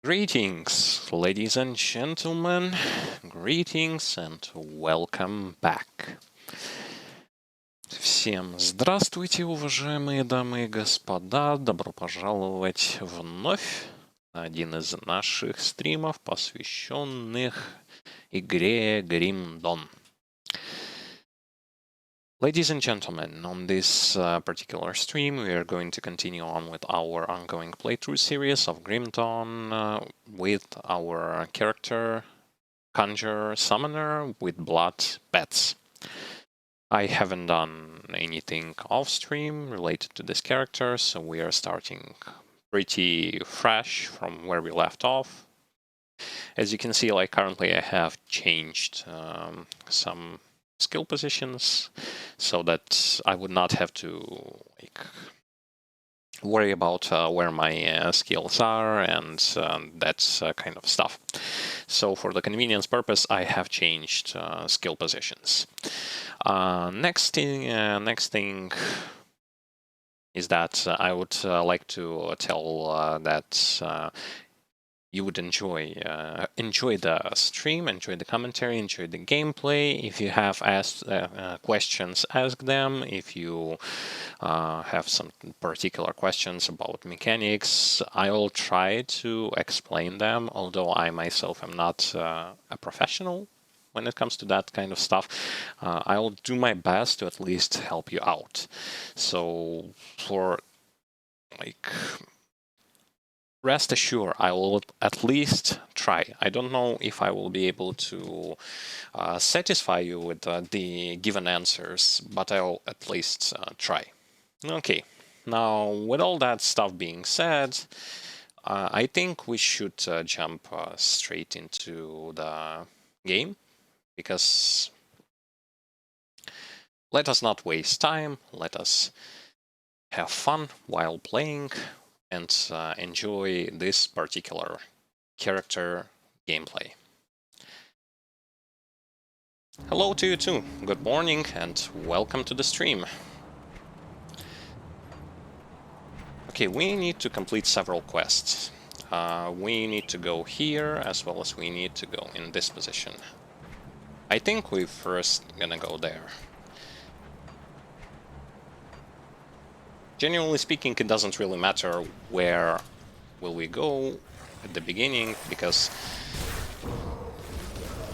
Greetings, ladies and gentlemen, greetings and welcome back. Всем здравствуйте, уважаемые дамы и господа, добро пожаловать вновь на один из наших стримов, посвященных игре Grim Dawn. Ladies and gentlemen, on this particular stream we are going to continue on with our ongoing playthrough series of Grim Dawn with our character Conjurer Summoner with Blood Pets. I haven't done anything off-stream related to this character, so we are starting pretty fresh from where we left off. As you can see, like currently I have changed some skill positions so that I would not have to worry about where my skills are and that kind of stuff. So for the convenience purpose, I have changed skill positions. Next thing is that I would like to tell that you would enjoy the stream, enjoy the commentary, enjoy the gameplay. If you have asked questions, ask them. If you have some particular questions about mechanics, I will try to explain them, although I myself am not a professional when it comes to that kind of stuff. I'll do my best to at least help you out. So for rest assured, I will at least try. I don't know if I will be able to satisfy you with the given answers, but I'll at least try. Okay, now with all that stuff being said, I think we should jump straight into the game, because let us not waste time, let us have fun while playing and enjoy this particular character gameplay. Hello to you too, good morning and welcome to the stream. Okay, we need to complete several quests. We need to go here as well as we need to go in this position. I think we're first gonna go there. Generally speaking, it doesn't really matter where will we go at the beginning, because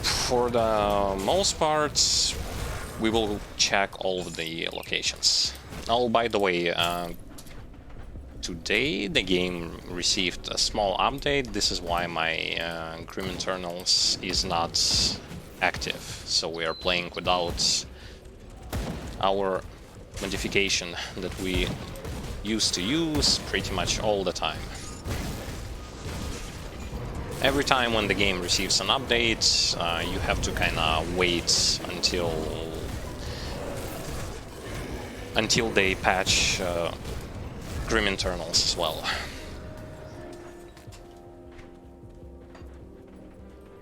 for the most part we will check all of the locations. Oh, by the way, today the game received a small update. This is why my Grim Internals is not active, so we are playing without our modification that we used to use pretty much all the time. Every time when the game receives an update, you have to kind of wait until they patch Grim Internals as well.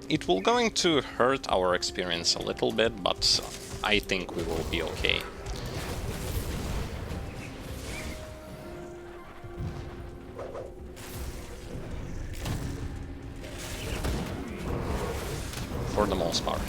It will going to hurt our experience a little bit, but I think we will be okay. For the most part.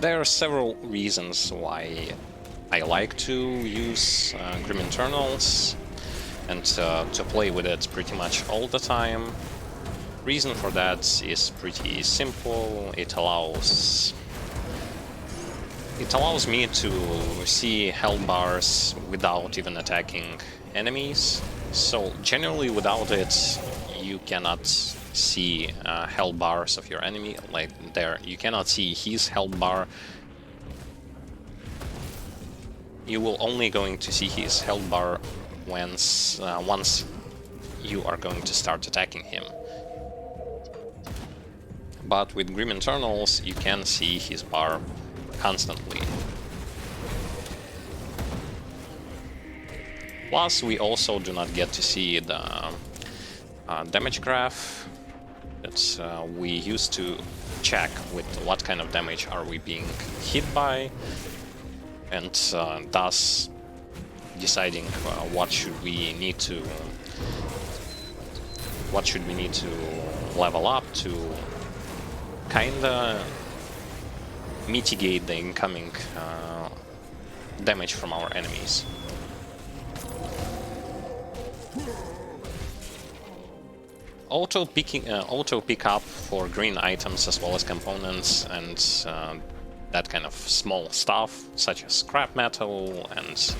There are several reasons why I like to use Grim Internals and to play with it pretty much all the time. Reason for that is pretty simple. It allows me to see health bars without even attacking enemies. So generally without it you cannot see health bars of your enemy. Like there, you cannot see his health bar. You will only going to see his health bar once you are going to start attacking him. But with Grim Internals, you can see his bar constantly. Plus, we also do not get to see the damage graph that we use to check with what kind of damage are we being hit by, and thus deciding what should we need to level up to kinda mitigate the incoming damage from our enemies. Auto pick up for green items as well as components and that kind of small stuff such as scrap metal and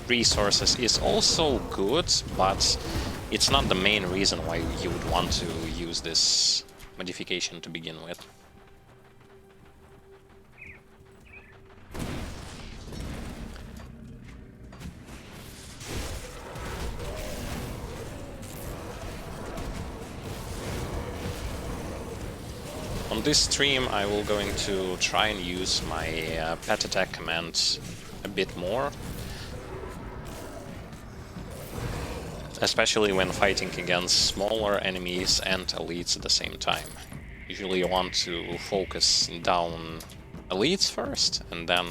resources is also good, but it's not the main reason why you would want to use this modification to begin with. On this stream, I will going to try and use my pet attack command a bit more, especially when fighting against smaller enemies and elites at the same time. Usually you want to focus down elites first, and then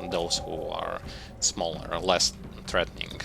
those who are smaller, less threatening.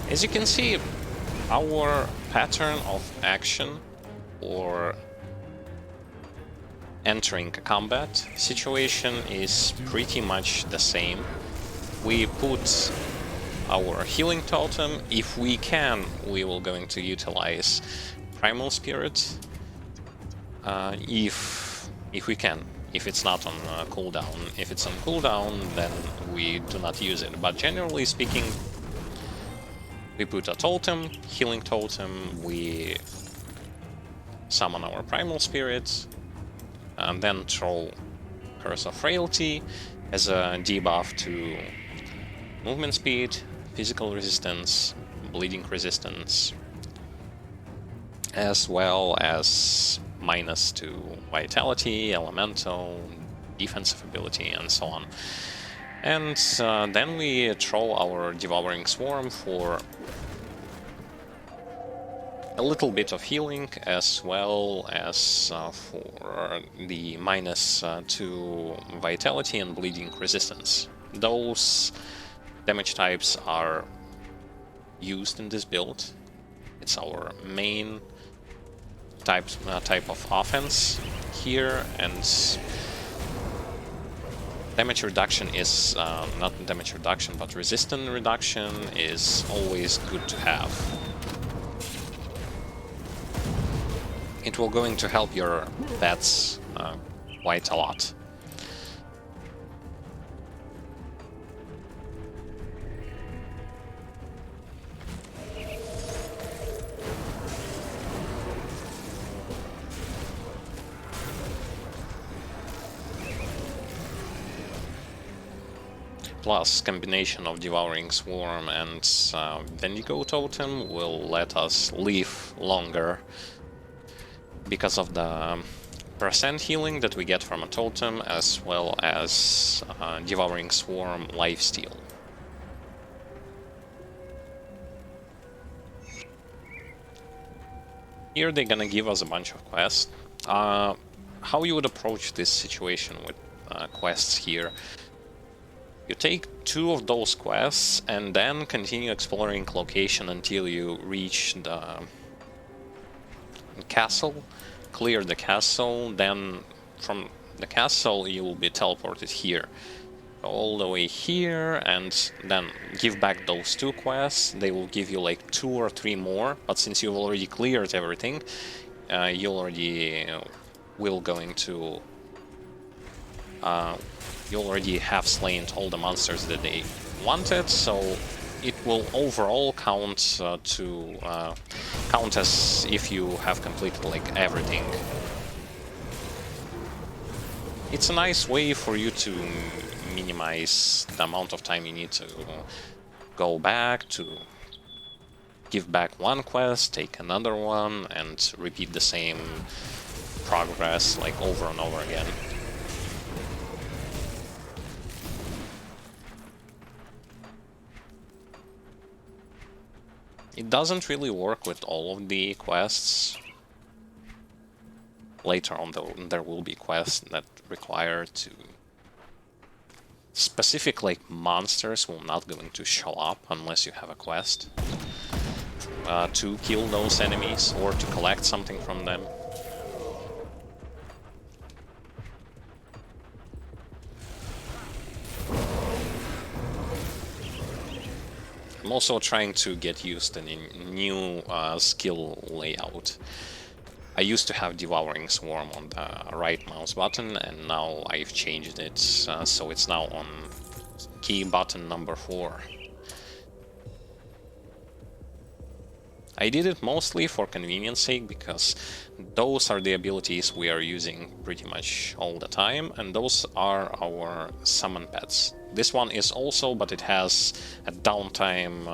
As you can see, our pattern of action or entering a combat situation is pretty much the same. We put our healing totem. If we can, we will going to utilize Primal Spirit. If we can. If it's not on cooldown. If it's on cooldown, then we do not use it. But generally speaking, we put a totem, healing totem, we summon our Primal Spirit, and then throw Curse of Frailty as a debuff to movement speed, physical resistance, bleeding resistance, as well as minus to vitality, elemental, defensive ability, and so on. And then we throw our Devouring Swarm for a little bit of healing, as well as for the minus to vitality and bleeding resistance. Those damage types are used in this build. It's our main type of offense here, and damage reduction is not damage reduction, but resistance reduction is always good to have. It will going to help your pets quite a lot. Plus, combination of Devouring Swarm and Vendigo Totem will let us live longer because of the percent healing that we get from a totem, as well as Devouring Swarm lifesteal. Here they're gonna give us a bunch of quests. How you would approach this situation with quests here? You take 2 of those quests and then continue exploring location until you reach the castle, clear the castle, then from the castle you will be teleported here. All the way here, and then give back those 2 quests. They will give you like 2 or 3 more, but since you've already cleared everything, you already will going to you already have slain all the monsters that they wanted, so it will overall count count as if you have completed like everything. It's a nice way for you to minimize the amount of time you need to go back, to give back one quest, take another one, and repeat the same progress like over and over again. It doesn't really work with all of the quests. Later on, there will be quests that require to... Specific, like, monsters will not going to show up unless you have a quest to kill those enemies or to collect something from them. I'm also trying to get used to a new skill layout. I used to have Devouring Swarm on the right mouse button, and now I've changed it, so it's now on key button number 4. I did it mostly for convenience sake, because those are the abilities we are using pretty much all the time, and those are our summon pets. This one is also, but it has a downtime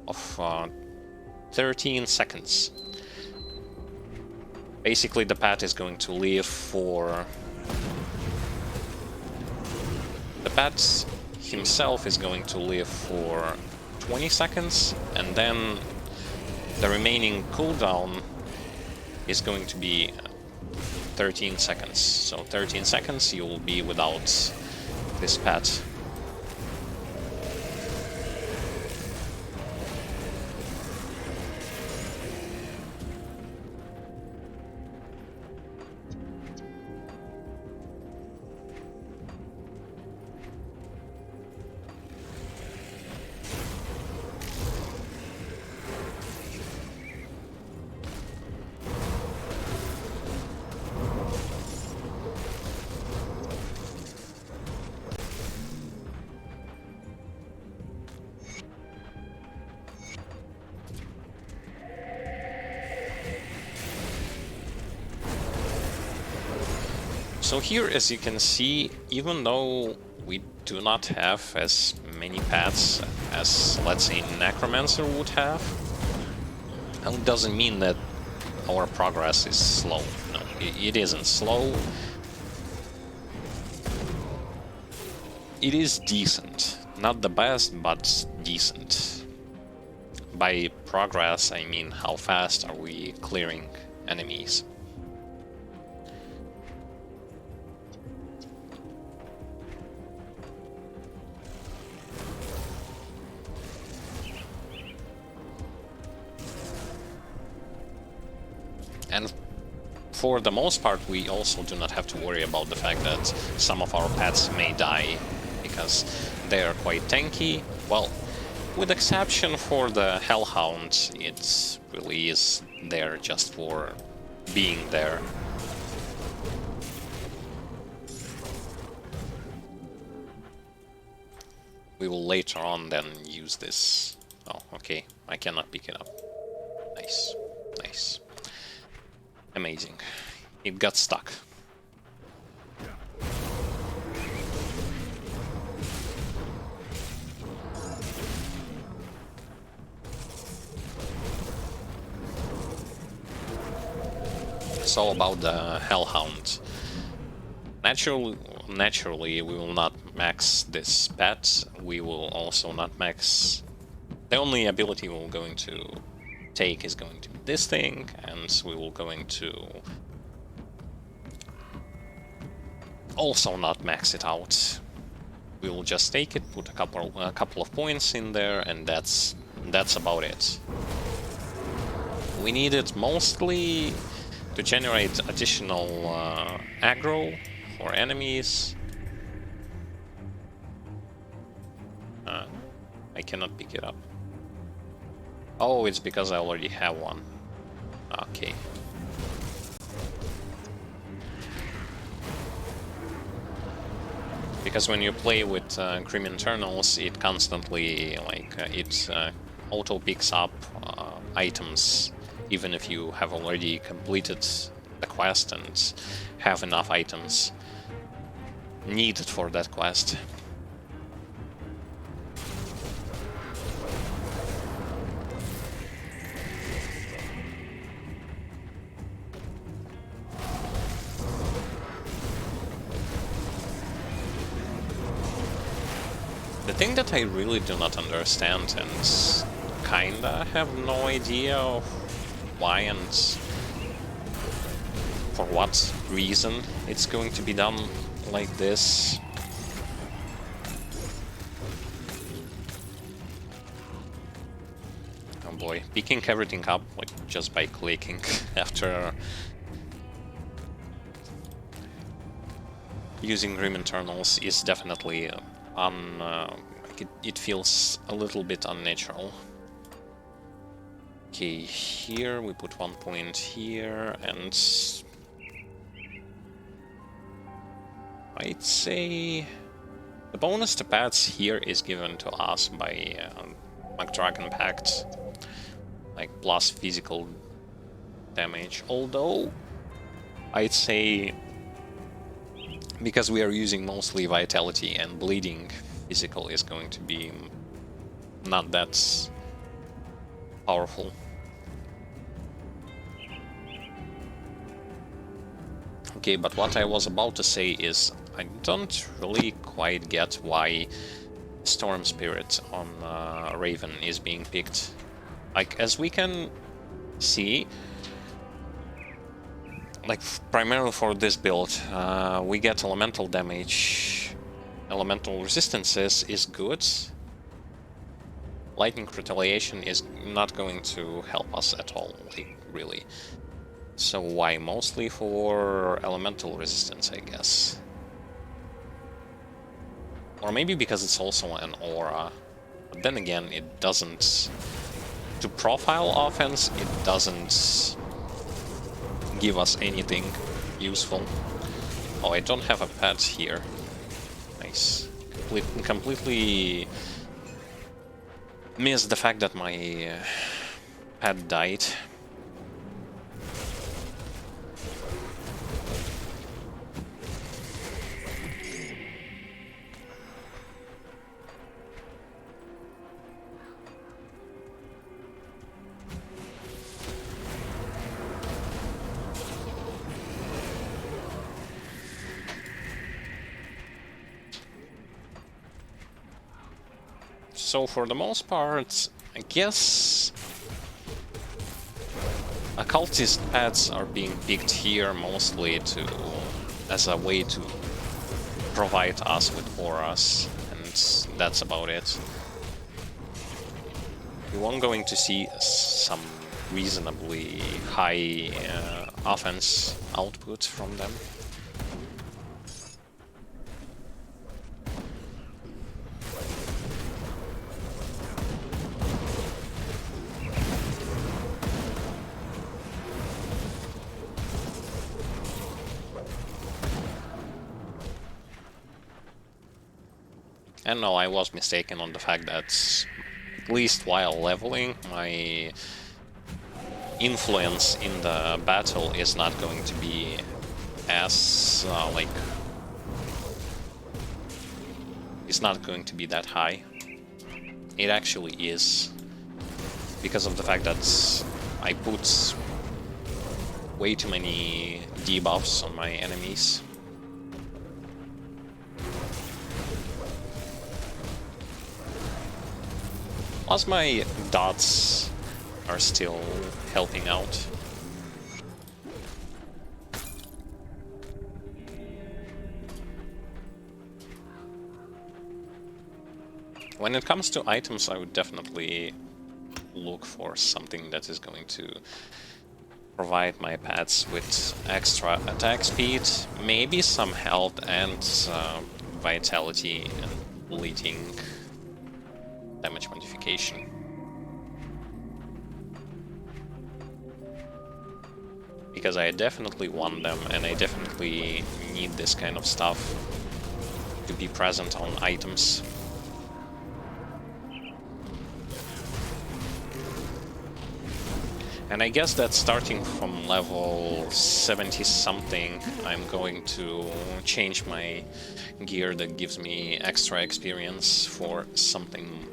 of 13 seconds. Basically, the pet is going to live for... The pet himself is going to live for 20 seconds, and then the remaining cooldown is going to be 13 seconds. So 13 seconds you will be without this pet. So here, as you can see, even though we do not have as many pets as, let's say, Necromancer would have, it doesn't mean that our progress is slow. No, it isn't slow. It is decent. Not the best, but decent. By progress, I mean how fast are we clearing enemies. And for the most part, we also do not have to worry about the fact that some of our pets may die, because they are quite tanky. Well, with exception for the Hellhound, it really is there just for being there. We will later on then use this. Oh, okay, I cannot pick it up. Nice, nice. Amazing. It got stuck. So about the Hellhound. Naturally, we will not max this pet. We will also not max... The only ability we're going to take is going to be this thing, and we will going to also not max it out. We will just take it, put a couple of points in there, and that's about it. We need it mostly to generate additional aggro for enemies. I cannot pick it up. Oh, it's because I already have one. Okay. Because when you play with Grim Internals, it constantly, like, it auto picks up items, even if you have already completed the quest and have enough items needed for that quest. The thing that I really do not understand and kinda have no idea of why and for what reason it's going to be done like this. Oh boy, picking everything up like just by clicking after using Grim Internals is definitely it feels a little bit unnatural. Okay, here we put 1 point here, and I'd say the bonus to pads here is given to us by Dragon Pact, like plus physical damage, although I'd say because we are using mostly vitality and bleeding, physical is going to be not that powerful. Okay, but what I was about to say is I don't really quite get why Storm Spirit on Raven is being picked. Like, as we can see, like, primarily for this build, we get elemental damage. Elemental resistances is good. Lightning retaliation is not going to help us at all, like, really. So why? Mostly for elemental resistance, I guess. Or maybe because it's also an aura. But then again, it doesn't... To profile offense, it doesn't give us anything useful. Oh, I don't have a pet here. Nice. Completely missed the fact that my pet died. So for the most part, I guess occultist pets are being picked here mostly as a way to provide us with auras, and that's about it. You are going to see some reasonably high offense output from them. And no, I was mistaken on the fact that, at least while leveling, my influence in the battle is not going to be as, it's not going to be that high. It actually is, because of the fact that I put way too many debuffs on my enemies. Plus my dots are still helping out. When it comes to items, I would definitely look for something that is going to provide my pets with extra attack speed, maybe some health and vitality and bleeding damage modification. Because I definitely want them and I definitely need this kind of stuff. to be present on items. And I guess that starting from level 70 something, I'm going to change my gear that gives me extra experience for something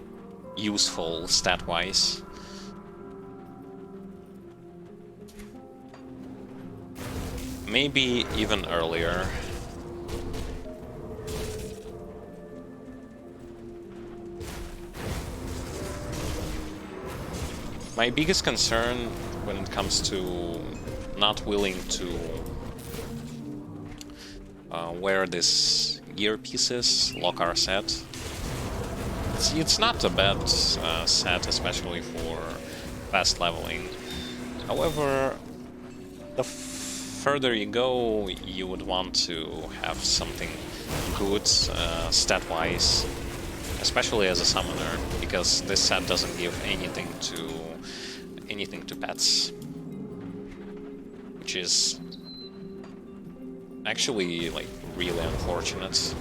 useful stat-wise. Maybe even earlier. My biggest concern when it comes to not willing to wear this gear pieces, Lokarr set. It's not a bad set, especially for fast leveling. However, the further you go, you would want to have something good stat-wise, especially as a summoner, because this set doesn't give anything to pets, which is actually like really unfortunate.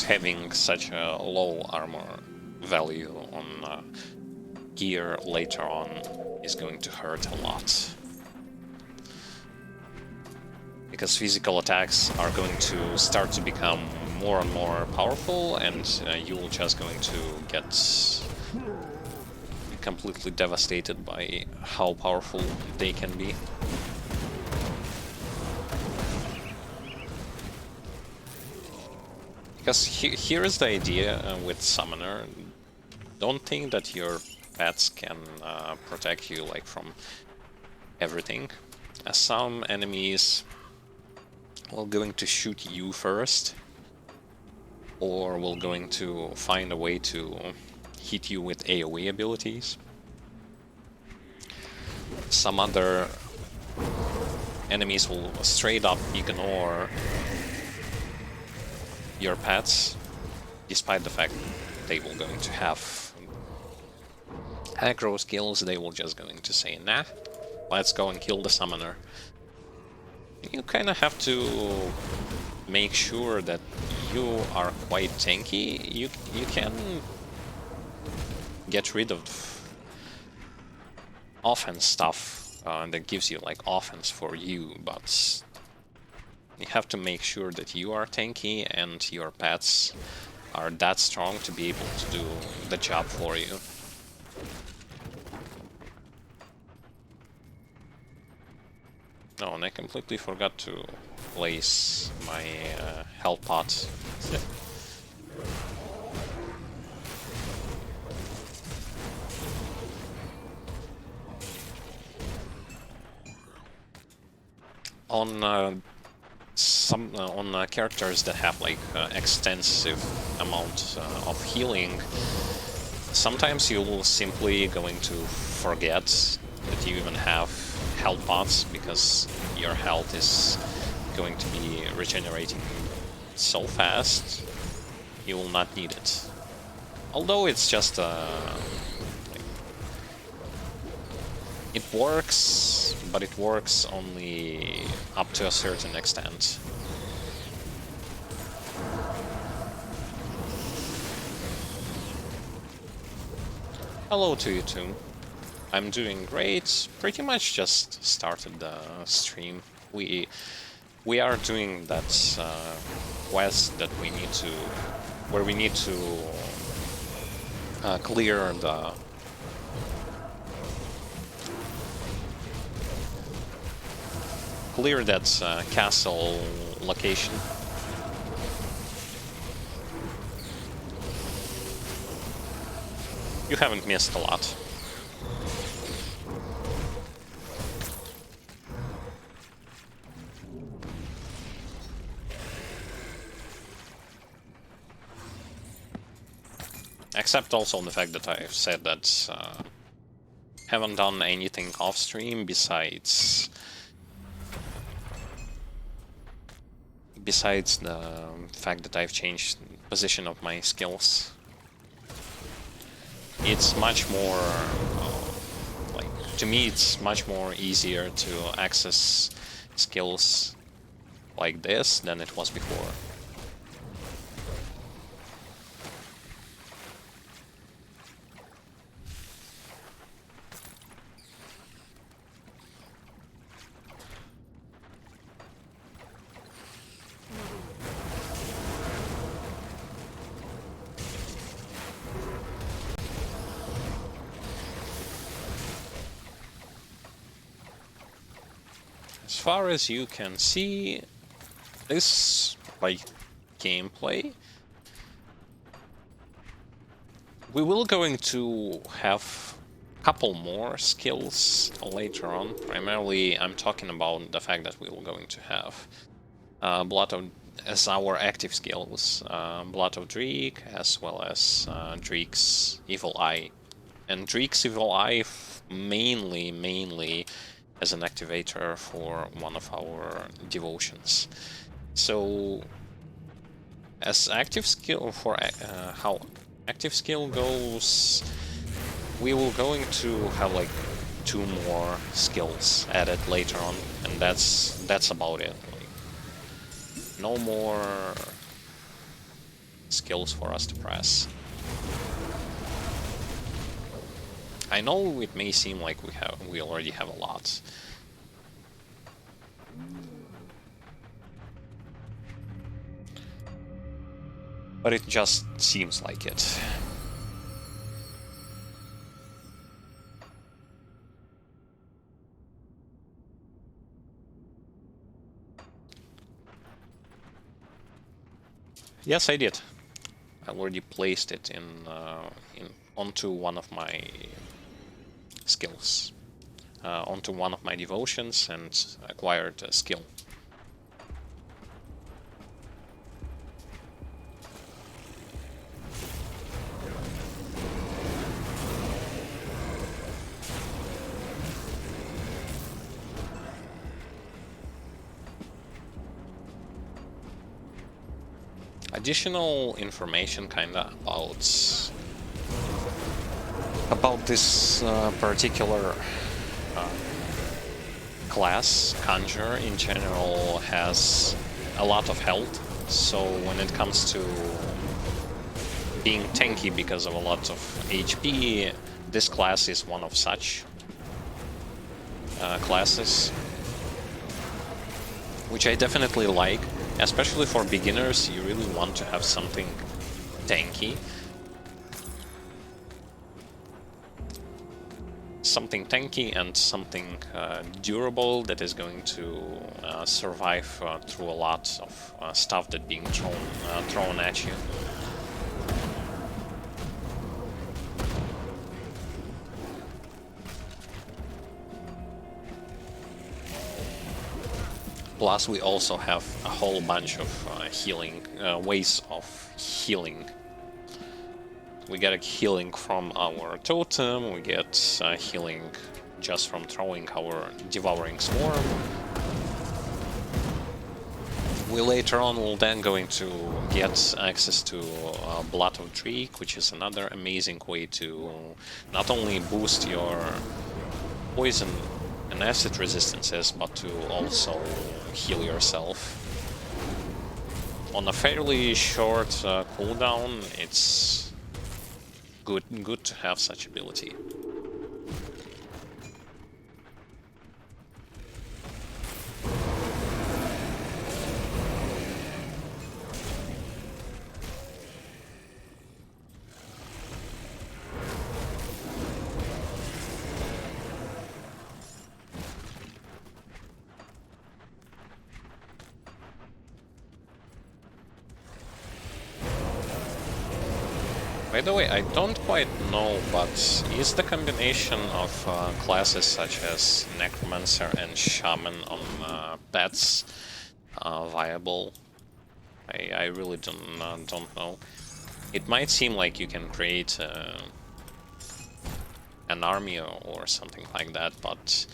Having such a low armor value on gear later on is going to hurt a lot. Because physical attacks are going to start to become more and more powerful, and you're just going to get completely devastated by how powerful they can be. Because here is the idea with Summoner. Don't think that your pets can protect you like from everything. Some enemies will going to shoot you first, or will going to find a way to hit you with AoE abilities. Some other enemies will straight up ignore your pets, despite the fact they will going to have aggro skills. They will just going to say, nah, let's go and kill the summoner. You kind of have to make sure that you are quite tanky. You can get rid of offense stuff that gives you like offense for you, but you have to make sure that you are tanky and your pets are that strong to be able to do the job for you. Oh, and I completely forgot to place my health pot. On on characters that have like extensive amount of healing, sometimes you'll simply going to forget that you even have health pots, because your health is going to be regenerating so fast you will not need it. Although it's just it works, but it works only up to a certain extent. Hello to you too. I'm doing great. Pretty much just started the stream. We are doing that quest that we need to, where we need to clear that castle location. You haven't missed a lot. Except also the fact that I've said that haven't done anything off stream besides the fact that I've changed position of my skills. It's much more like, to me it's much more easier to access skills like this than it was before. As far as you can see, this, like, gameplay, we will going to have a couple more skills later on. Primarily, I'm talking about the fact that we will going to have Blood of, as our active skills, Blood of Dreek, as well as Dreek's Evil Eye. And Dreek's Evil Eye mainly as an activator for one of our devotions. So, as active skill, for how active skill goes, we will going to have like 2 more skills added later on, and that's about it. Like, no more skills for us to press. I know it may seem like we already have a lot. But it just seems like it. Yes, I did. I already placed it onto one of my skills, onto one of my devotions, and acquired a skill. Additional information kinda about this particular class. Conjurer in general has a lot of health, so when it comes to being tanky because of a lot of HP, this class is one of such classes, which I definitely like. Especially for beginners, you really want to have something tanky. Something tanky and something durable that is going to survive through a lot of stuff that being thrown at you. Plus, we also have a whole bunch of healing ways of healing. We get a healing from our totem. We get healing just from throwing our devouring swarm. We later on will then going to get access to Blood of Dreek, which is another amazing way to not only boost your poison and acid resistances, but to also heal yourself. On a fairly short cooldown, it's good to have such ability. By the way, I don't quite know, but is the combination of classes such as Necromancer and Shaman on pets viable? I really don't know. It might seem like you can create an army or something like that, but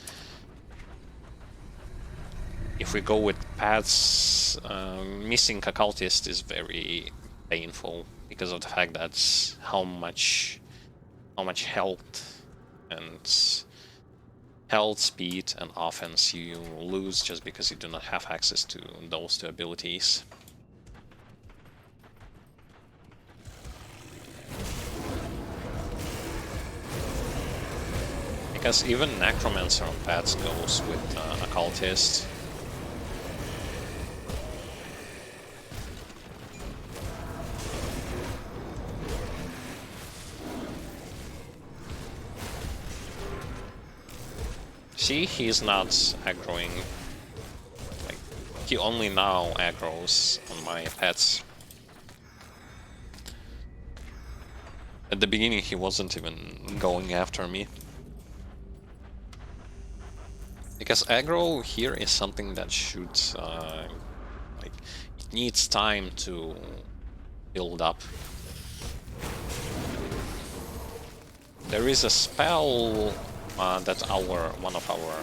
if we go with paths, missing occultist is very painful because of the fact that how much health and speed and offense you lose just because you do not have access to those two abilities. Because even Necromancer on paths goes with occultist. See, he's not aggroing. Like, he only now aggroes on my pets. At the beginning, he wasn't even going after me. Because aggro here is something that should, like, it needs time to build up. There is a spell that one of our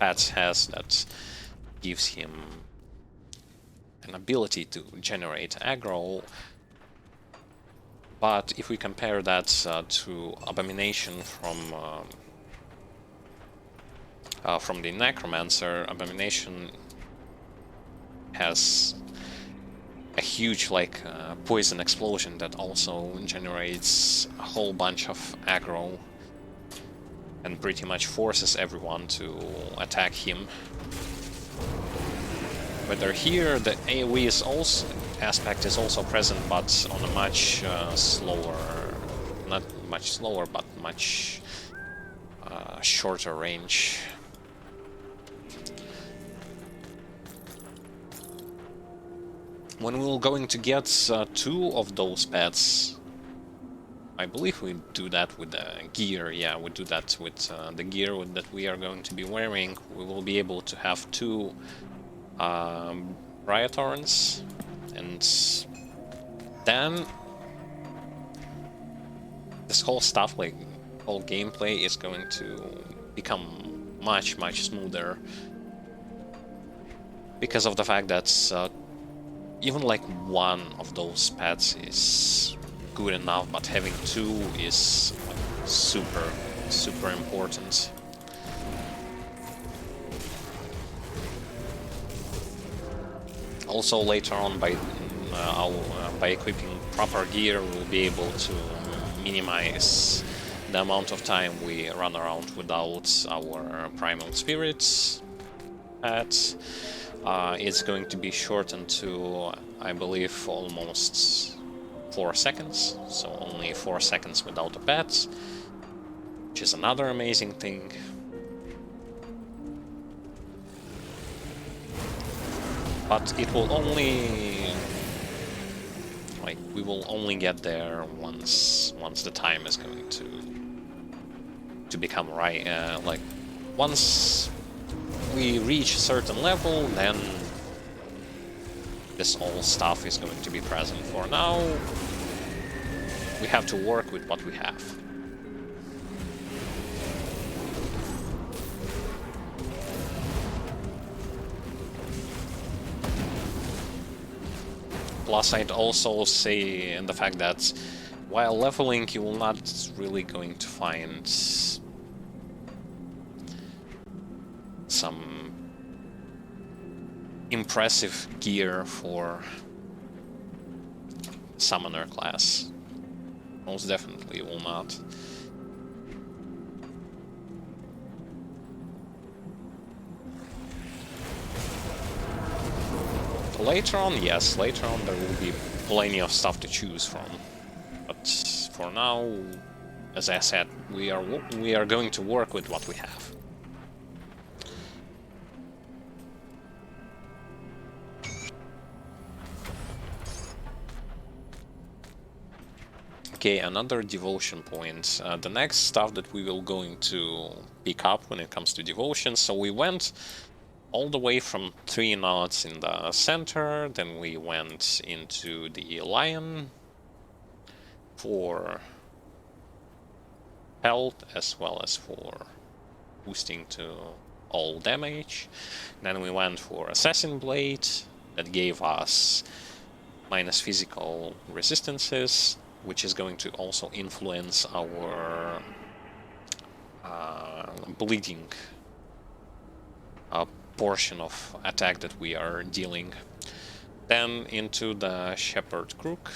pets has that gives him an ability to generate aggro, but if we compare that to Abomination from the Necromancer, Abomination has a huge poison explosion that also generates a whole bunch of aggro and pretty much forces everyone to attack him. Whether here the AoE aspect is also present, but on a much slower, not much slower, but much shorter range. When we're going to get 2 of those pets, I believe we do that with the gear. Yeah, we do that with the gear that we are going to be wearing. We will be able to have 2 Riotorns, and then this whole stuff, like whole gameplay, is going to become much smoother because of the fact that even like 1 of those pets is good enough, but having 2 is like super important. Also later on, by equipping proper gear, we'll be able to minimize the amount of time we run around without our primal spirits pet. It's going to be shortened to, I believe, almost 4 seconds, so only 4 seconds without a pet, which is another amazing thing. But it will only, like, we will only get there once the time is going to become right. Like, once we reach a certain level, then this all stuff is going to be present. For now, we have to work with what we have. Plus, I'd also say in the fact that while leveling, you will not really going to find some impressive gear for summoner class. Most definitely will not. Later on, yes, later on there will be plenty of stuff to choose from. But for now, as I said, we are going to work with what we have. Okay, another devotion point. The next stuff that we will going to pick up when it comes to devotion. So we went all the way from 3 knots in the center, then we went into the lion for health as well as for boosting to all damage. Then we went for Assassin Blade that gave us minus physical resistances, which is going to also influence our bleeding portion of attack that we are dealing. Then into the Shepherd Crook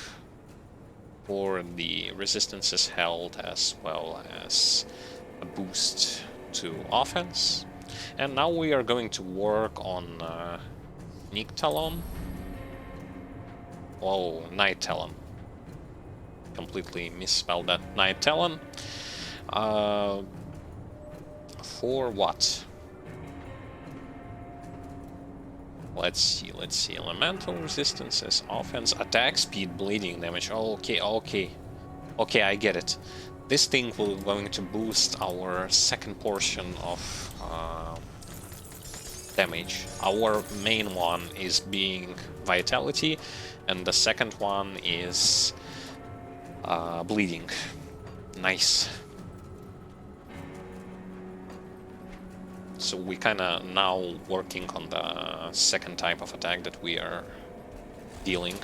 for the resistances held as well as a boost to offense. And now we are going to work on Nick Talon. Oh, Night Talon. Completely misspelled that. Night Talon. For what? Let's see. Elemental resistances, offense, attack speed, bleeding damage. Okay, I get it. This thing will going to boost our second portion of damage. Our main one is being vitality, and the second one is bleeding. Nice. So we kinda now working on the second type of attack that we are dealing.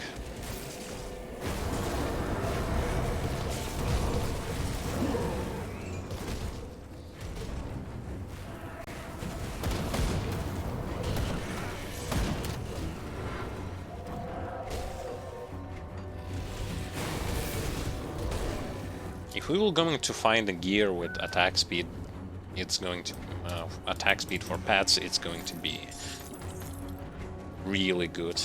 If we were going to find a gear with attack speed, it's going to attack speed for pets, it's going to be really good.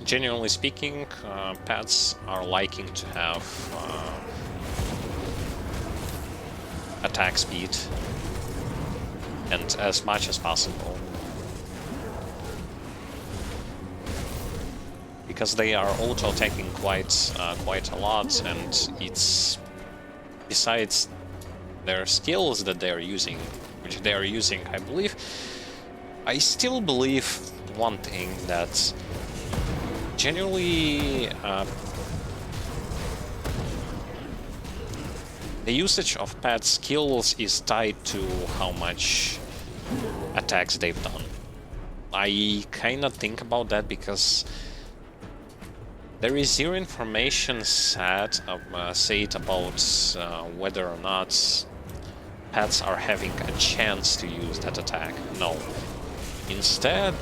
Genuinely speaking, pets are liking to have attack speed and as much as possible, because they are auto-attacking quite a lot, and it's besides their skills that they are using, which they are using, I still believe one thing, that generally the usage of pet skills is tied to how much attacks they've done. I kinda think about that because there is zero information said about whether or not pets are having a chance to use that attack. No. Instead,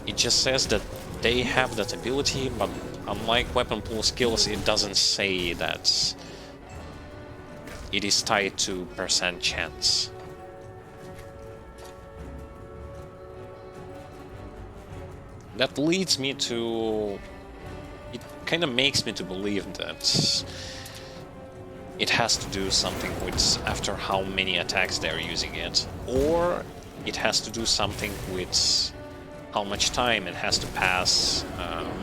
it just says that they have that ability, but unlike weapon pool skills, it doesn't say that it is tied to percent chance. That leads me to... it kind of makes me to believe that it has to do something with after how many attacks they're using it, or it has to do something with how much time it has to pass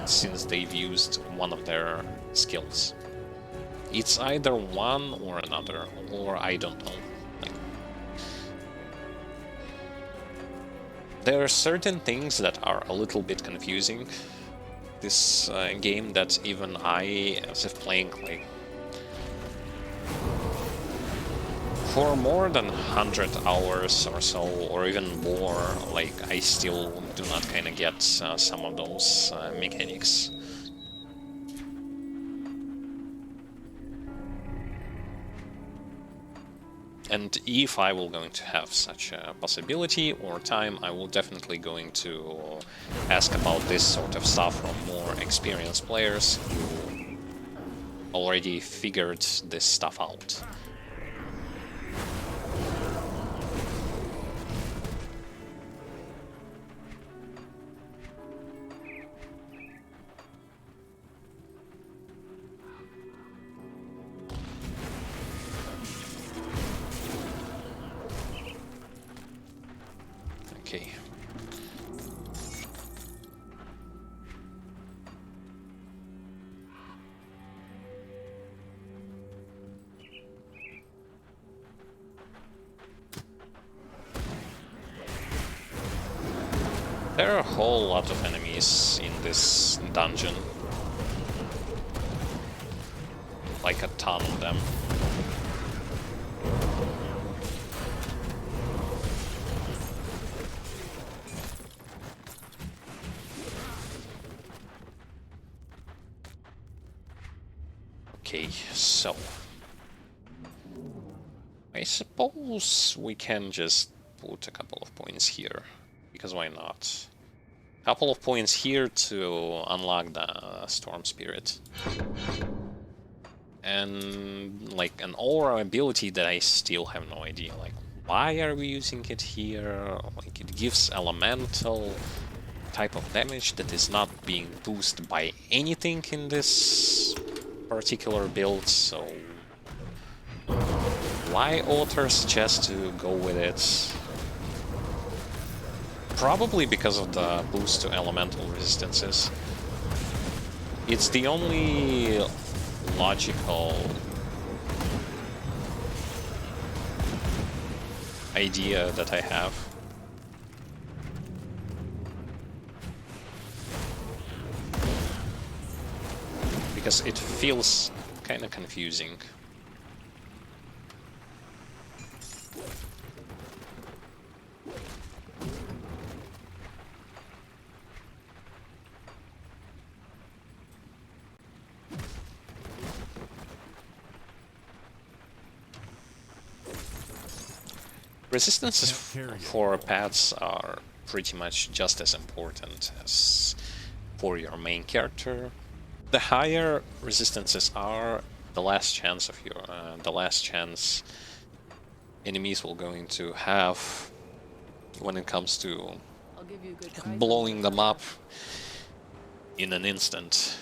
since they've used one of their skills. It's either one or another, or I don't know. There are certain things that are a little bit confusing. This game that even I, as if playing like for more than 100 hours or so, or even more, like I still do not kind of get some of those mechanics. And if I will going to have such a possibility or time, I will definitely going to ask about this sort of stuff from more experienced players who already figured this stuff out. Okay. There are a whole lot of enemies in this dungeon. Like a ton of them. Okay, so I suppose we can just put a couple of points here, because why not? A couple of points here to unlock the Storm Spirit. And like an aura ability that I still have no idea, like why are we using it here? Like it gives elemental type of damage that is not being boosted by anything in this particular build, so why authors just to go with it? Probably because of the boost to elemental resistances. It's the only logical idea that I have. Because it feels kind of confusing. Resistances for paths are pretty much just as important as for your main character. The higher resistances are, the less chance of your enemies will going to have when it comes to blowing them up in an instant.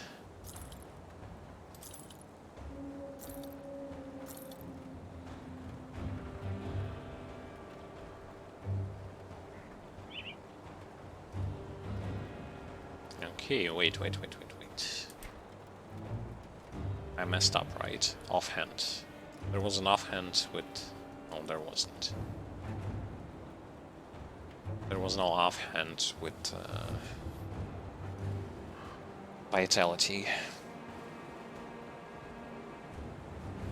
Okay, wait. I messed up, right? Offhand. There was an offhand with... No, there wasn't. There was no offhand with vitality.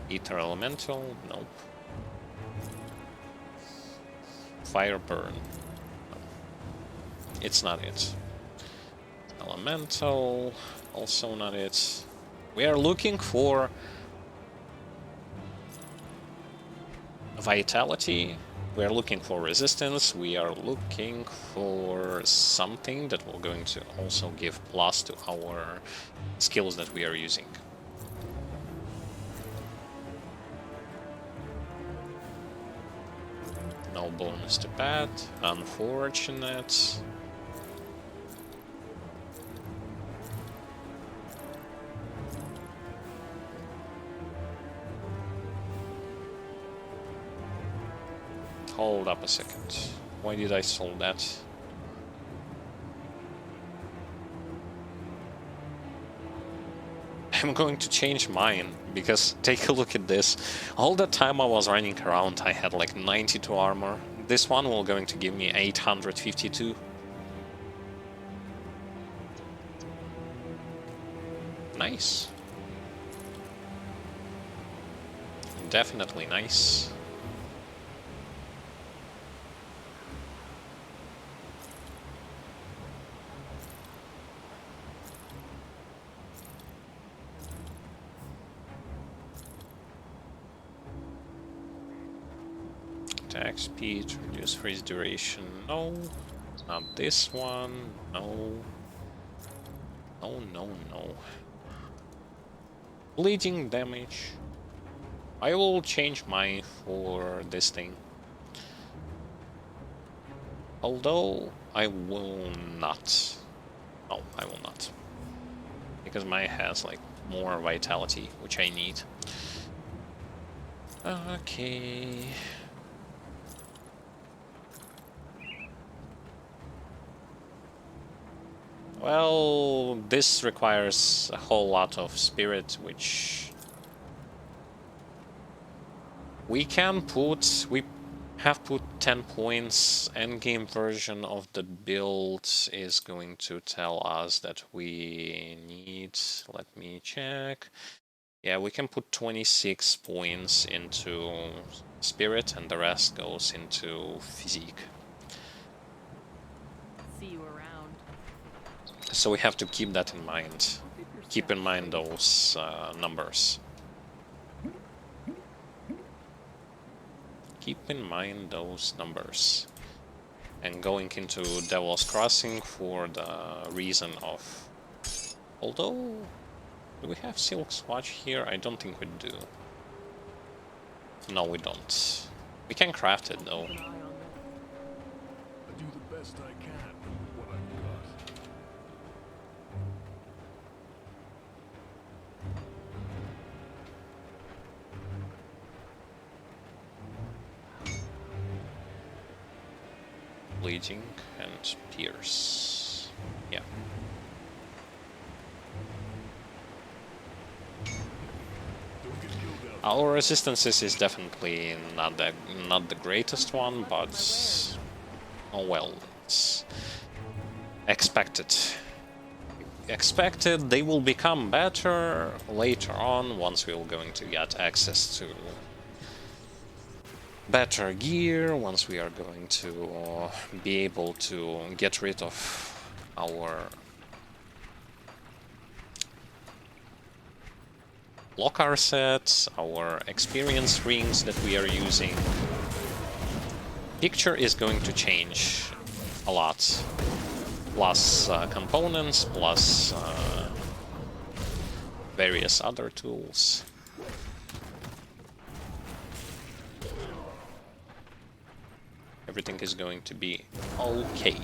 Ether Elemental? Nope. Fire Burn? No. It's not it. Elemental, also not it. We are looking for vitality, we are looking for resistance, we are looking for something that will going to also give plus to our skills that we are using. No bonus to that, unfortunate. Hold up a second. Why did I solve that? I'm going to change mine, because take a look at this. All the time I was running around I had like 92 armor. This one will going to give me 852. Nice. Definitely nice. Attack speed, reduce freeze duration. No, it's not this one. No. No. Bleeding damage. I will change mine for this thing. Although I will not. No, I will not. Because mine has like more vitality, which I need. Okay. Well, this requires a whole lot of spirit, which we can put... Have put 10 points. Endgame version of the build is going to tell us that we need, let me check. Yeah, we can put 26 points into spirit and the rest goes into physique. See you around. So we have to keep that in mind. Keep in mind those numbers. Keep in mind those numbers. And going into Devil's Crossing for the reason of... Although... Do we have Silk Swatch here? I don't think we do. No, we don't. We can craft it though. Keep an eye on them. I do the best I can with what I've got. Bleeding and Pierce. Yeah. Don't get killed out. Our resistances is definitely not the greatest one, but oh well, it's expected. Expected they will become better later on once we're going to get access to better gear, once we are going to be able to get rid of our Lokarr sets, our experience rings that we are using. Picture is going to change a lot. Plus components, plus various other tools. Everything is going to be okay.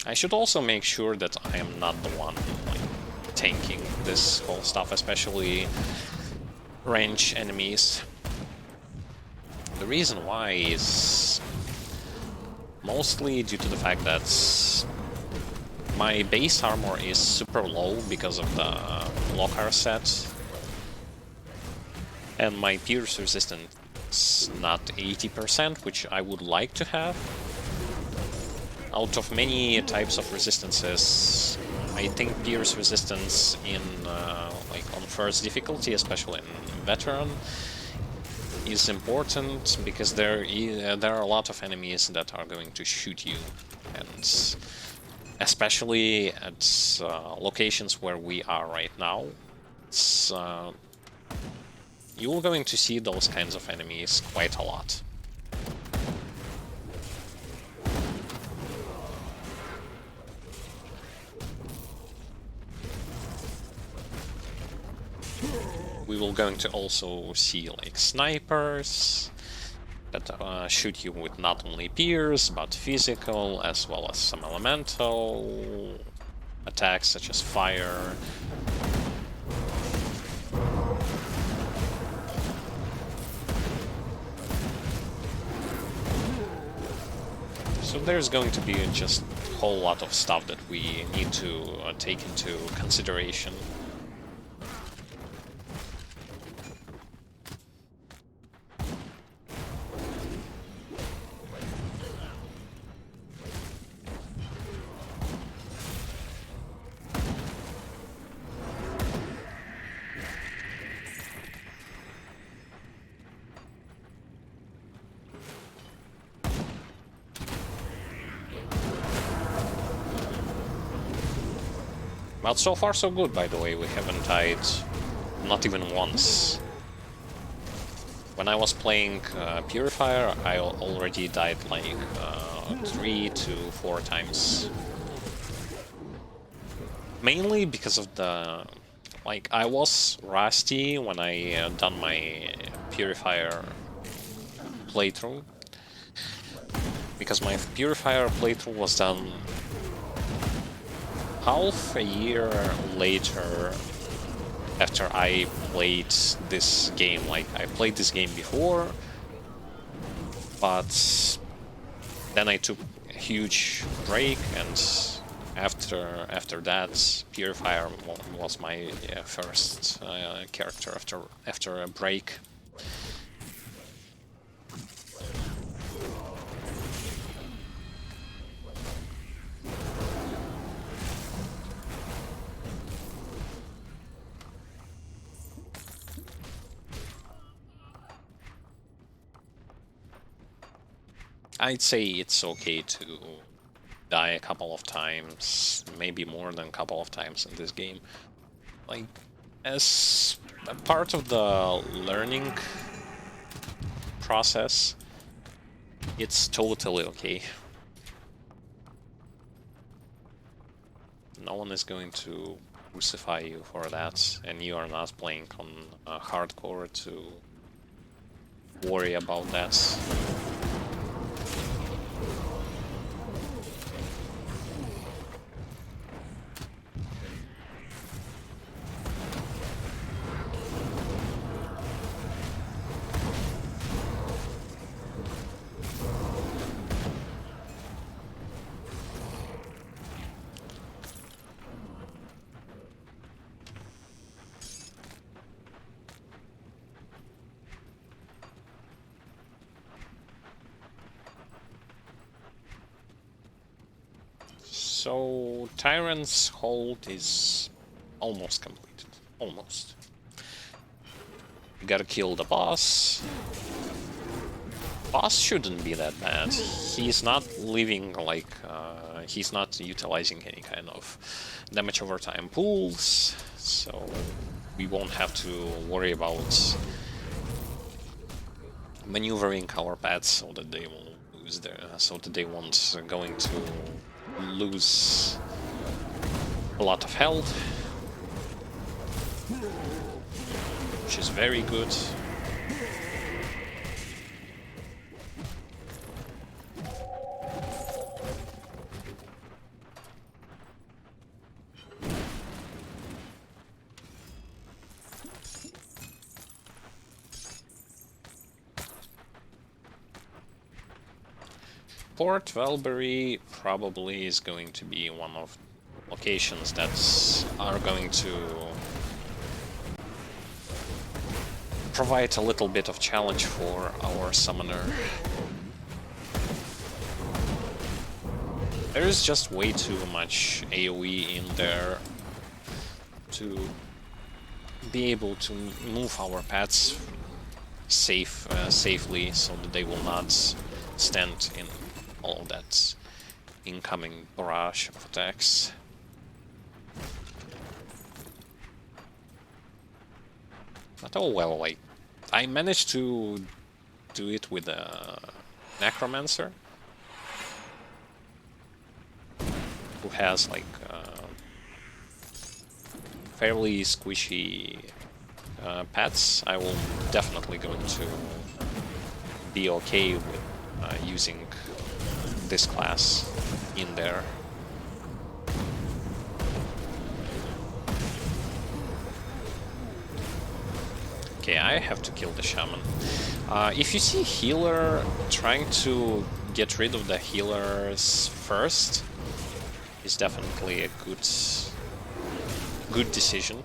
I should also make sure that I am not the one like, tanking this whole stuff, especially range enemies. The reason why is mostly due to the fact that my base armor is super low because of the Lokarr set, and my pierce resistance not 80%, which I would like to have. Out of many types of resistances, I think pierce resistance in like on first difficulty, especially in veteran, is important because there are a lot of enemies that are going to shoot you, and especially at locations where we are right now, it's, you're going to see those kinds of enemies quite a lot. We will going to also see like snipers that shoot you with not only pierce but physical as well as some elemental attacks such as fire. So there's going to be just a whole lot of stuff that we need to take into consideration. But so far so good, by the way, we haven't died not even once. When I was playing Purifier, I already died like 3 to 4 times. Mainly because of the... like, I was rusty when I done my Purifier playthrough. Because my Purifier playthrough was done half a year later after I played this game. Like, I played this game before, but then I took a huge break and After that, Purifier was my first character after a break. I'd say it's okay to die a couple of times, maybe more than a couple of times in this game. Like, as a part of the learning process, it's totally okay. No one is going to crucify you for that, and you are not playing on hardcore to worry about that. So, Tyrant's hold is almost completed. Almost. You gotta kill the boss. Boss shouldn't be that bad. He's not living like... he's not utilizing any kind of damage over time pools, so we won't have to worry about maneuvering our pets so that they will lose their... so that they won't going to lose a lot of health, which is very good. Port Valbury probably is going to be one of locations that are going to provide a little bit of challenge for our summoner. There is just way too much AoE in there to be able to move our pets safely so that they will not stand in all of that incoming barrage of attacks. But oh well, like, I managed to do it with a Necromancer who has like fairly squishy pets. I will definitely going to be okay with using this class in there. Okay, I have to kill the shaman. If you see healer, trying to get rid of the healers first is definitely a good decision.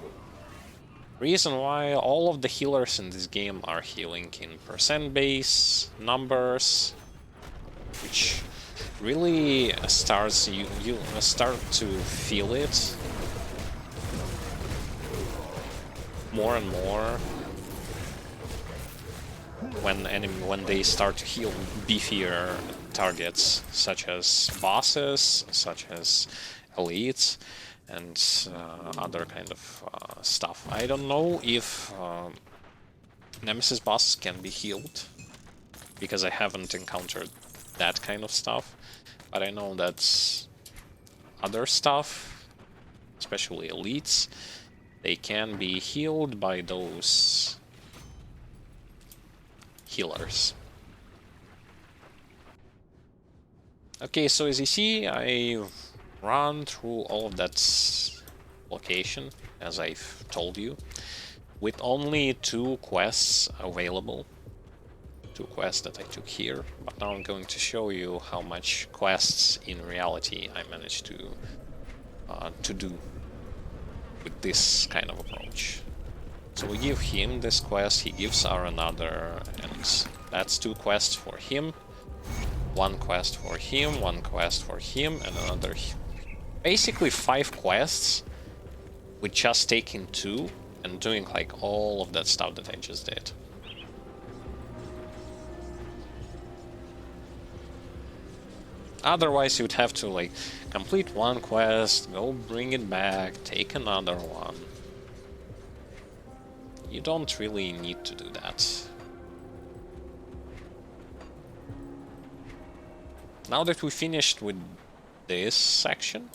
Reason why all of the healers in this game are healing in percent base, numbers, which really starts you start to feel it more and more when they start to heal beefier targets, such as bosses, such as elites, and other kind of stuff. I don't know if Nemesis bosses can be healed, because I haven't encountered that kind of stuff, but I know that other stuff, especially elites, they can be healed by those healers. Okay, so as you see, I run through all of that location, as I've told you, with only 2 quests available. 2 quests that I took here, but now I'm going to show you how much quests in reality I managed to to do with this kind of approach. So we give him this quest, he gives our another, and that's 2 quests for him, 1 quest for him, 1 quest for him, and another. Basically 5 quests with just taking 2 and doing like all of that stuff that I just did. Otherwise you'd have to like complete 1 quest, go bring it back, take another one. You don't really need to do that. Now that we finished with this section,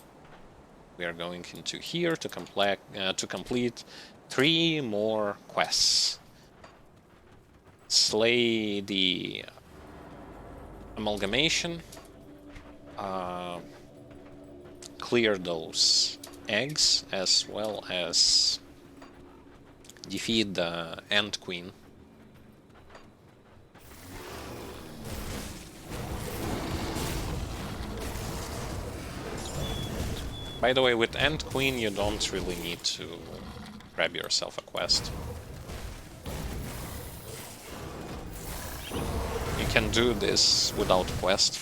we are going into here to complete 3 more quests. Slay the amalgamation, clear those eggs, as well as defeat the Ant Queen. By the way, with Ant Queen you don't really need to grab yourself a quest. You can do this without quest.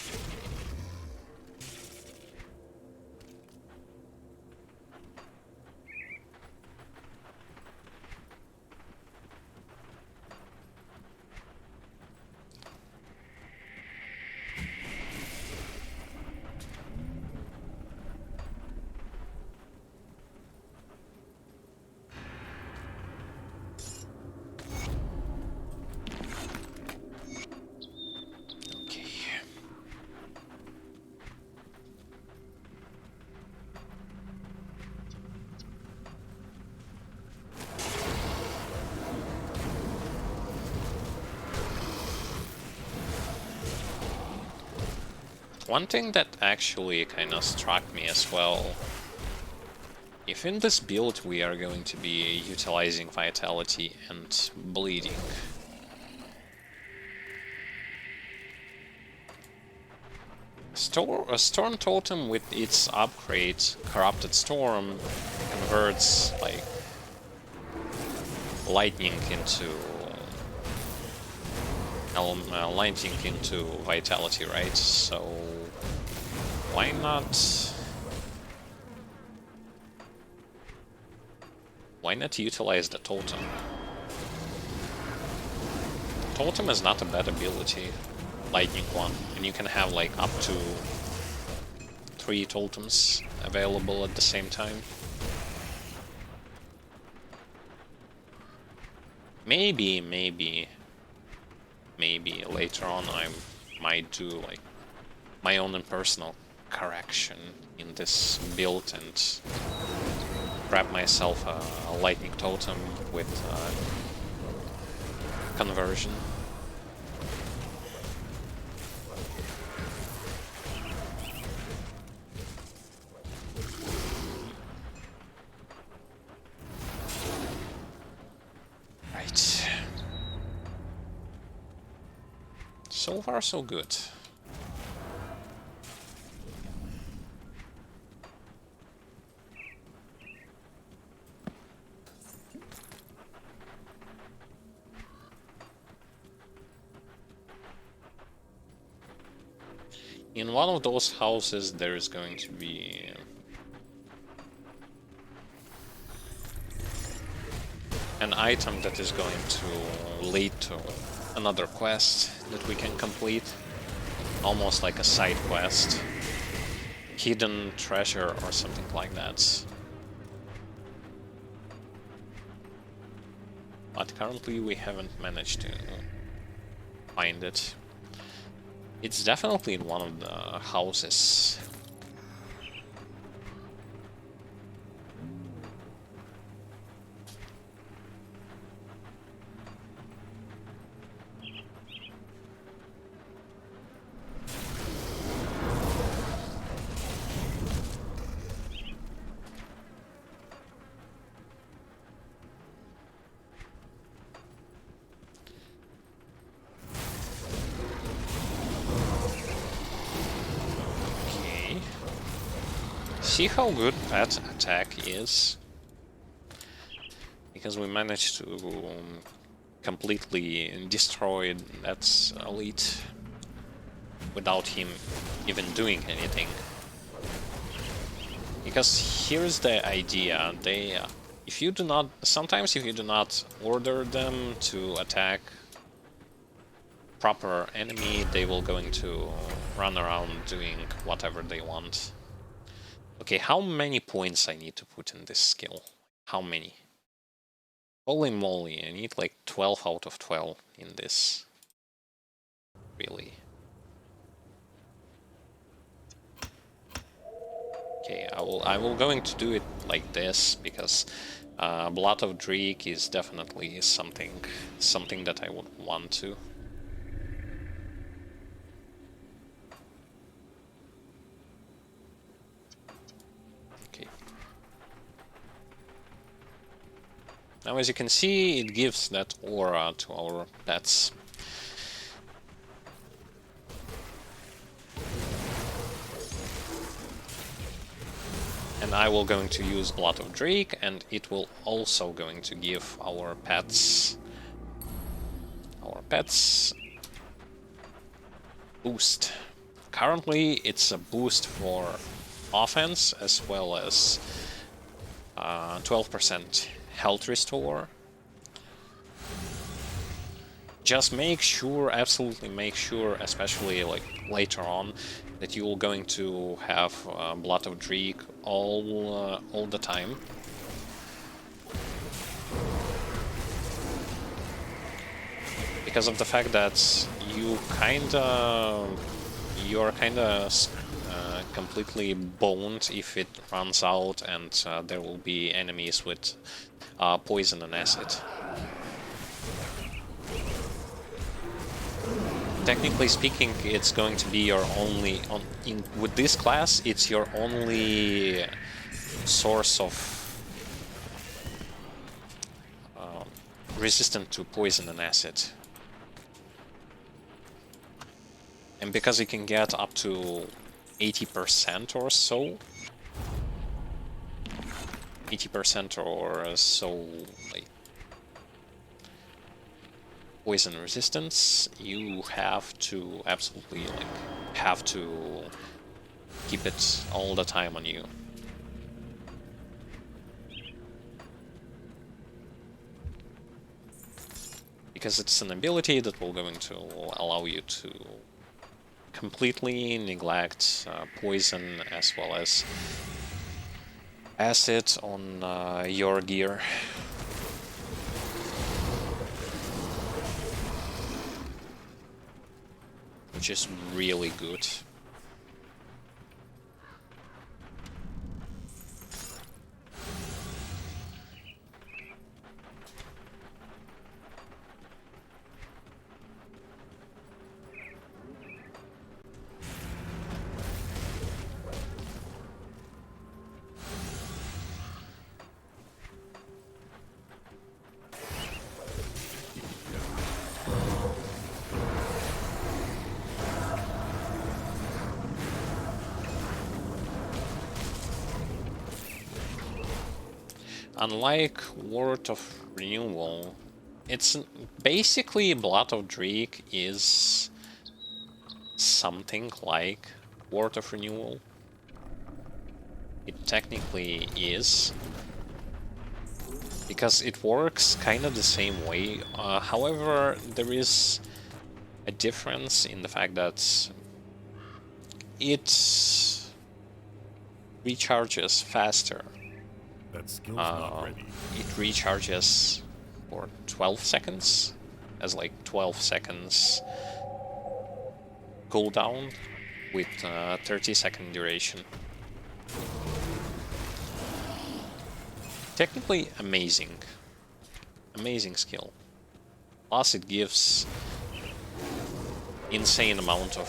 One thing that actually kind of struck me as well, if in this build we are going to be utilizing vitality and bleeding, a Storm Totem with its upgrade, Corrupted Storm, converts like lightning into vitality, right? So why not utilize the totem? Totem is not a bad ability, lightning one, and you can have like up to 3 totems available at the same time. Maybe later on I might do like my own personal correction in this build and grab myself a lightning totem with conversion. Right. So far, so good. In one of those houses there is going to be an item that is going to lead to another quest that we can complete, almost like a side quest, hidden treasure or something like that. But currently we haven't managed to find it. It's definitely in one of the houses. see how good that attack is? Because we managed to completely destroy that elite without him even doing anything. Because here's the idea, if you do not, sometimes if you do not order them to attack proper enemy, they will going to run around doing whatever they want. Okay, how many points I need to put in this skill? How many? Holy moly, I need like 12 out of 12 in this. Really. Okay, I will going to do it like this because Blood of Drake is definitely something that I would want to. Okay. Now, as you can see, it gives that aura to our pets. And I will going to use Blood of Drake, and it will also going to give our pets boost. Currently, it's a boost for offense as well as 12% health restore. Just make sure, absolutely make sure, especially like later on, that you're going to have Blood of Drake all the time. Because of the fact that you're kinda completely boned if it runs out, and there will be enemies with poison and acid. Technically speaking, it's going to be your only with this class. It's your only source of resistant to poison and acid. And because it can get up to 80% or so, 80% or so, like poison resistance, you have to absolutely have to keep it all the time on you. Because it's an ability that will going to allow you to completely neglect poison as well as acid on your gear. Which is really good. Unlike Word of Renewal, it's basically Blood of Drake is something like Word of Renewal. It technically is, because it works kind of the same way. However, there is a difference in the fact that it recharges faster. That skill's not ready. It recharges for 12 seconds, as like 12 seconds cooldown with 30-second duration. Technically amazing. Amazing skill. Plus it gives insane amount of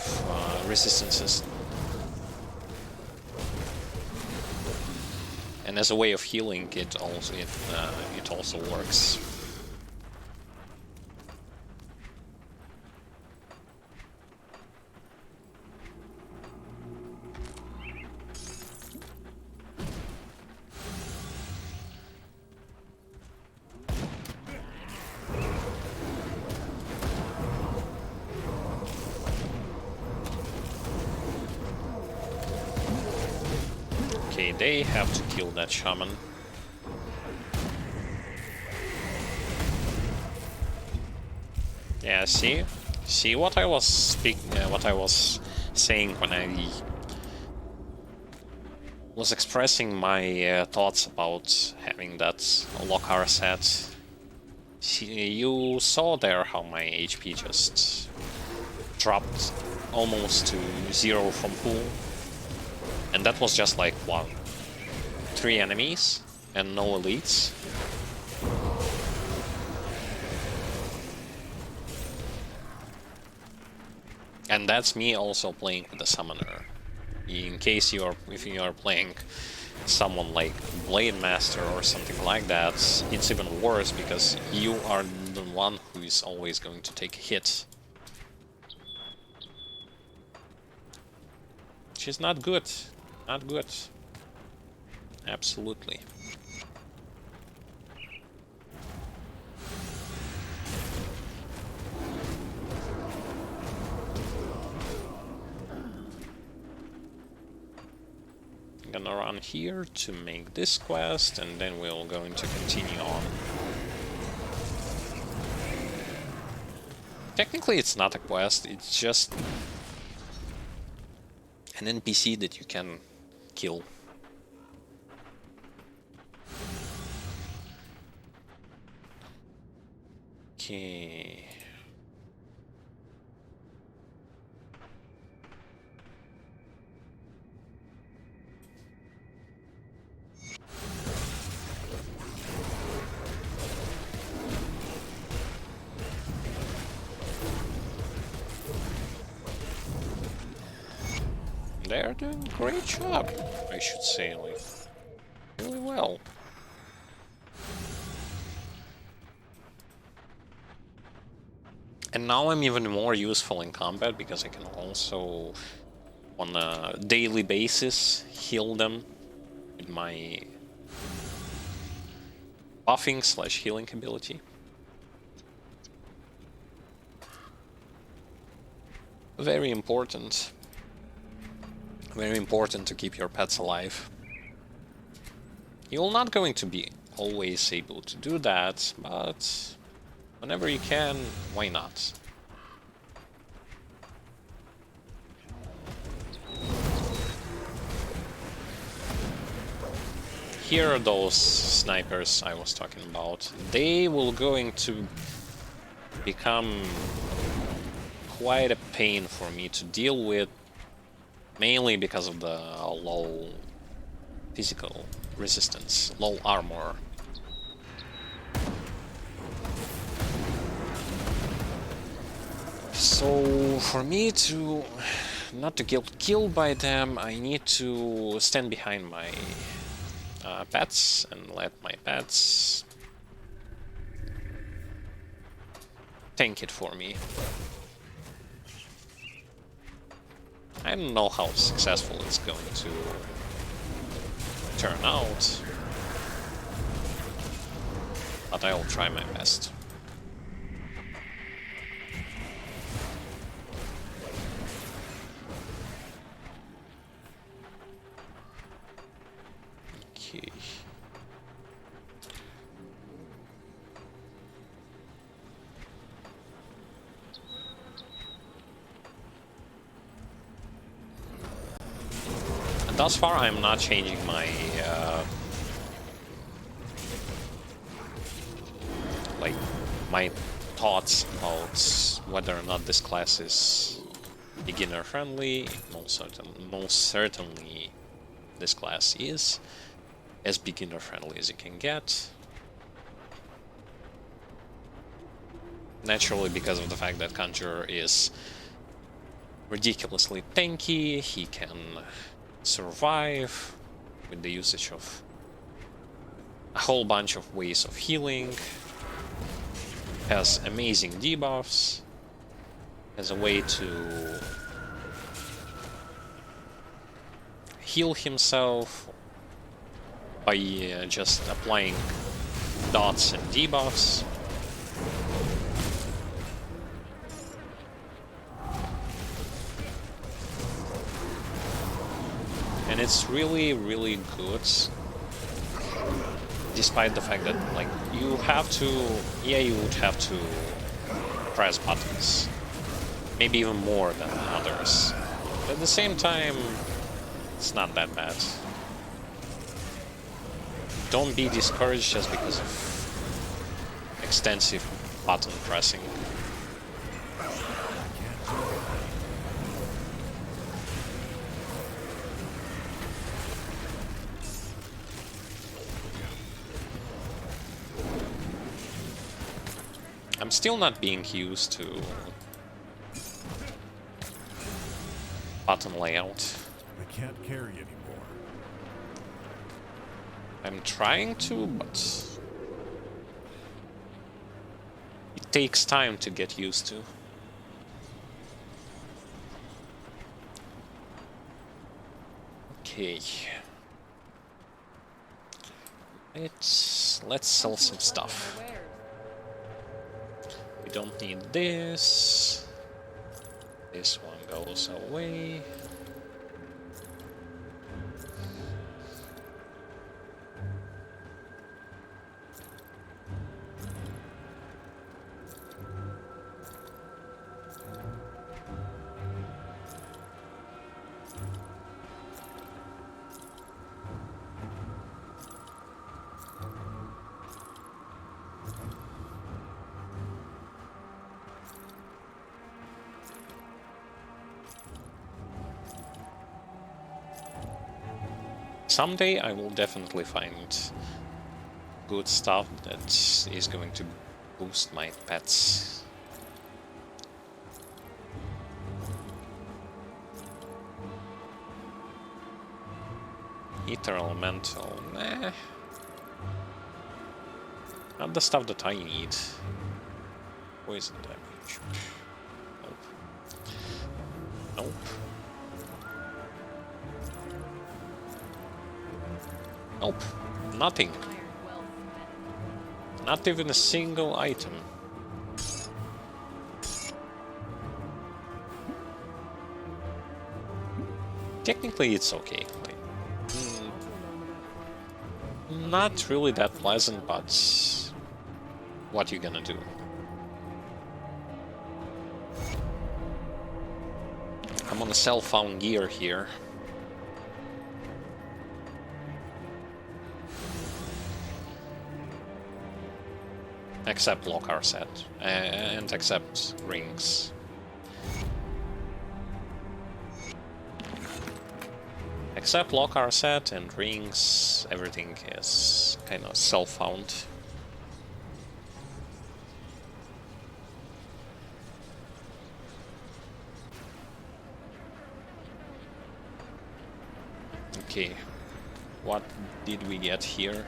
resistances. And as a way of healing, it also works. Okay, they have to kill that shaman. Yeah, see what I was what I was saying when I was expressing my thoughts about having that Lokarr set. You saw there how my HP just dropped almost to 0 from pool, and that was just like what, 3 enemies and no elites. And that's me also playing with the summoner. In case if you are playing someone like Blade Master or something like that, it's even worse because you are the one who is always going to take a hit. Which is not good. Not good. Absolutely. Gonna run here to make this quest, and then we're going to continue on. Technically it's not a quest, it's just an NPC that you can kill. Okay. They're doing a great job, I should say, like, really well. And now I'm even more useful in combat because I can also, on a daily basis, heal them with my buffing / healing ability. Very important. Very important to keep your pets alive. You're not going to be always able to do that, but whenever you can, why not? Here are those snipers I was talking about. They will going to become quite a pain for me to deal with, mainly because of the low physical resistance, low armor. So for me to not to get killed by them, I need to stand behind my pets and let my pets tank it for me. I don't know how successful it's going to turn out, but I'll try my best. Okay. Thus far, I'm not changing my like my thoughts about whether or not this class is beginner friendly. Most certainly, this class is as beginner friendly as you can get. Naturally, because of the fact that Conjurer is ridiculously tanky, he can survive with the usage of a whole bunch of ways of healing, has amazing debuffs, has a way to heal himself by just applying dots and debuffs. And it's really, really good. Despite the fact that, like, you have to... Yeah, you would have to press buttons. Maybe even more than others. But at the same time, it's not that bad. Don't be discouraged just because of extensive button pressing. I'm still not being used to button layout. I can't carry anymore. I'm trying to, but it takes time to get used to. Okay. Let's sell some stuff. We don't need this. This one goes away. Someday I will definitely find good stuff that is going to boost my pets. Ether Elemental, nah. Not the stuff that I need. Poison damage. Nope. Nope. Nope. Nothing. Not even a single item. Technically it's okay. Like, not really that pleasant, but what you gonna do? I'm on a cell-found gear here. Except Lokarr set, and except rings. Except Lokarr set and rings, everything is kind of self-found. Okay, what did we get here?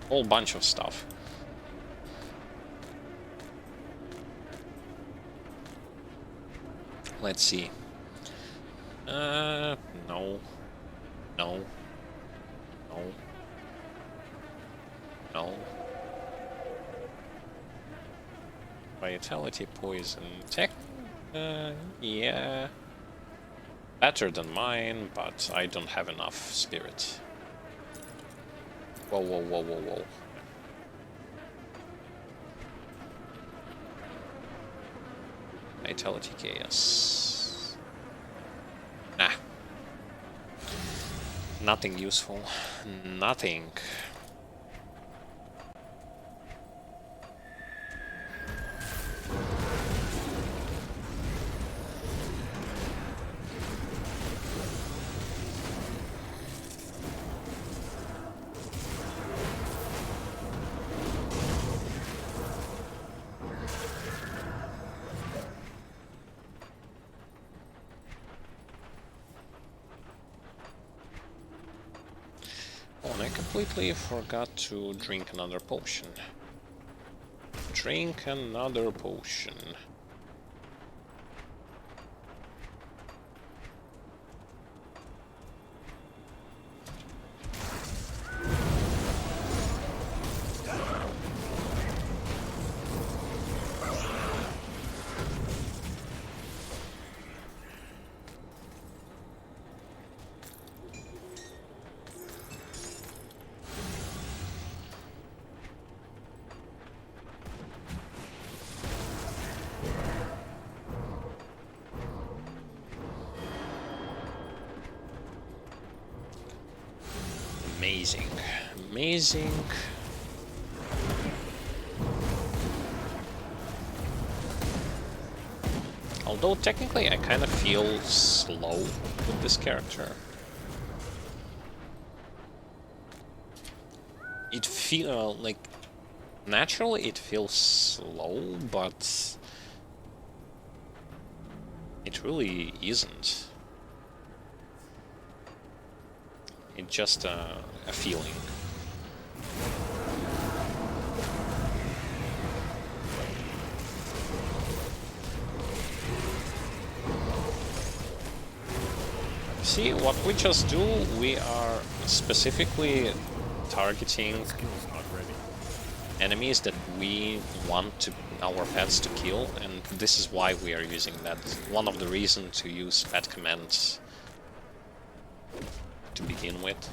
Whole bunch of stuff. Let's see. No. No. No. No. Vitality, poison, tech. Yeah. Better than mine, but I don't have enough spirit. Whoa, whoa, whoa, whoa, whoa. Vitality chaos. Nah. Nothing useful. Nothing. Oh, and I completely forgot to drink another potion. Drink another potion. Amazing. Amazing. Although technically I kind of feel slow with this character. It feel like naturally it feels slow, but it really isn't. It's just a feeling. See, what we just do, we are specifically targeting enemies that we want our pets to kill, and this is why we are using that. One of the reasons to use pet commands to begin with.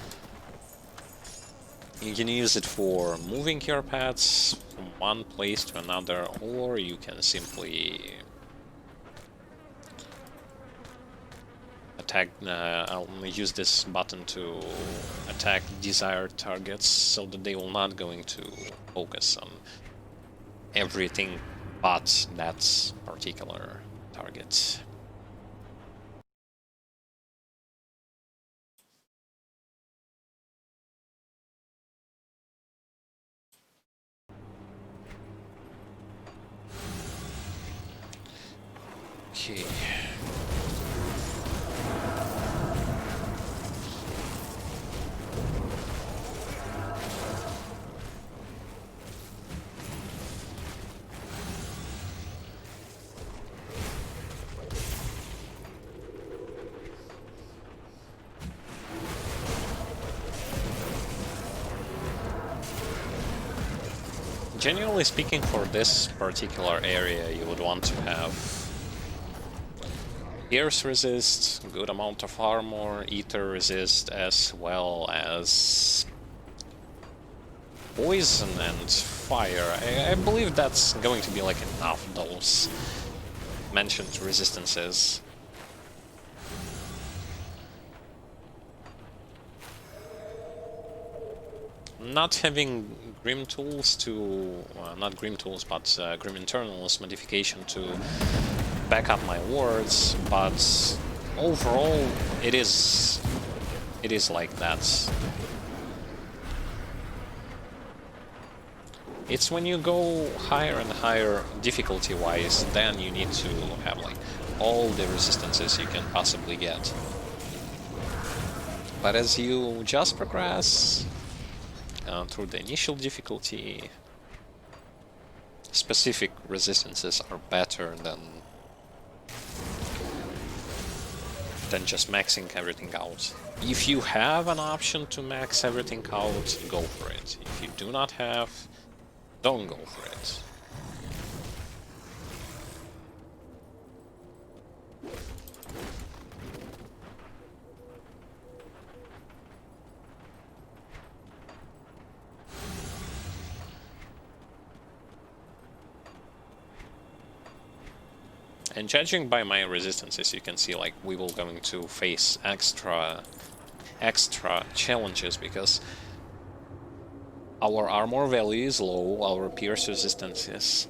You can use it for moving your pets from one place to another, or you can simply attack. I'll use this button to attack desired targets so that they will not going to focus on everything but that particular target. Okay. Generally speaking, for this particular area, you would want to have Pierce resist, good amount of armor, Ether resist, as well as poison and fire. I believe that's going to be like enough, those mentioned resistances. Not having Grim Tools to... not Grim Tools, but Grim Internals modification to back up my wards, but overall it is like that. It's when you go higher and higher difficulty-wise, then you need to have like all the resistances you can possibly get. But as you just progress through the initial difficulty, specific resistances are better than just maxing everything out. If you have an option to max everything out, go for it. If you do not have, don't go for it. And judging by my resistances, you can see like we will going to face extra challenges because our armor value is low, our pierce resistance is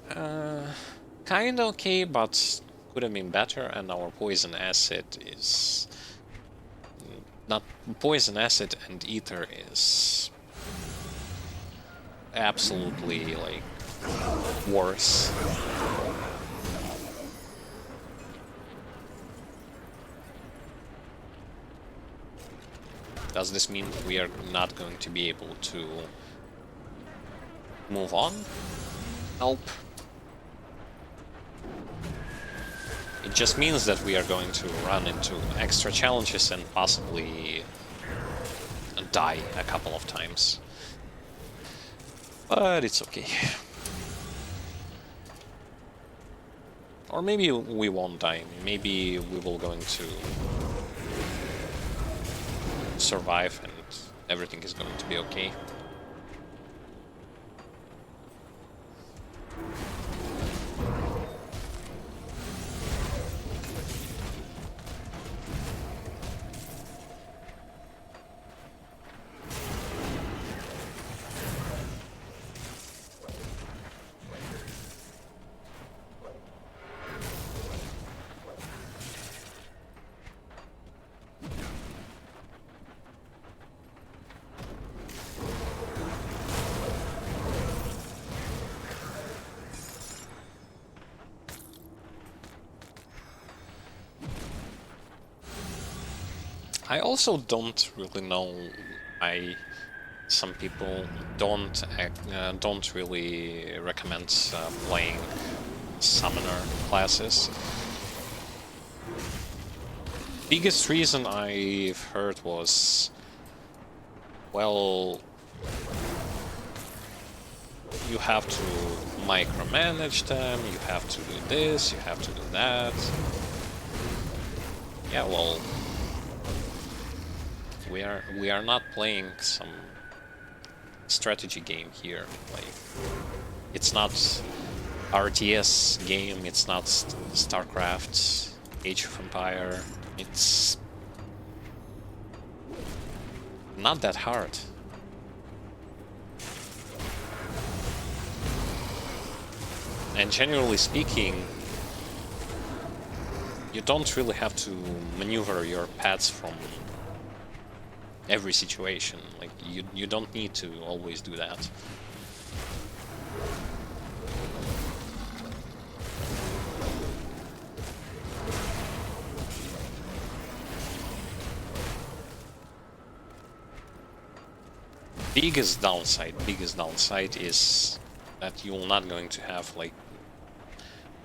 kinda okay, but could have been better, and our poison acid is not poison acid, and ether is absolutely like worse. Does this mean we are not going to be able to move on? Help. It just means that we are going to run into extra challenges and possibly die a couple of times. But it's okay. Or maybe we won't die. Maybe we will going to survive and everything is going to be okay. I also don't really know why some people don't really recommend playing summoner classes. Biggest reason I've heard was, well, you have to micromanage them, you have to do this, you have to do that. Yeah, well, we are not playing some strategy game here. Like, it's not RTS game, it's not StarCraft, Age of Empire. It's not that hard. And generally speaking, you don't really have to maneuver your pets from every situation. Like, you don't need to always do that. Biggest downside is that you're not going to have like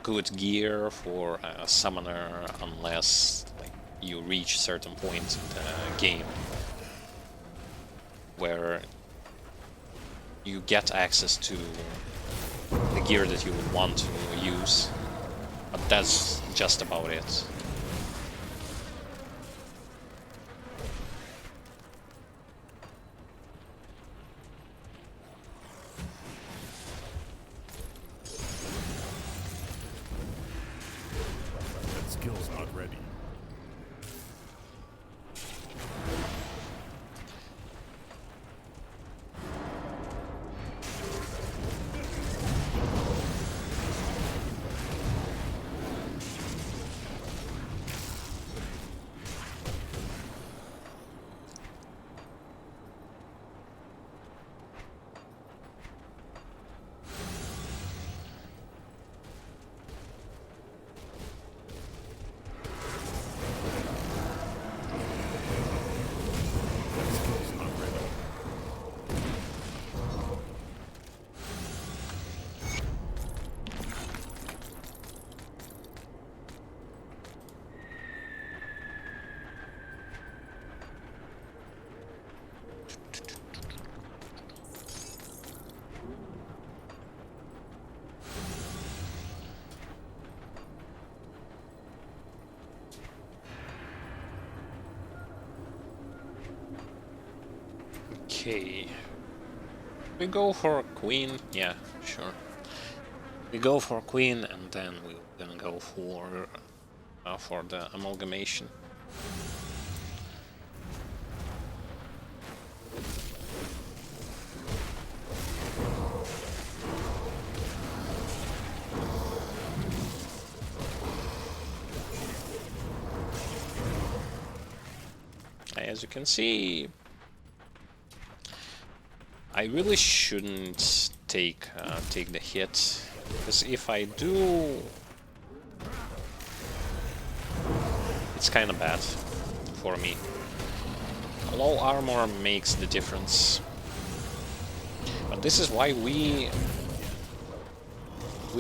good gear for a summoner unless like you reach certain points in the game where you get access to the gear that you would want to use, but that's just about it. That skill's not ready. That skill's not ready. Okay. We go for queen, yeah, sure. We go for queen and then we're gonna go for the amalgamation. As you can see, I really shouldn't take the hit, because if I do, it's kind of bad for me. Low armor makes the difference, but this is why we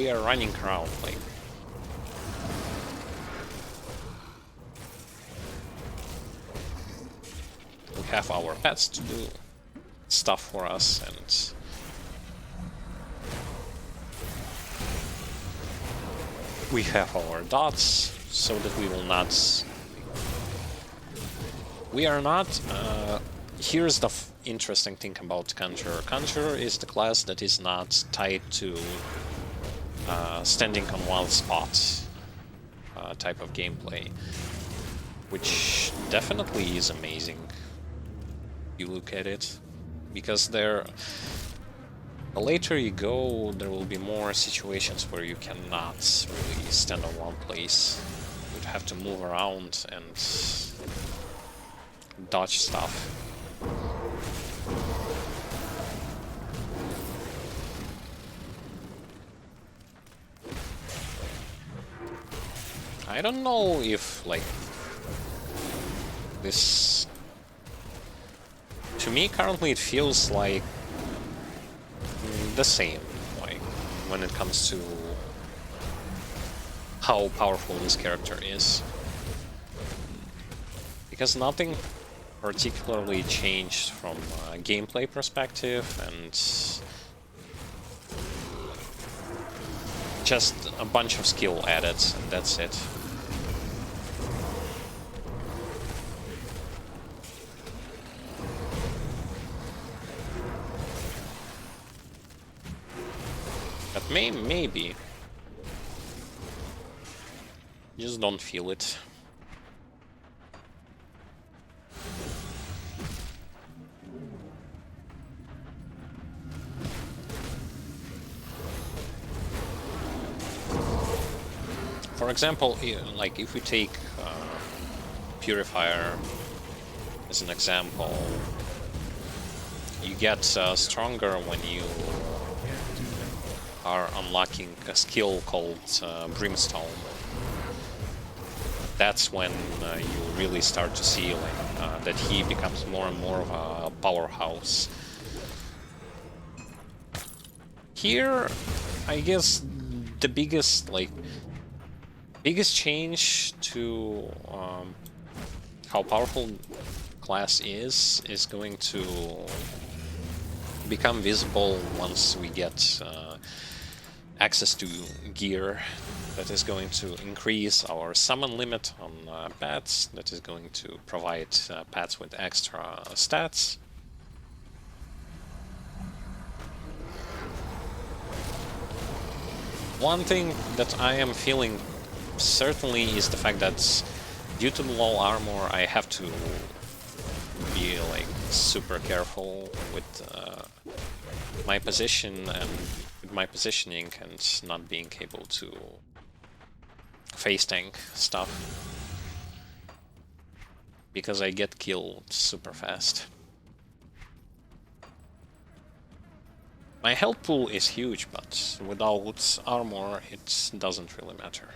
are running around. Like, we have our pets to do stuff for us, and we have our dots so that we will not. We are not. Here's the interesting thing about Conjurer. Conjurer is the class that is not tied to standing on one spot type of gameplay, which definitely is amazing. You look at it, because the later you go, there will be more situations where you cannot really stand on one place. You'd have to move around and dodge stuff. I don't know if, like, This, to me, currently it feels like the same, like when it comes to how powerful this character is, because nothing particularly changed from a gameplay perspective, and just a bunch of skill added, and that's it. But maybe. Just don't feel it. For example, like if we take Purifier as an example, you get stronger when you are unlocking a skill called Brimstone. That's when you really start to see like that he becomes more and more of a powerhouse. Here, I guess the biggest change to how powerful class is going to become visible once we get access to gear that is going to increase our summon limit on pets, that is going to provide pets with extra stats. One thing that I am feeling certainly is the fact that due to the low armor, I have to be like super careful with my position and with my positioning, and not being able to face tank stuff, because I get killed super fast. My health pool is huge, but without armor it doesn't really matter.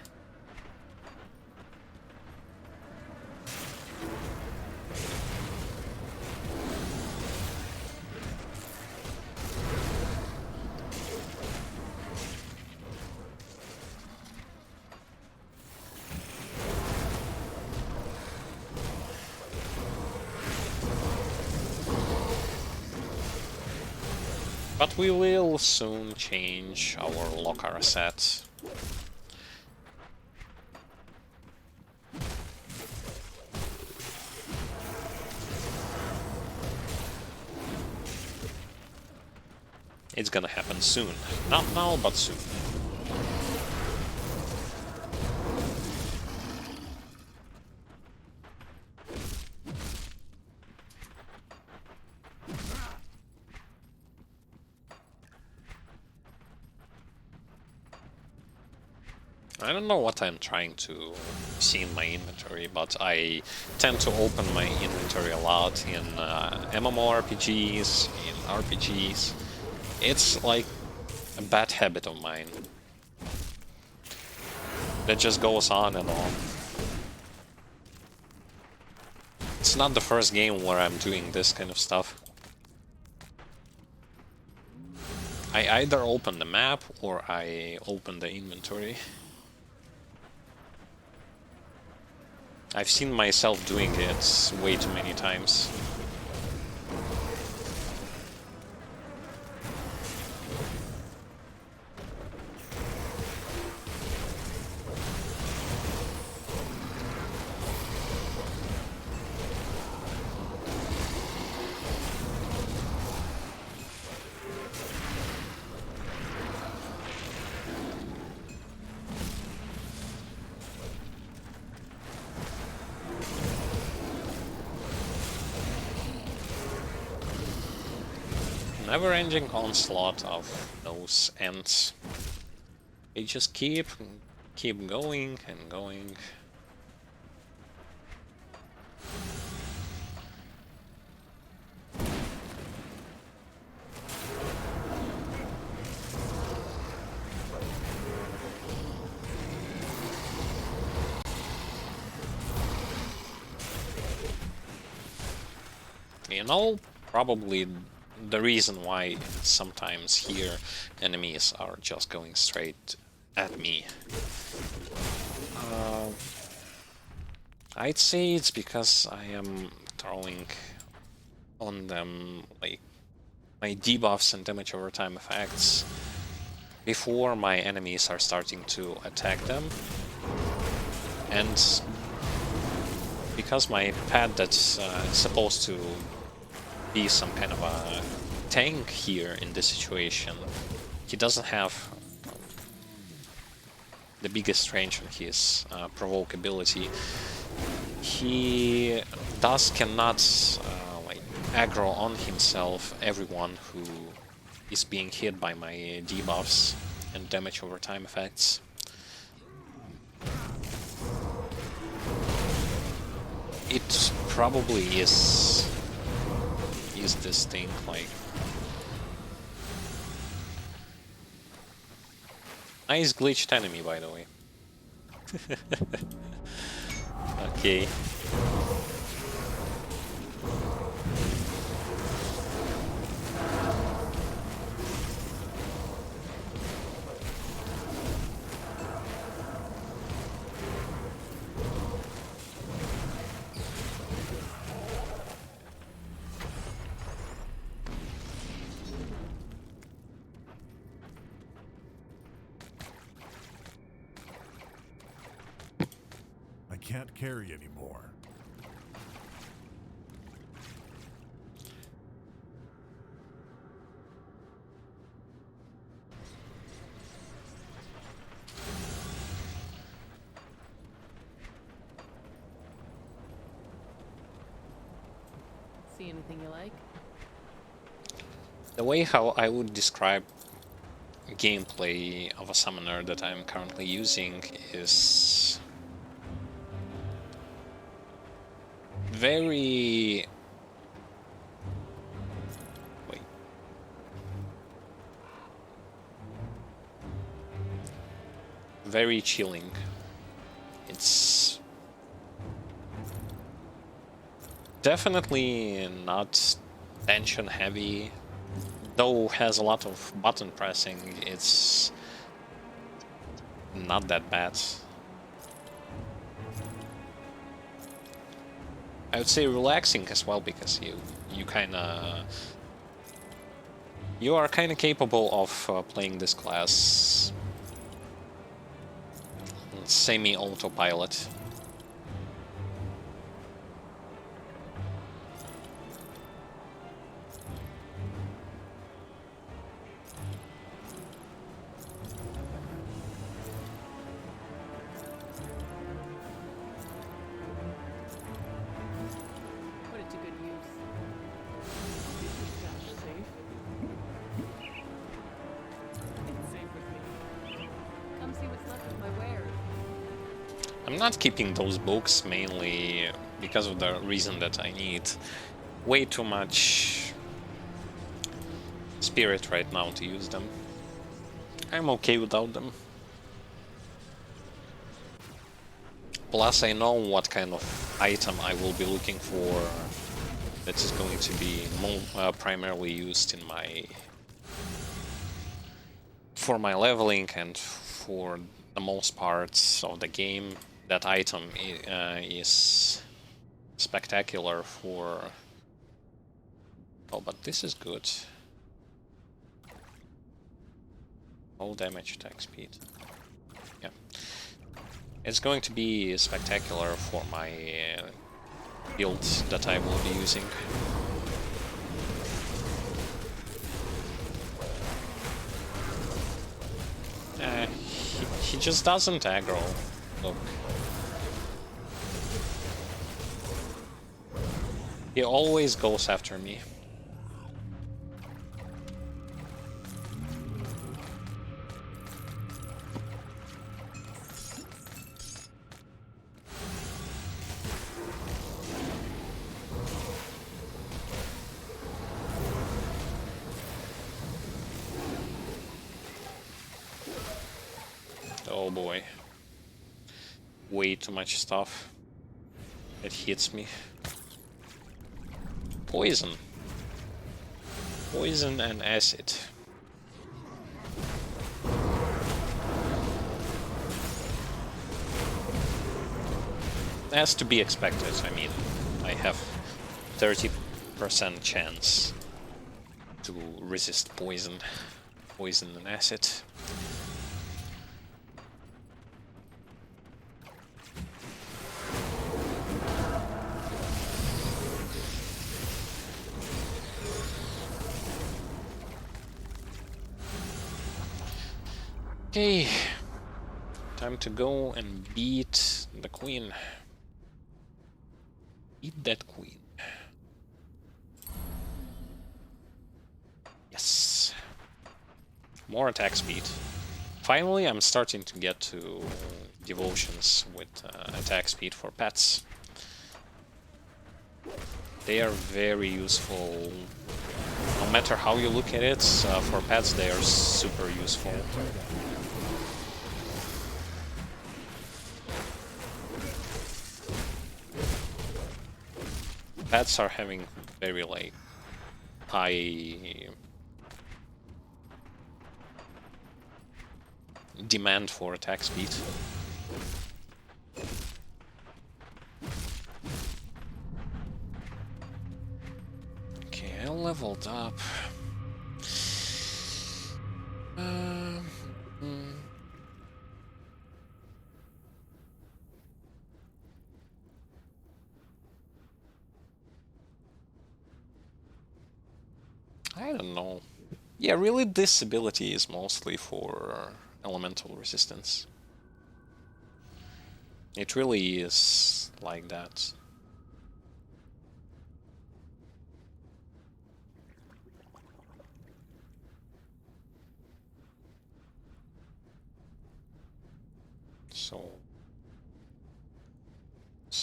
But we will soon change our Lokarr set. It's gonna happen soon. Not now, but soon. I don't know what I'm trying to see in my inventory, but I tend to open my inventory a lot in MMORPGs, in RPGs. It's like a bad habit of mine that just goes on and on. It's not the first game where I'm doing this kind of stuff. I either open the map or I open the inventory. I've seen myself doing it way too many times. Never-ending onslaught of those ants. They just keep going and going. You know, probably the reason why sometimes here enemies are just going straight at me. I'd say it's because I am throwing on them like my debuffs and damage over time effects before my enemies are starting to attack them. And because my pet that's supposed to be some kind of a tank here in this situation, he doesn't have the biggest range on his provoke ability. He thus cannot like aggro on himself everyone who is being hit by my debuffs and damage over time effects. It probably is this thing like nice glitched enemy, by the way. Okay. I can't carry anymore. See anything you like? The way how I would describe gameplay of a summoner that I'm currently using is very very chilling. It's definitely not tension heavy, though has a lot of button pressing. It's not that bad. I would say relaxing as well, because you are kind of capable of playing this class semi-autopilot. Put it to good use. Is your stash safe? It's safe with me. Come see what's left of my wares. I'm not keeping those books mainly because of the reason that I need way too much spirit right now to use them. I'm okay without them. Plus, I know what kind of item I will be looking for that is going to be primarily used in for my leveling and for the most parts of the game. That item is spectacular for... Oh, but this is good. All damage attack speed. Yeah. It's going to be spectacular for my build that I will be using. He just doesn't aggro. Look. He always goes after me. Oh boy. Way too much stuff. It hits me. Poison. Poison and acid. As to be expected, I mean, I have 30% chance to resist poison and acid. Okay, time to go and beat the queen. Beat that queen. Yes. More attack speed. Finally, I'm starting to get to devotions with attack speed for pets. They are very useful. No matter how you look at it, for pets they are super useful. Pets are having very like high demand for attack speed. Okay, I leveled up. I don't know. Yeah, really this ability is mostly for elemental resistance. It really is like that. So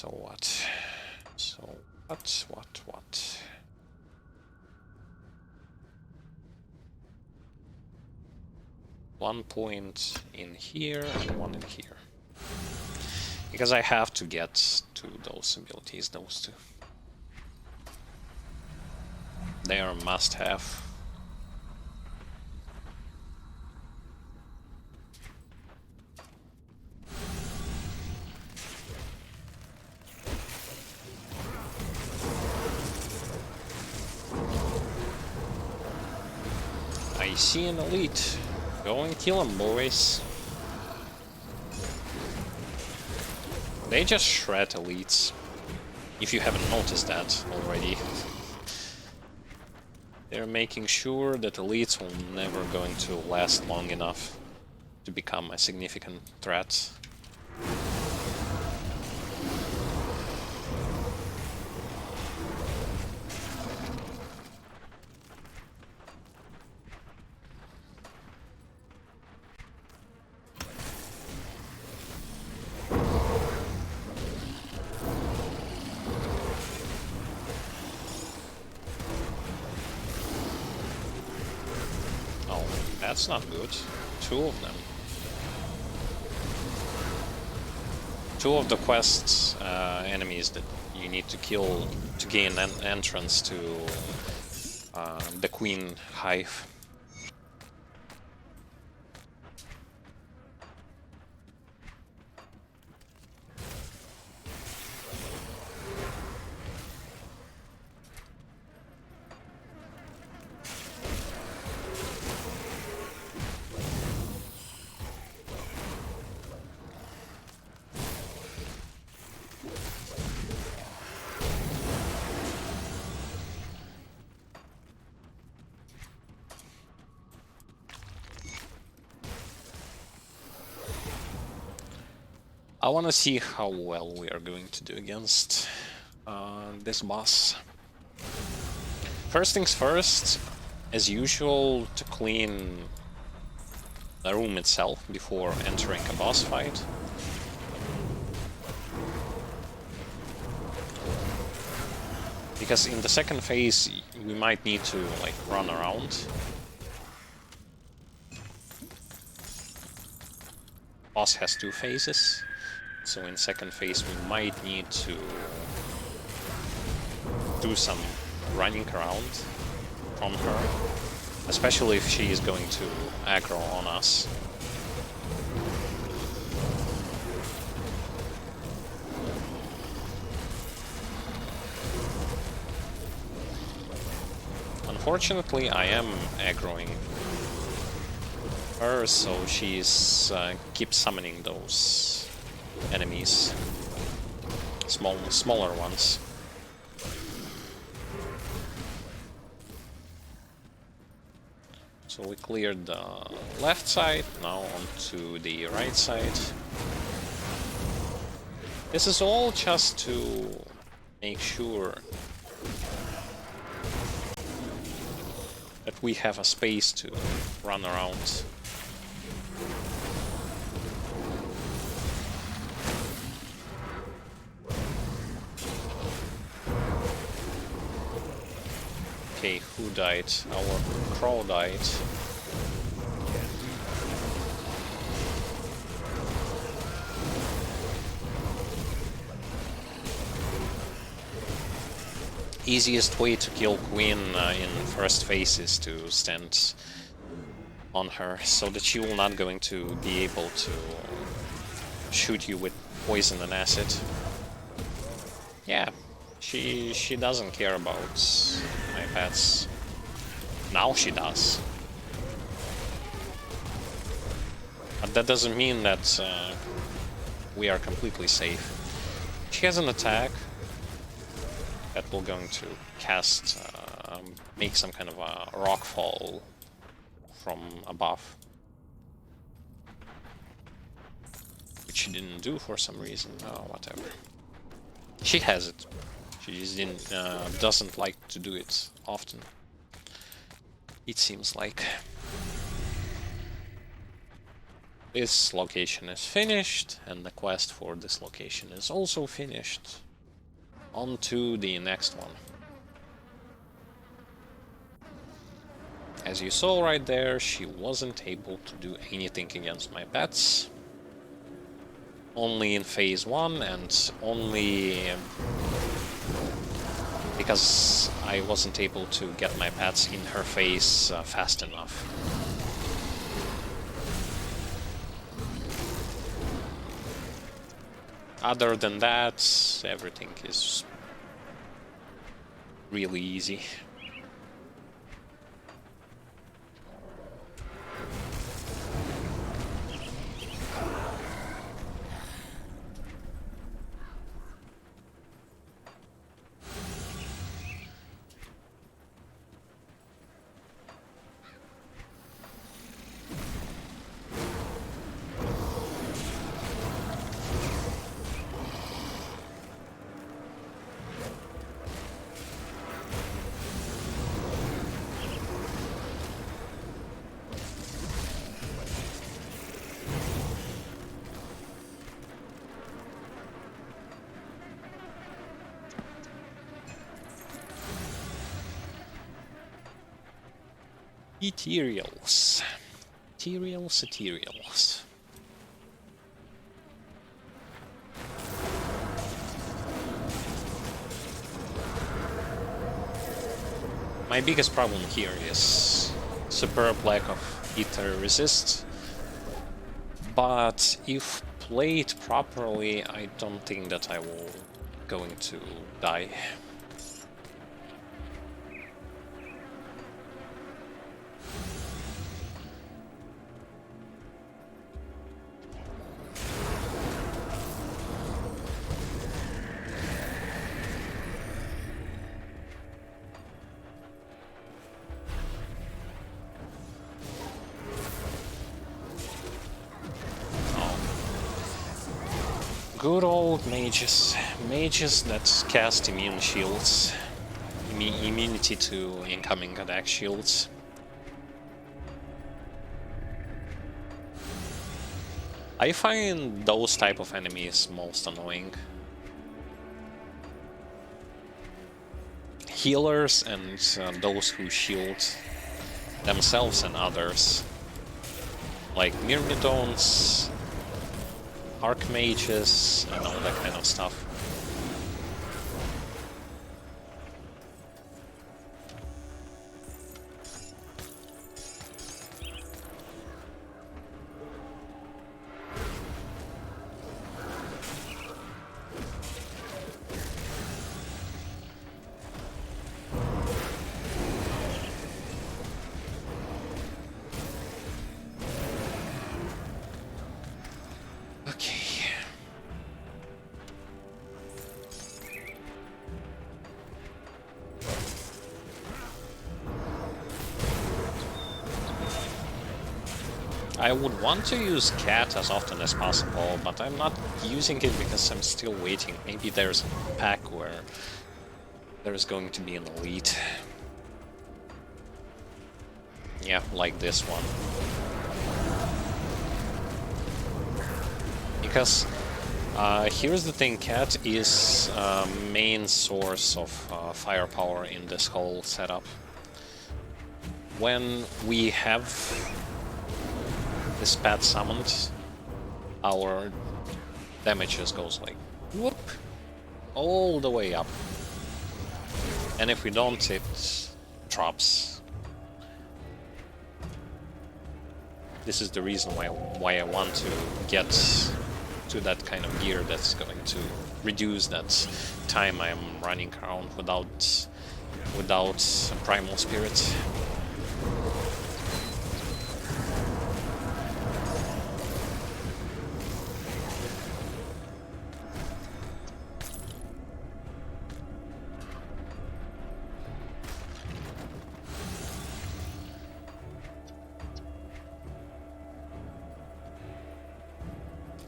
what? So what? 1 point in here and 1 in here. Because I have to get to those abilities, those two. They are must-have. I see an elite. Go and kill him, boys. They just shred elites. If you haven't noticed that already. They're making sure that elites will never going to last long enough to become a significant threat. That's not good. 2 of them. 2 of the quest's enemies that you need to kill to gain an entrance to the Queen Hive. I want to see how well we are going to do against this boss. First things first, as usual, to clean the room itself before entering a boss fight. Because in the second phase, we might need to like run around. Boss has 2 phases. So in second phase we might need to do some running around from her, especially if she is going to aggro on us. Unfortunately, I am aggroing her, so she's keeps summoning those enemies, smaller ones. So we cleared the left side, now onto the right side. This is all just to make sure that we have a space to run around. Okay, who died? Our crow died. Easiest way to kill Queen in first phase is to stand on her, so that she will not going to be able to shoot you with poison and acid. Yeah, she doesn't care about my pets. Now she does. But that doesn't mean that we are completely safe. She has an attack that we're going to cast, make some kind of a rock fall from above. Which she didn't do for some reason. Oh, whatever. She has it. She just doesn't like to do it often. It seems like. This location is finished, and the quest for this location is also finished. On to the next one. As you saw right there, she wasn't able to do anything against my pets. Only in phase 1, and only because I wasn't able to get my pets in her face fast enough. Other than that, everything is really easy. Ethereals. Ethereals. My biggest problem here is superb lack of ether resist, but if played properly, I don't think that I will going to die. Good old mages. Mages that cast immune shields. Immunity to incoming attack shields. I find those type of enemies most annoying. Healers and those who shield themselves and others. Like Myrmidons, Archmages, and all that kind of stuff. I would want to use cat as often as possible, but I'm not using it because I'm still waiting. Maybe there's a pack where there's going to be an elite. Yeah, like this one. Because here's the thing, cat is main source of firepower in this whole setup. When we have this pet summoned, our damage just goes like whoop all the way up. And if we don't, it drops. This is the reason why I want to get to that kind of gear that's going to reduce that time I'm running around without primal spirit.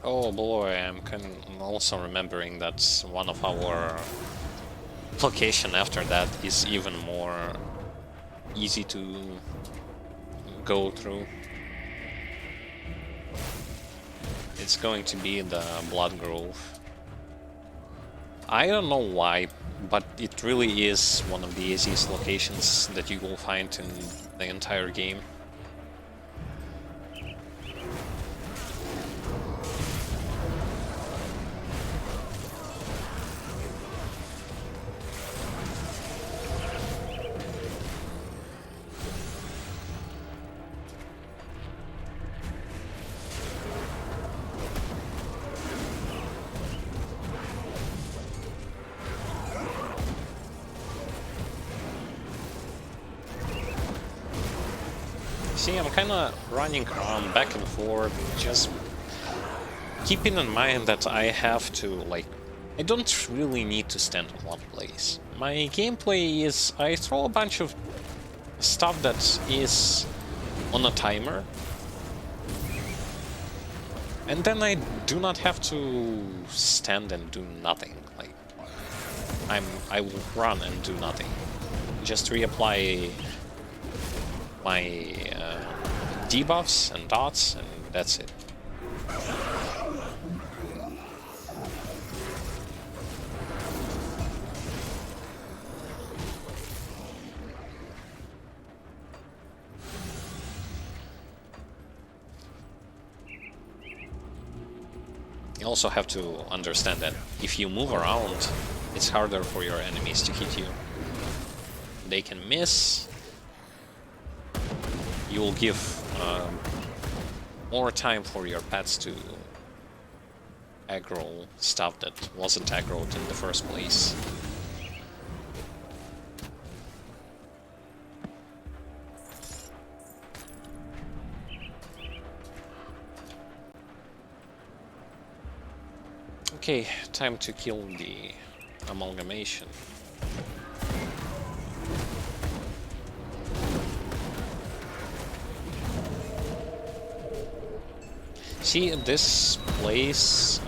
Oh boy, I'm also remembering that one of our location after that is even more easy to go through. It's going to be the Blood Grove. I don't know why, but it really is one of the easiest locations that you will find in the entire game. See, I'm kind of running around back and forth, just keeping in mind that I have to, like, I don't really need to stand in one place. My gameplay is, I throw a bunch of stuff that is on a timer, and then I do not have to stand and do nothing. Like, I will run and do nothing. Just reapply my debuffs and dots, and that's it. You also have to understand that if you move around, it's harder for your enemies to hit you. They can miss. You will give more time for your pets to aggro stuff that wasn't aggroed in the first place. Okay, time to kill the amalgamation. See, this place,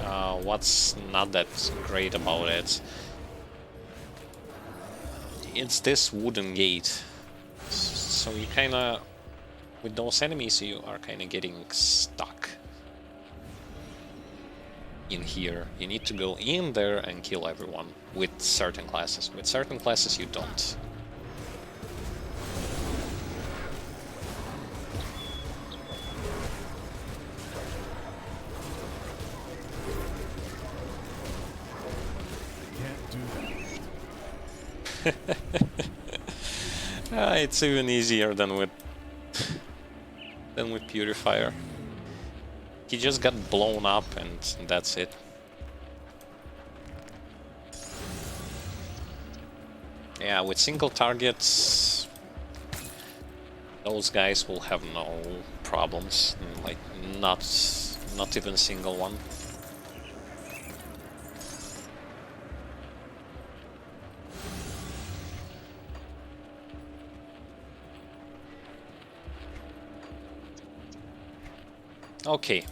what's not that great about it, it's this wooden gate. So you kinda, with those enemies, you are kinda getting stuck in here. You need to go in there and kill everyone with certain classes. With certain classes you don't. It's even easier than with Purifier. He just got blown up and that's it. Yeah, with single targets, those guys will have no problems. Like, not even a single one. Okay.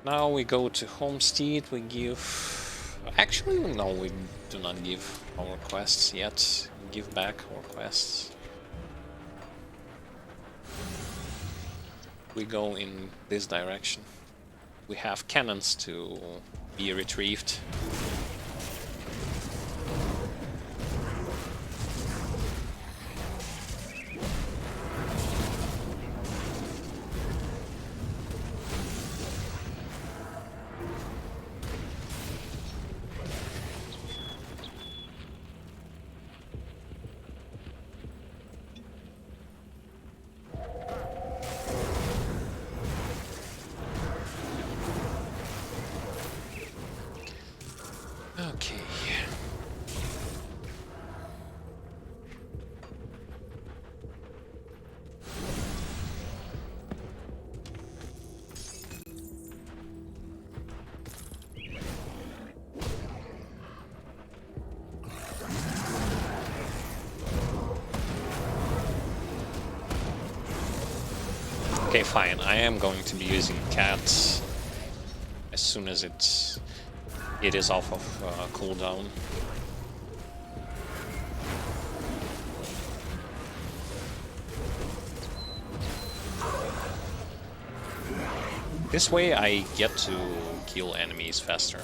Now we go to Homestead, we give... Actually, no, we do not give our quests yet. We give back our quests. We go in this direction. We have cannons to be retrieved. Okay. Okay, fine. I am going to be using cats as soon as it is off of cooldown. This way I get to kill enemies faster.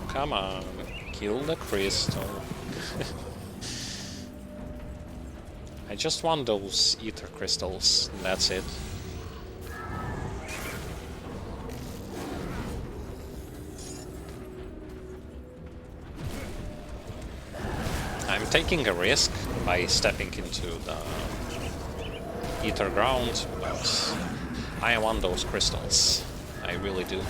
Come on, kill the crystal. I just want those ether crystals, and that's it. I'm taking a risk by stepping into the ether ground, but I want those crystals. I really do.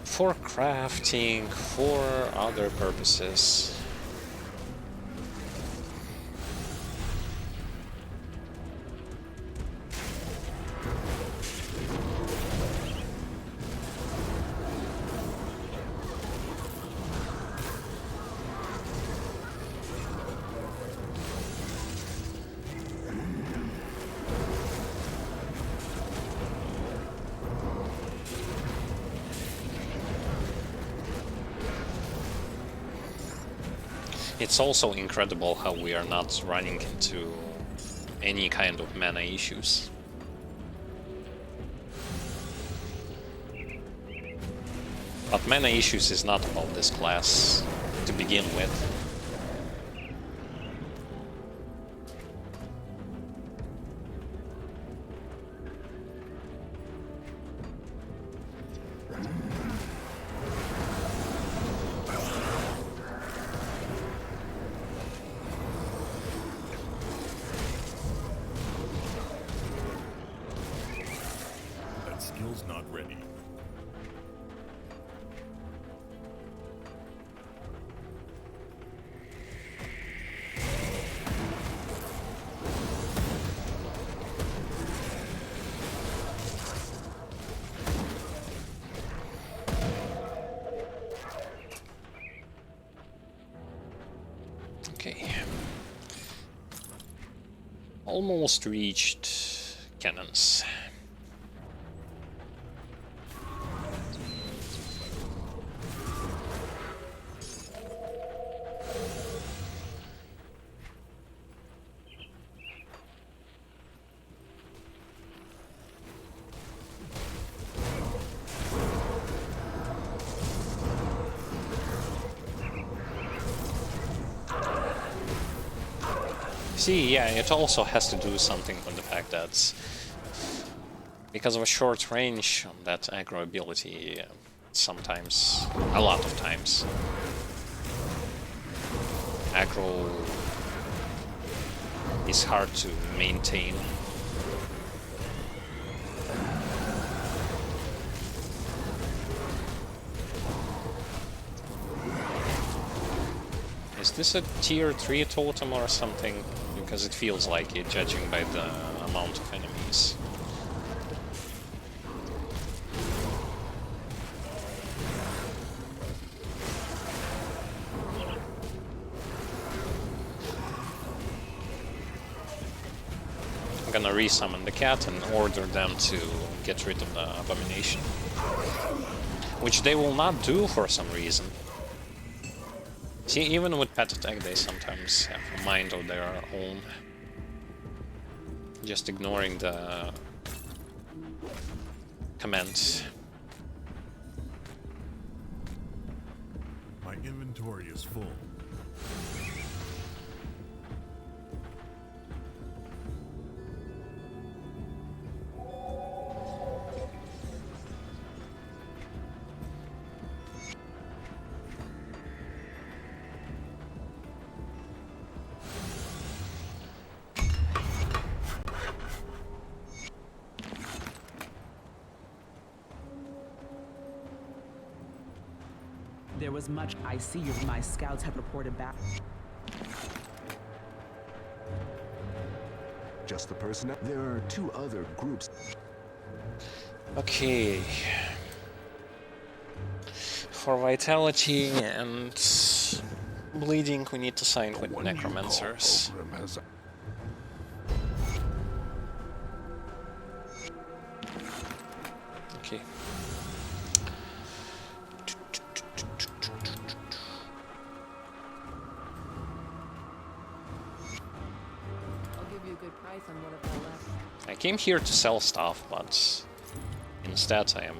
For crafting, for other purposes. It's also incredible how we are not running into any kind of mana issues. But mana issues is not about this class to begin with. Skill's not ready. Okay. Almost reached cannons. See, yeah, it also has to do something with the fact that because of a short range on that aggro ability, sometimes, a lot of times, aggro is hard to maintain. Is this a tier 3 totem or something? Because it feels like it, judging by the amount of enemies. I'm gonna resummon the cat and order them to get rid of the abomination. Which they will not do for some reason. See, even with pet attack, they sometimes have a mind of their own. Just ignoring the commands. My inventory is full. There was much I see my scouts have reported back. Just the person. There are 2 other groups. Okay. For vitality and bleeding, we need to sign with One you call necromancers. Pilgrim has Okay. I'll give you a good price on what I've got left. I came here to sell stuff, but instead I am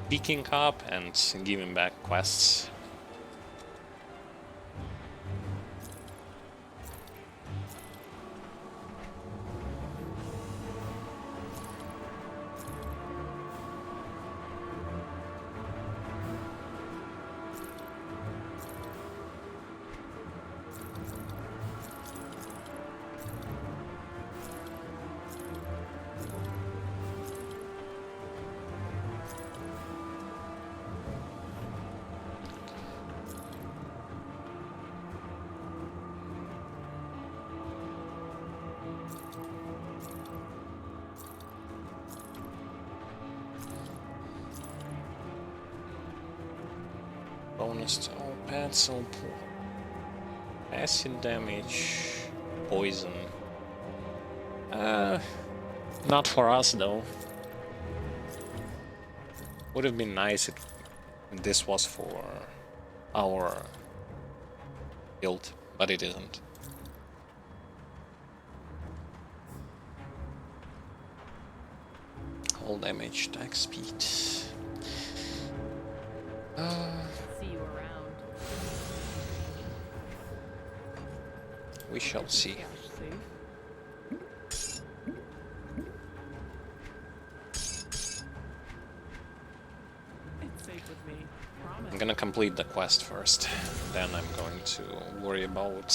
picking up and giving back quests. Bonus to all pets, all acid damage, poison. Not for us though. Would have been nice if this was for our guild, but it isn't. All damage, attack speed. See you around. We shall see. Cash safe. It's safe with me. Promise. I'm gonna complete the quest first, then I'm going to worry about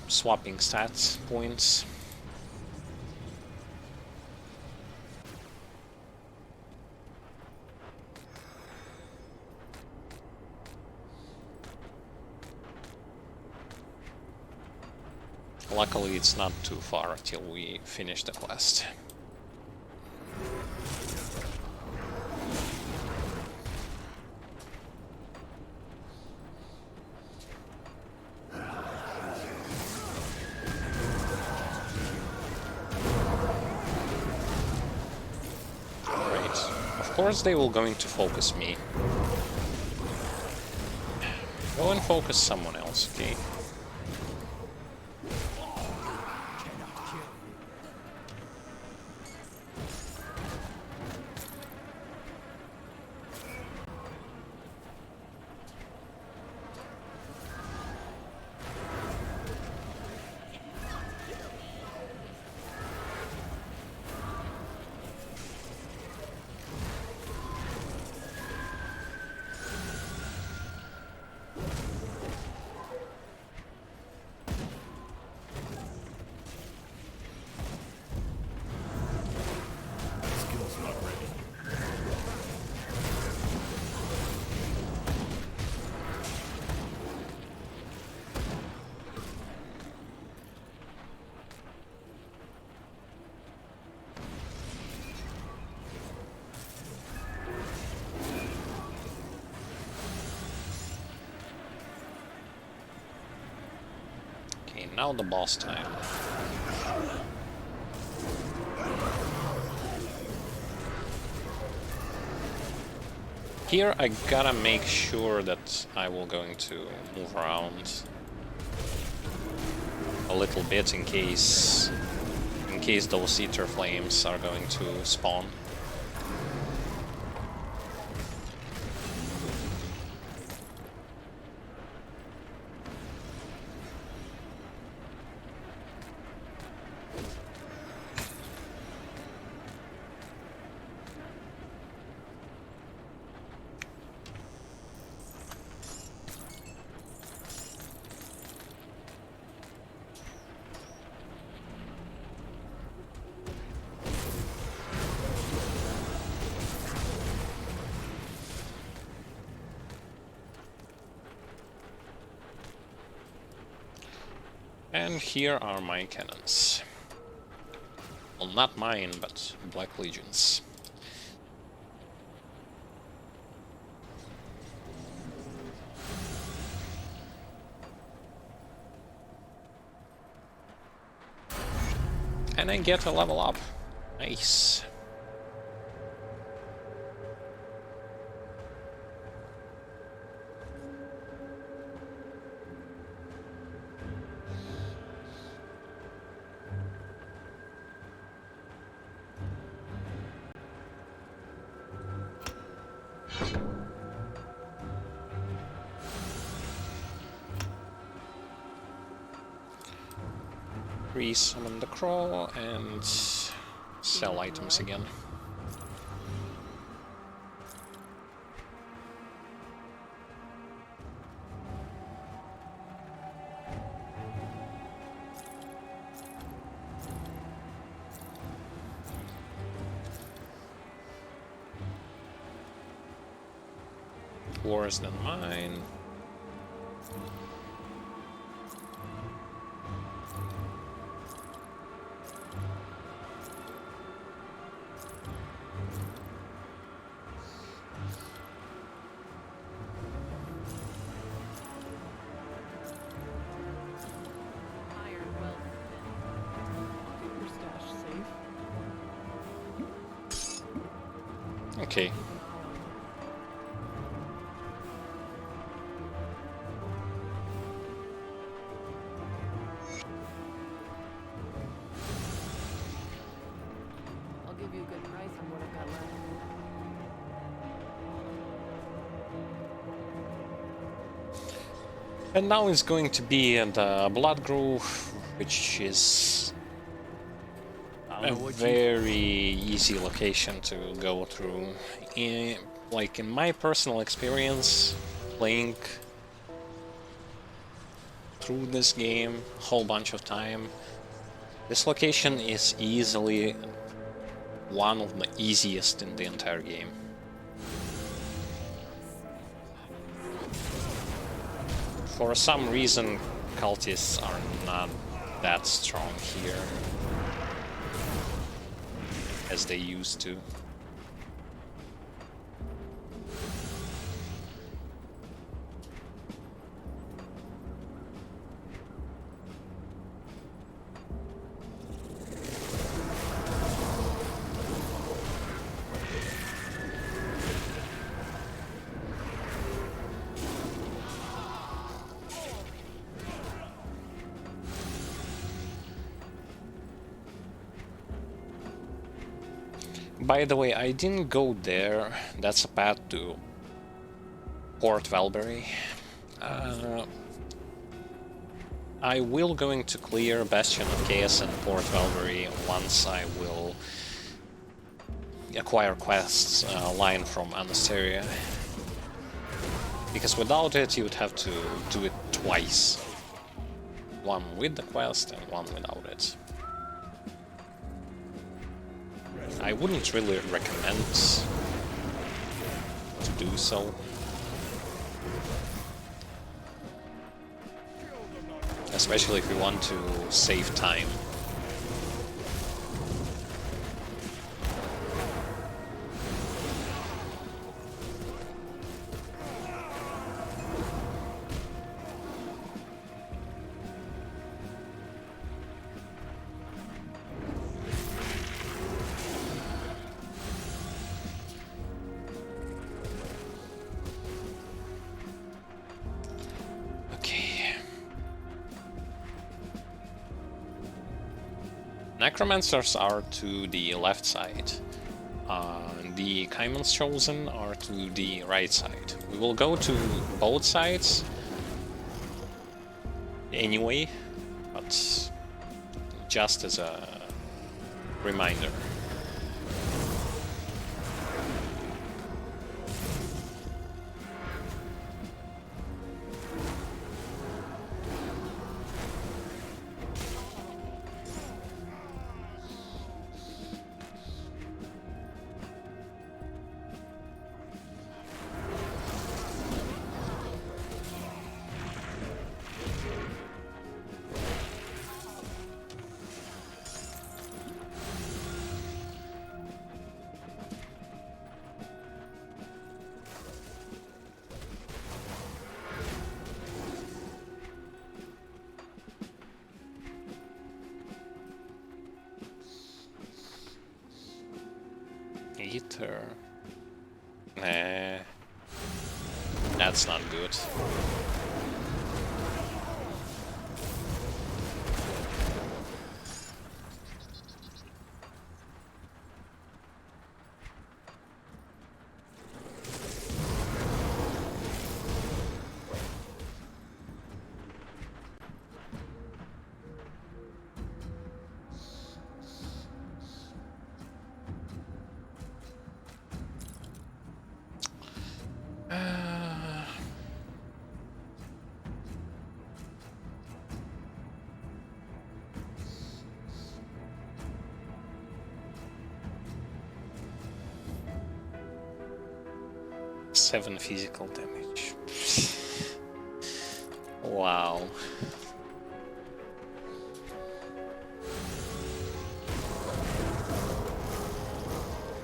swapping stats points. Luckily, it's not too far till we finish the quest. Great. Of course they will going to focus me. Go and focus someone else, okay? now the boss time. Here I gotta make sure that I will going to move around a little bit in case those ether flames are going to spawn. And here are my cannons. Well, not mine, but Black Legion's. And I get a level up. Nice. Re-summon the Crawl and sell items again. Worse than mine. Iron well spent. Your stash safe. Okay. I'll give you a good price on what I've got left. And now it's going to be the Blood Grove, which is a very easy location to go through. Like in my personal experience, playing through this game a whole bunch of time, this location is easily one of the easiest in the entire game. For some reason, cultists are not that strong here as they used to. By the way, I didn't go there. That's a path to Port Valbury. I will going to clear Bastion of Chaos and Port Valbury once I will acquire quests line from Anasteria. Because without it, you would have to do it twice. One with the quest and one without it. I wouldn't really recommend to do so. Especially if you want to save time. Necromancers are to the left side. The Kaiman's Chosen are to the right side. We will go to both sides anyway, but just as a reminder. Ether. Nah. That's not good. Seven physical damage. Wow.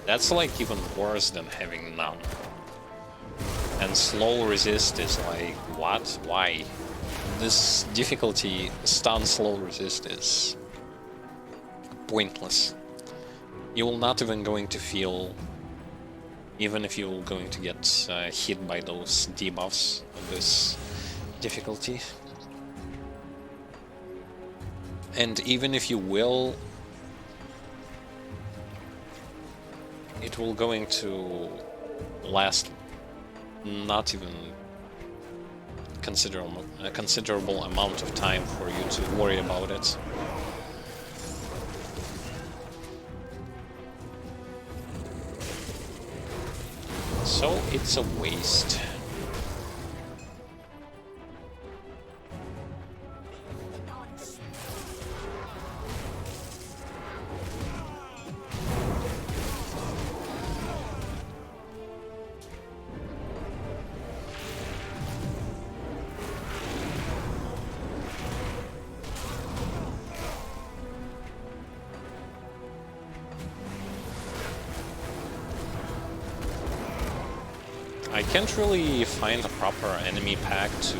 That's like even worse than having none. And slow resist is like, what? Why? This difficulty stun slow resist is pointless. You're not even going to feel, even if you're going to get hit by those debuffs of this difficulty. And even if you will, it will going to last not even a considerable amount of time for you to worry about it. So it's a waste. I can't really find a proper enemy pack to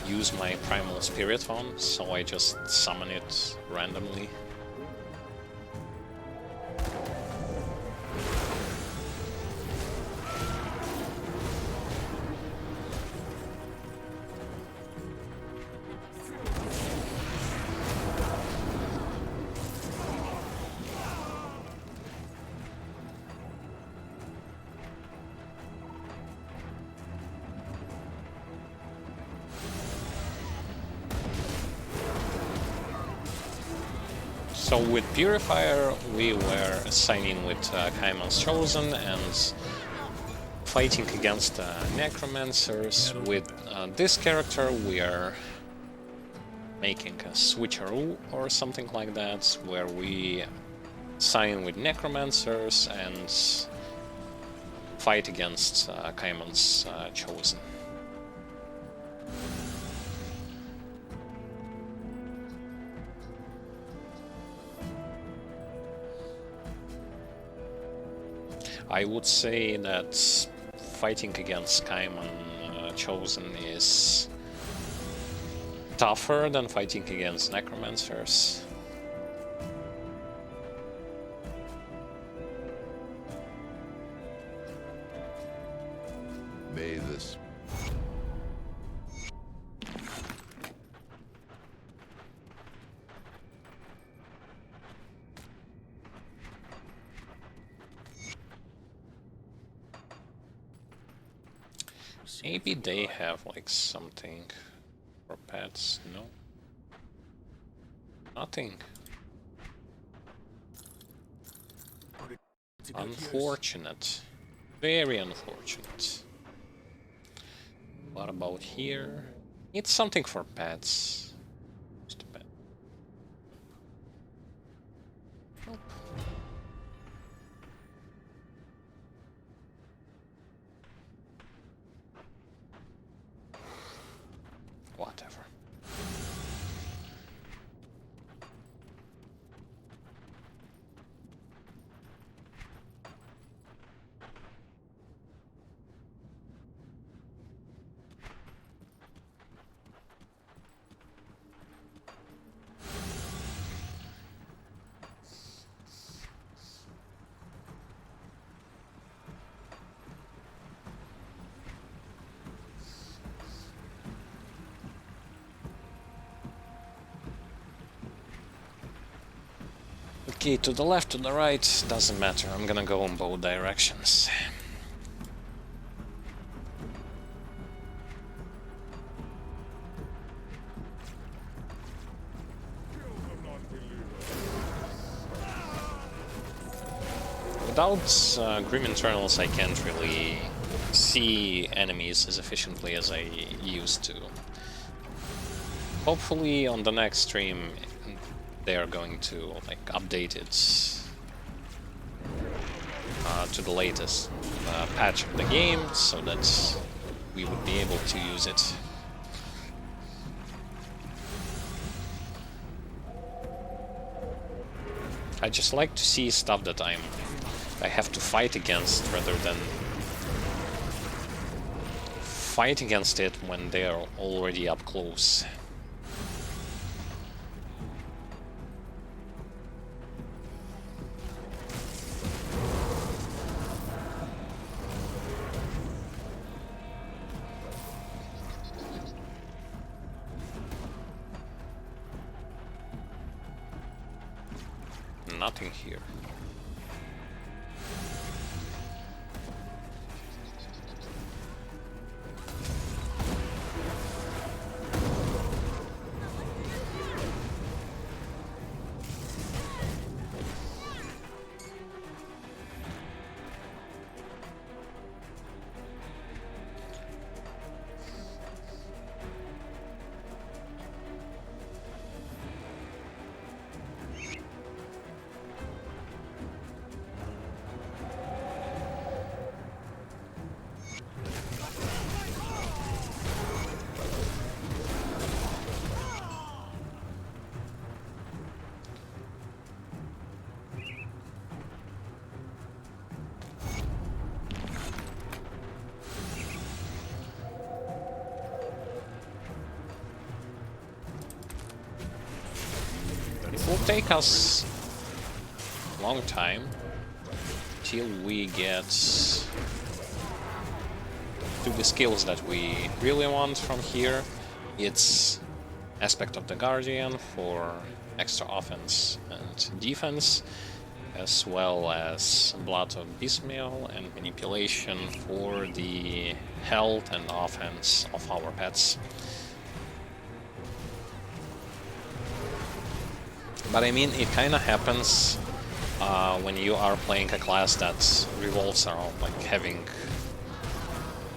use my Primal Spirit on, so I just summon it randomly. So with Purifier, we were signing with Kaiman's Chosen and fighting against Necromancers. With this character, we are making a switcheroo or something like that, where we sign with Necromancers and fight against Kaiman's Chosen. I would say that fighting against Kaiman Chosen is tougher than fighting against Necromancers. May this Maybe they have like something for pets. No, nothing. It's a good use. Unfortunate. Very unfortunate. What about here? It's something for pets. Just a pet. Nope. Whatever. Okay, to the left, to the right, doesn't matter. I'm gonna go in both directions. Without Grim Internals, I can't really see enemies as efficiently as I used to. Hopefully on the next stream they are going to like update it to the latest patch of the game so that we would be able to use it. I just like to see stuff that I have to fight against rather than fight against it when they are already up close. Nothing here. It will take us a long time till we get to the skills that we really want from here. It's Aspect of the Guardian for extra offense and defense, as well as Blood of Beastmail and Manipulation for the health and offense of our pets. But I mean, it kind of happens when you are playing a class that revolves around like having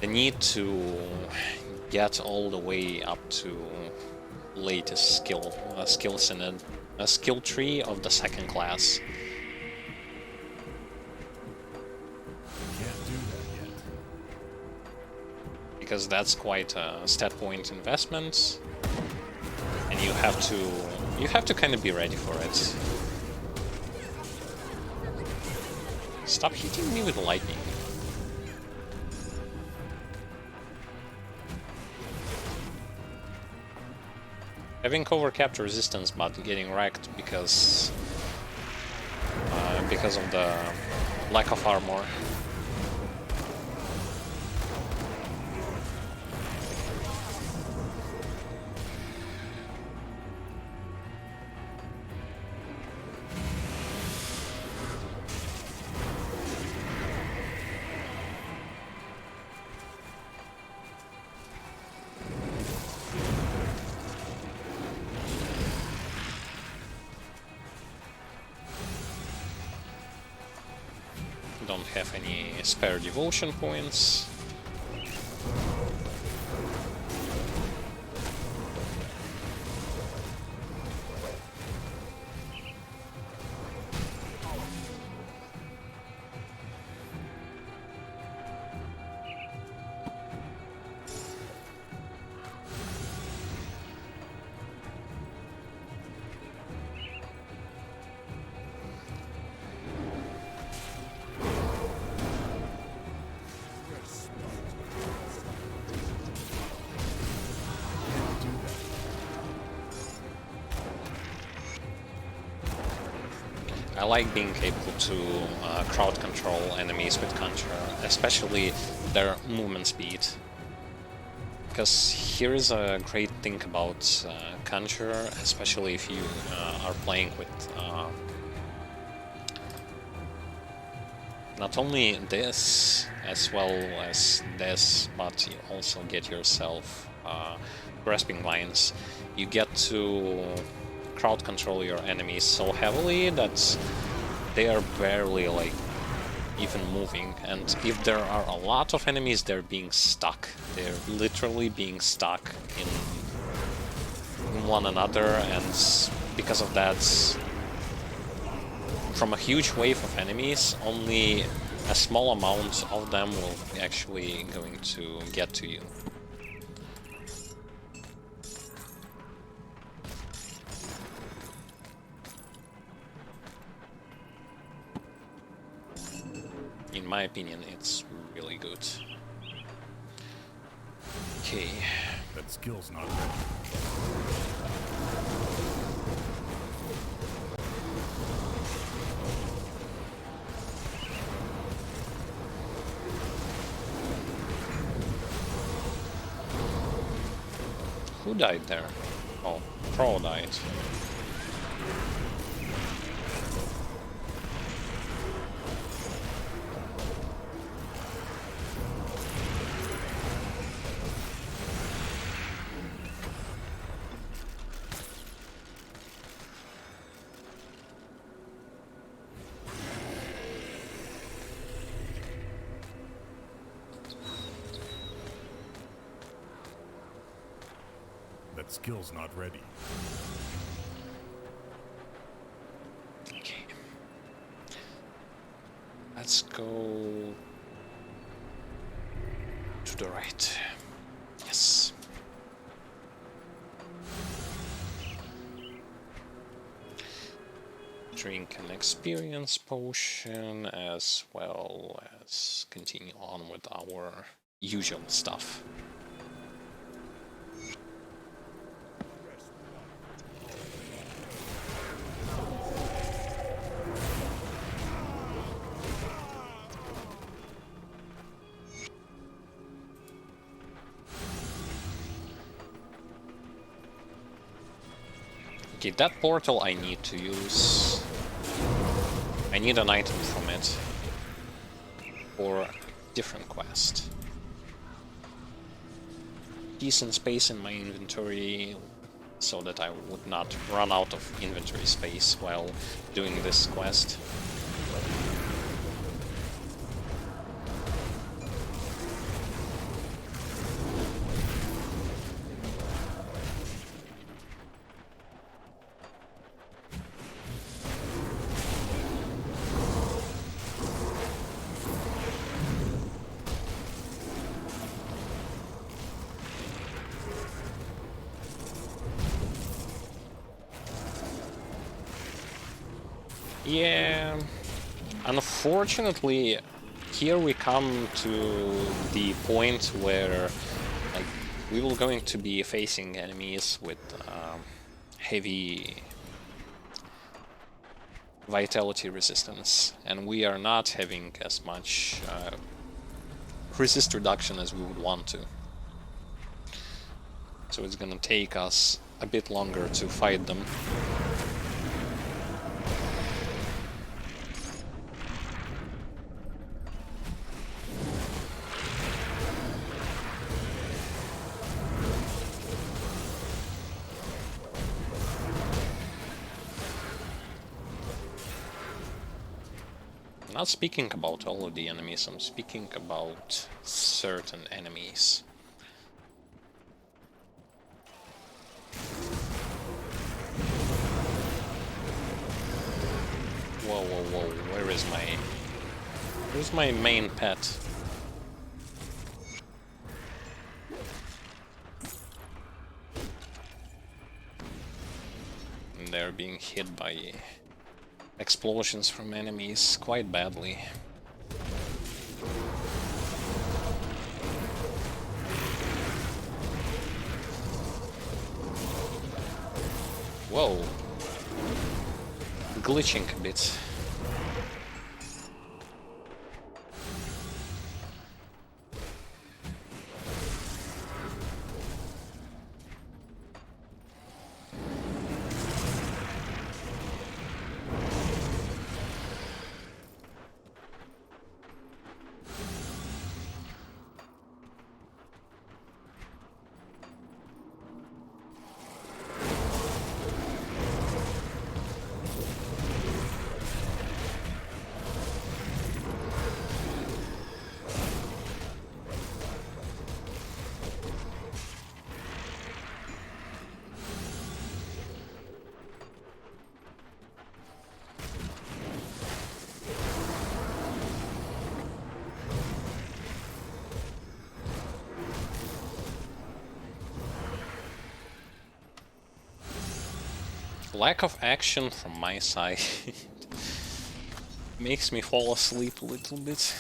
the need to get all the way up to latest skills in a skill tree of the second class. Can't do that yet. Because that's quite a stat point investment, and you have to kind of be ready for it. Stop hitting me with lightning. Having overcapped resistance but getting wrecked because of the lack of armor. Don't have any spare devotion points. I like being able to crowd control enemies with Conjurer, especially their movement speed. Because here is a great thing about Conjurer, especially if you are playing with not only this as well as this, but you also get yourself grasping lines. You get to crowd control your enemies so heavily that they are barely like even moving, and if there are a lot of enemies, they're being stuck. They're literally being stuck in one another, and because of that, from a huge wave of enemies, only a small amount of them will actually going to get to you. In my opinion, it's really good. Okay. That skill's not ready. Who died there? Oh, Pro died. That skill's not ready. Okay. Let's go to the right. Yes. Drink an experience potion as well as continue on with our usual stuff. Okay, that portal I need to use. I need an item from it for a different quest. Decent space in my inventory so that I would not run out of inventory space while doing this quest. Yeah, unfortunately, here we come to the point where like we will going to be facing enemies with heavy vitality resistance, and we are not having as much resist reduction as we would want to. So it's gonna take us a bit longer to fight them. not speaking about all of the enemies, I'm speaking about certain enemies. Whoa, whoa, whoa, where's my main pet? And they're being hit by explosions from enemies quite badly. Whoa. Glitching a bit. Lack of action from my side makes me fall asleep a little bit.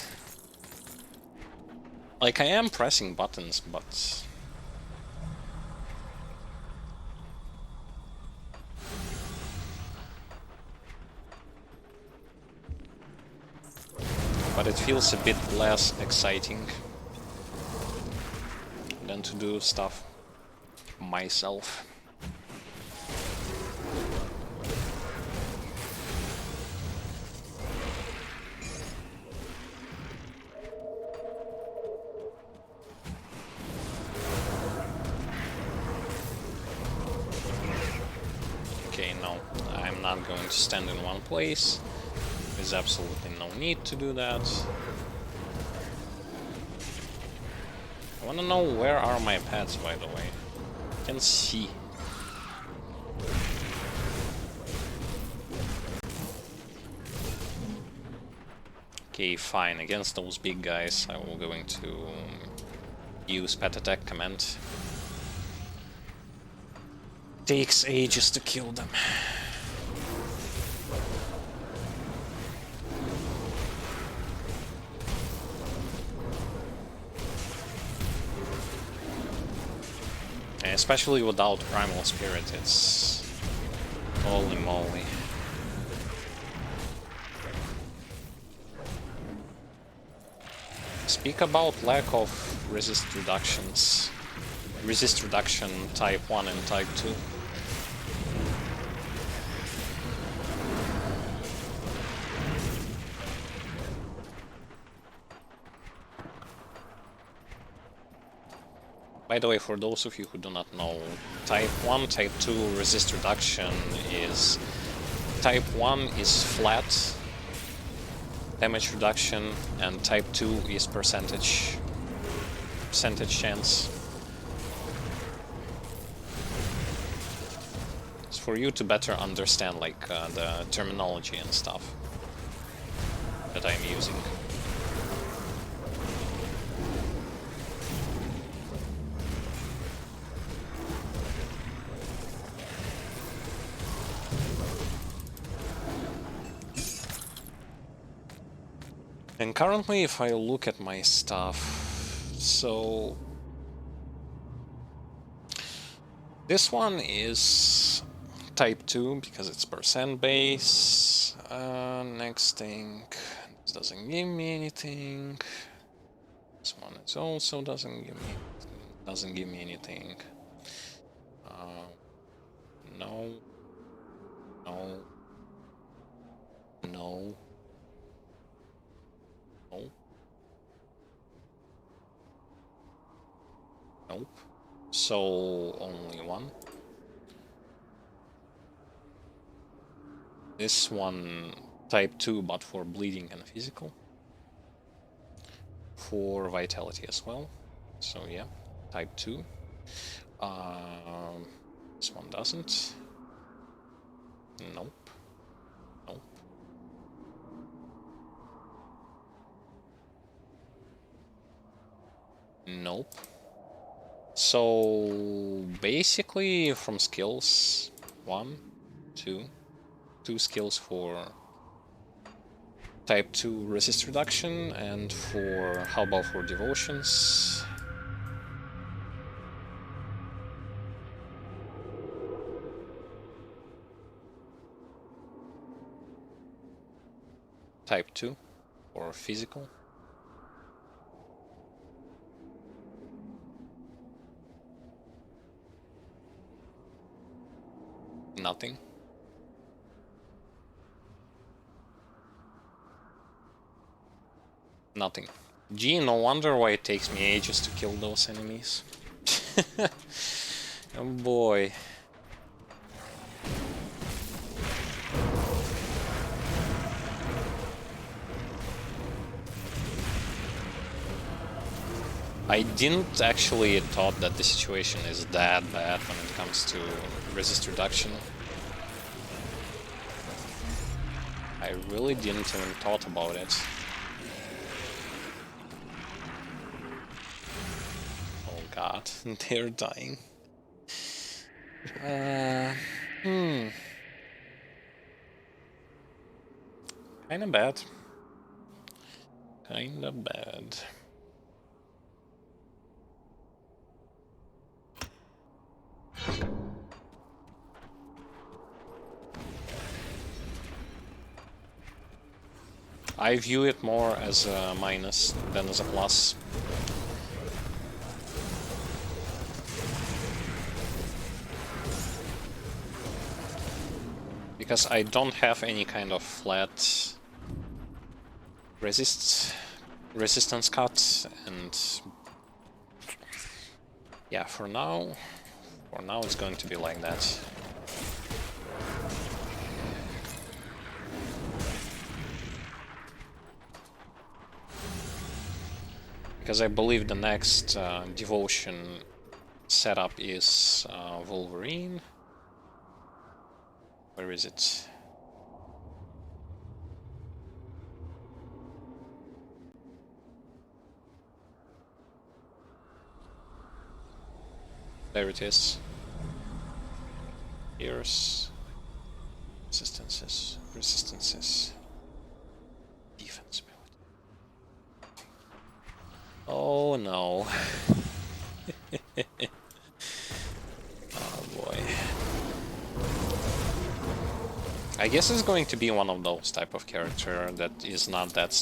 Like, I am pressing buttons, but... But it feels a bit less exciting than to do stuff myself. Okay, no, I'm not going to stand in one place. There's absolutely no need to do that. I wanna know where are my pets, by the way. I can see. Okay, fine. Against those big guys, I will going to use pet attack command. Takes ages to kill them. Especially without Primal Spirit, it's... holy moly. Speak about lack of resist reductions. Resist reduction type 1 and type 2. By the way, for those of you who do not know, type 1, type 2 resist reduction is... Type 1 is flat damage reduction, and type 2 is percentage chance. It's for you to better understand, like, the terminology and stuff that I'm using. And currently, if I look at my stuff, so this one is type 2 because it's percent base. Next thing, this doesn't give me anything. This one is also doesn't give me anything. No, no, no. Nope. Nope. So only one. This one Type 2, but for bleeding and physical. For vitality as well. So yeah, type 2. This one doesn't. Nope. Nope. Nope. So basically from skills, 1, 2, 2 skills for type 2 resist reduction, and for, how about for devotions? Type 2 for physical. Nothing. Nothing. Gee, no wonder why it takes me ages to kill those enemies. Oh boy. I didn't actually thought that the situation is that bad when it comes to resist reduction. I really didn't even thought about it. Oh god, they're dying. Kinda bad. Kinda bad. I view it more as a minus than as a plus. Because I don't have any kind of flat resistance cut, and yeah, for now it's going to be like that. Because I believe the next devotion setup is Wolverine. Where is it? There it is. Here's resistances, defense ability. Oh no. Oh boy. I guess it's going to be one of those type of character that is not that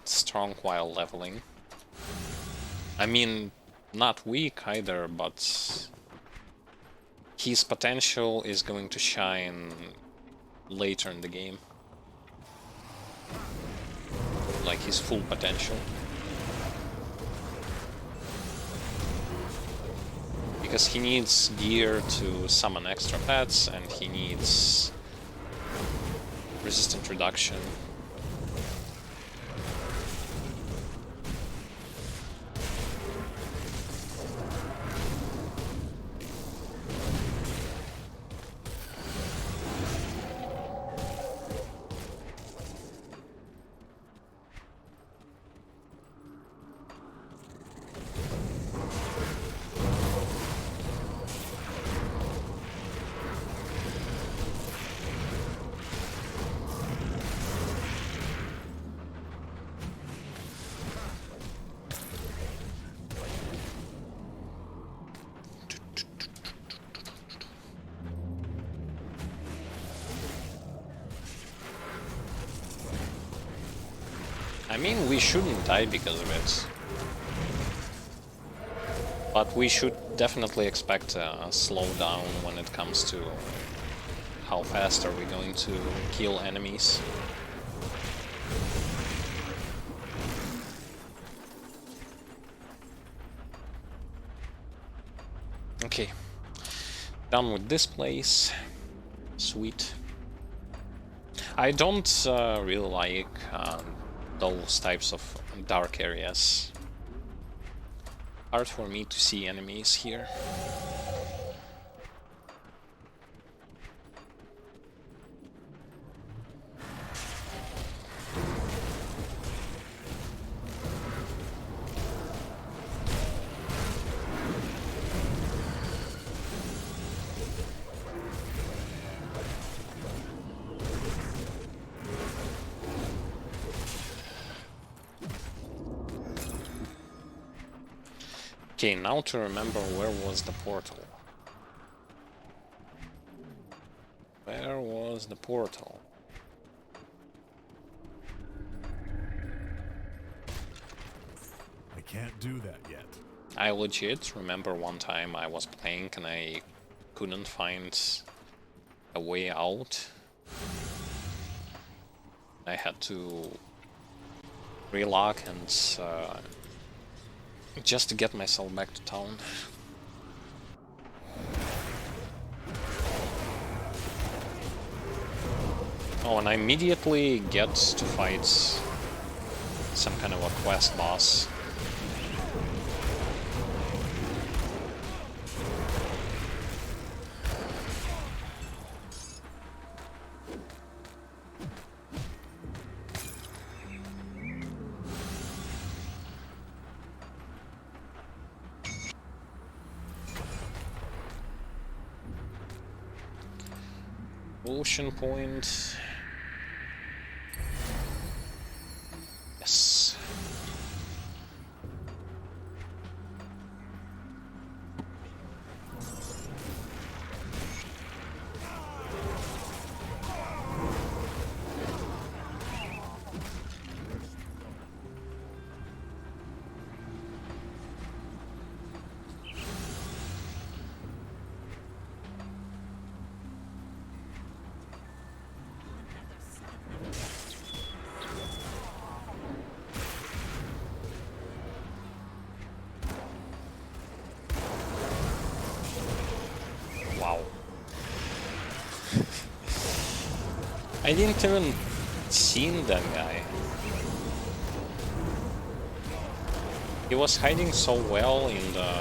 strong while leveling. I mean, not weak either, but his potential is going to shine later in the game. Like his full potential. Because he needs gear to summon extra pets, and he needs resistant reduction. I mean, we shouldn't die because of it. But we should definitely expect a slowdown when it comes to how fast are we going to kill enemies. Okay, done with this place. Sweet. I don't really like those types of dark areas. Hard for me to see enemies here. Okay, now to remember where was the portal. Where was the portal? I can't do that yet. I legit remember one time I was playing and I couldn't find a way out. I had to relock and just to get myself back to town. Oh, and I immediately get to fight some kind of a quest boss. Ocean Point. Yes. Wow. I didn't even see that guy. He was hiding so well in the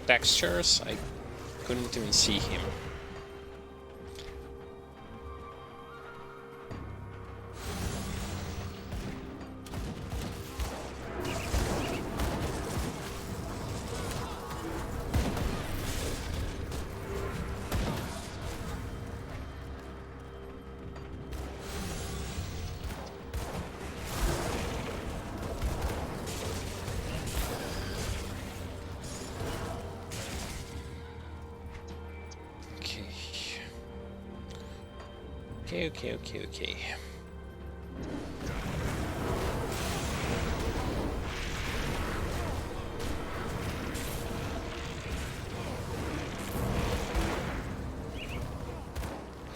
textures, I couldn't even see him. Okay.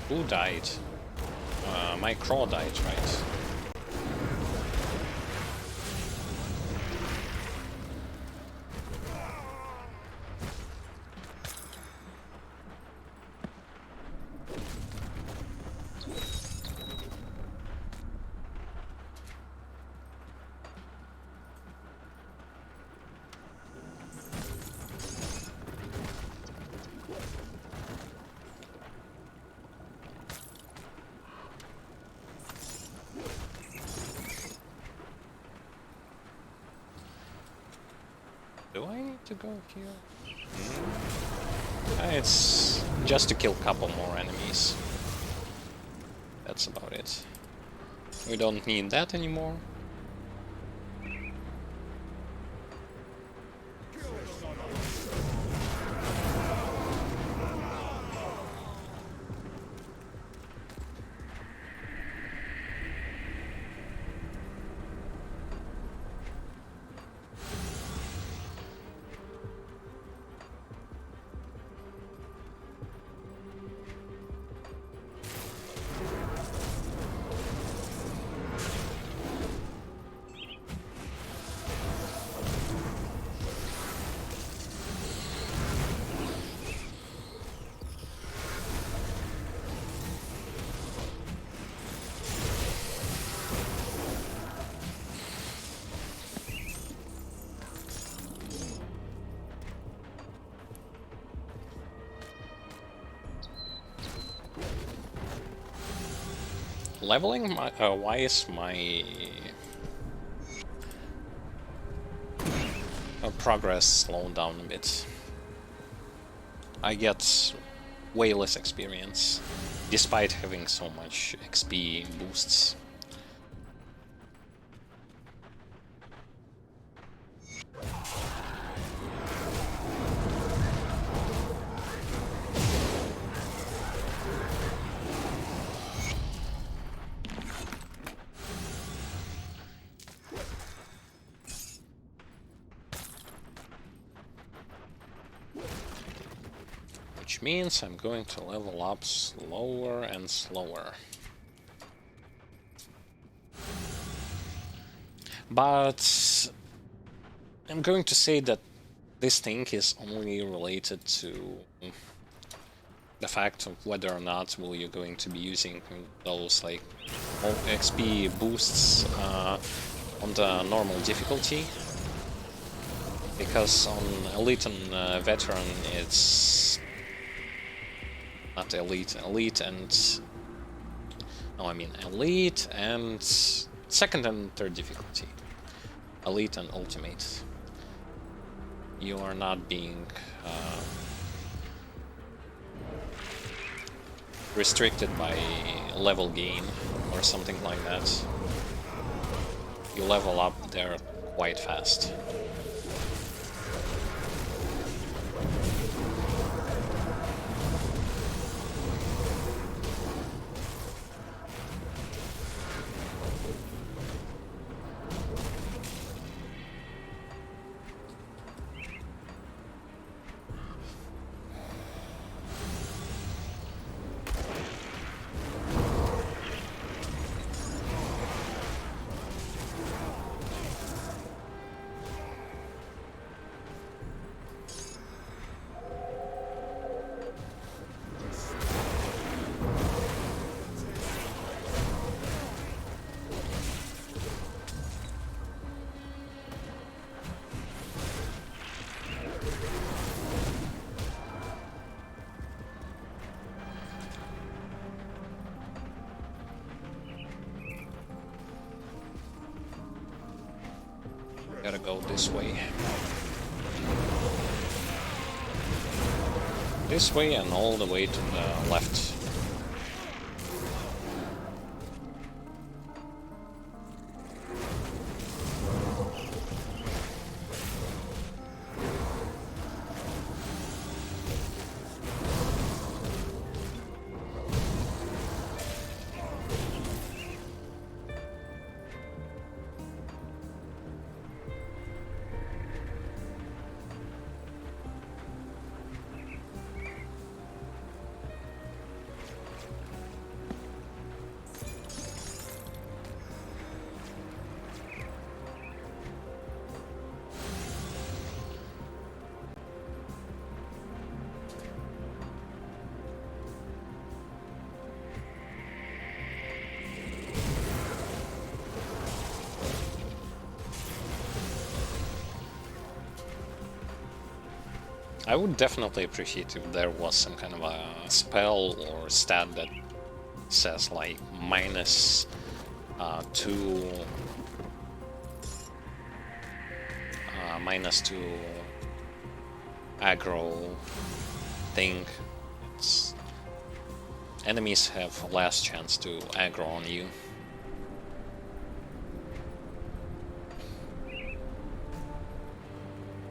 Who died? My crow died, right? Do I need to go here? It's just to kill a couple more enemies. That's about it. We don't need that anymore. Leveling wise, my progress slowed down a bit. I get way less experience, despite having so much XP boosts. Which means I'm going to level up slower and slower. But I'm going to say that this thing is only related to the fact of whether or not will you going to be using those like XP boosts on the normal difficulty. Because on Elite and Veteran it's not Elite and... No, I mean Elite and second and third difficulty. Elite and Ultimate. You are not being restricted by level gain or something like that. You level up there quite fast. Gotta go this way. This way and all the way to the left. I would definitely appreciate if there was some kind of a spell or stat that says like minus 2 minus 2 aggro thing. Enemies have less chance to aggro on you.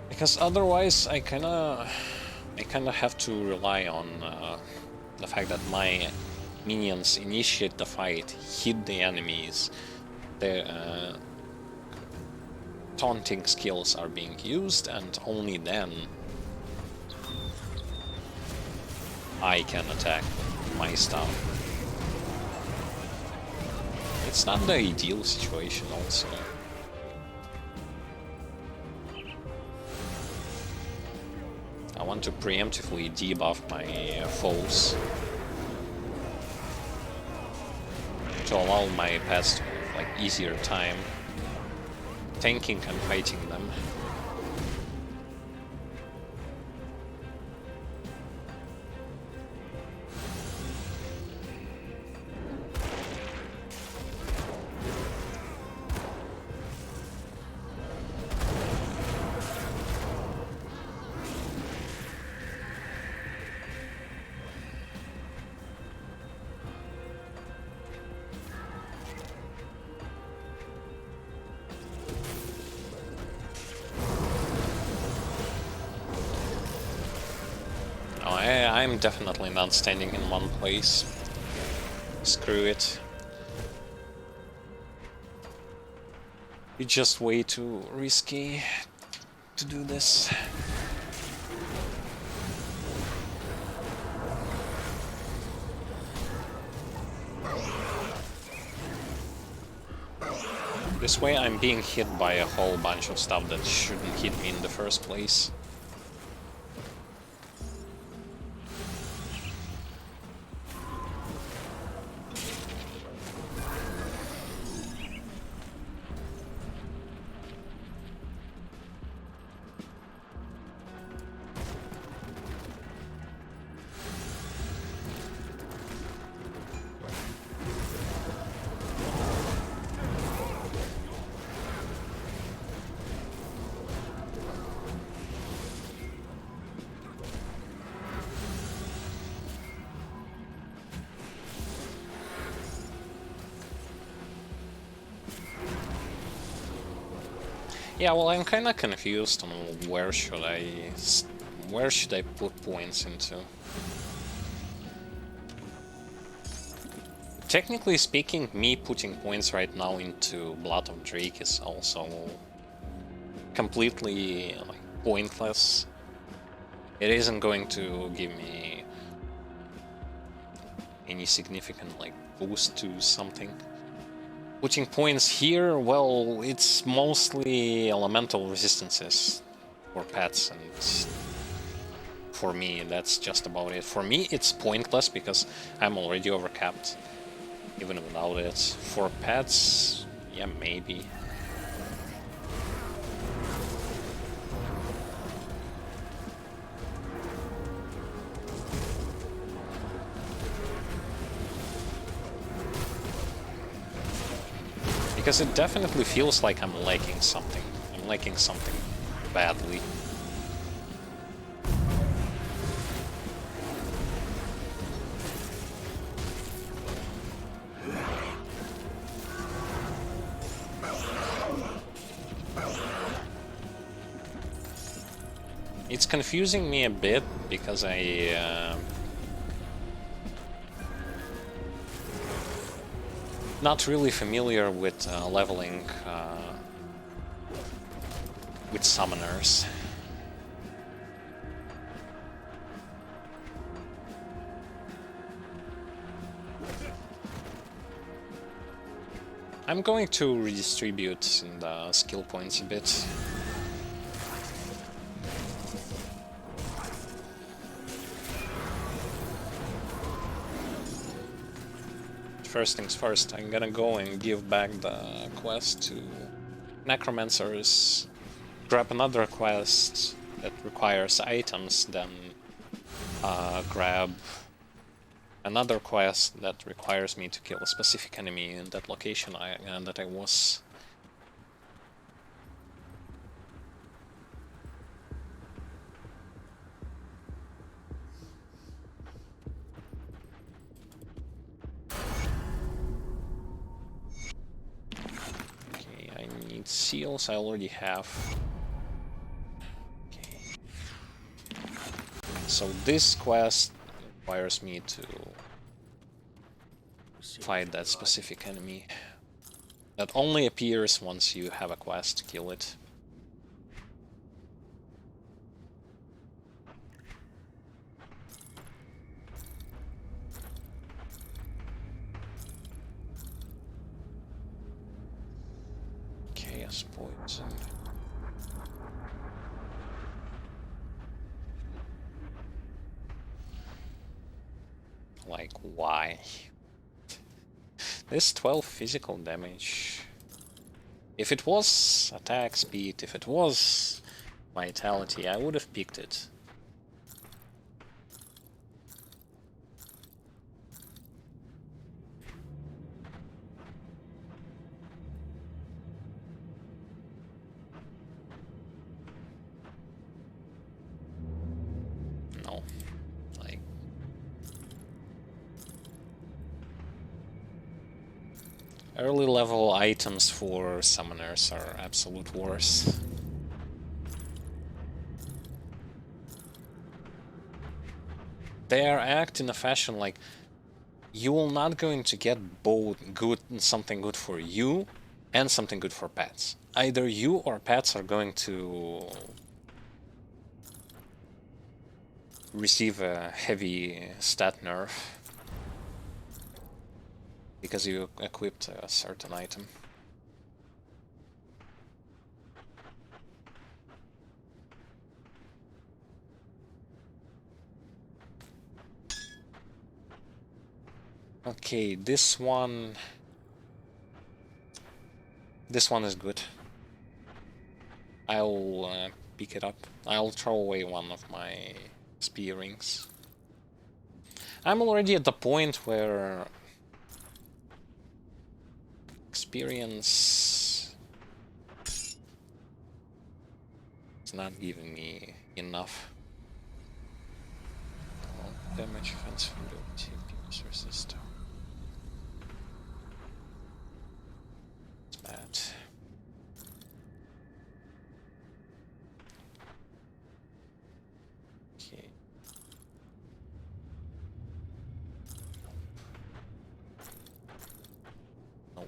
Because otherwise, I kinda have to rely on the fact that my minions initiate the fight, hit the enemies, the taunting skills are being used, and only then I can attack my stuff. It's not the ideal situation also. I want to preemptively debuff my foes to allow my pets to have like easier time tanking and fighting them. I'm definitely not standing in one place. Screw it. It's just way too risky to do this. This way I'm being hit by a whole bunch of stuff that shouldn't hit me in the first place. Yeah, well, I'm kinda confused on where should I put points into. Technically speaking, me putting points right now into Blood of Drake is also completely like pointless. It isn't going to give me any significant like boost to something. Putting points here, well, it's mostly elemental resistances for pets, and for me, that's just about it. For me, it's pointless because I'm already overcapped, even without it. For pets, yeah, maybe. Because it definitely feels like I'm lacking something. I'm lacking something badly. It's confusing me a bit because not really familiar with leveling with summoners. I'm going to redistribute the skill points a bit. First things first, I'm gonna go and give back the quest to Necromancers, grab another quest that requires items, then grab another quest that requires me to kill a specific enemy in that location that I was. Seals I already have. Okay. So this quest requires me to fight that specific enemy. That only appears once you have a quest to kill it. Chaos poison. Like, why? This 12 physical damage. If it was attack speed, if it was vitality, I would have picked it. No. Like... early level items for summoners are absolute worse. they act in a fashion like you will not going to get both good something good for you and something good for pets. Either you or pets are going to receive a heavy stat nerf because you equipped a certain item. Okay, this one is good. I'll pick it up. I'll throw away one of my spear rings. I'm already at the point where experience is not giving me enough. Oh, damage, offensive ability, pierce resist. It's bad. Okay. No.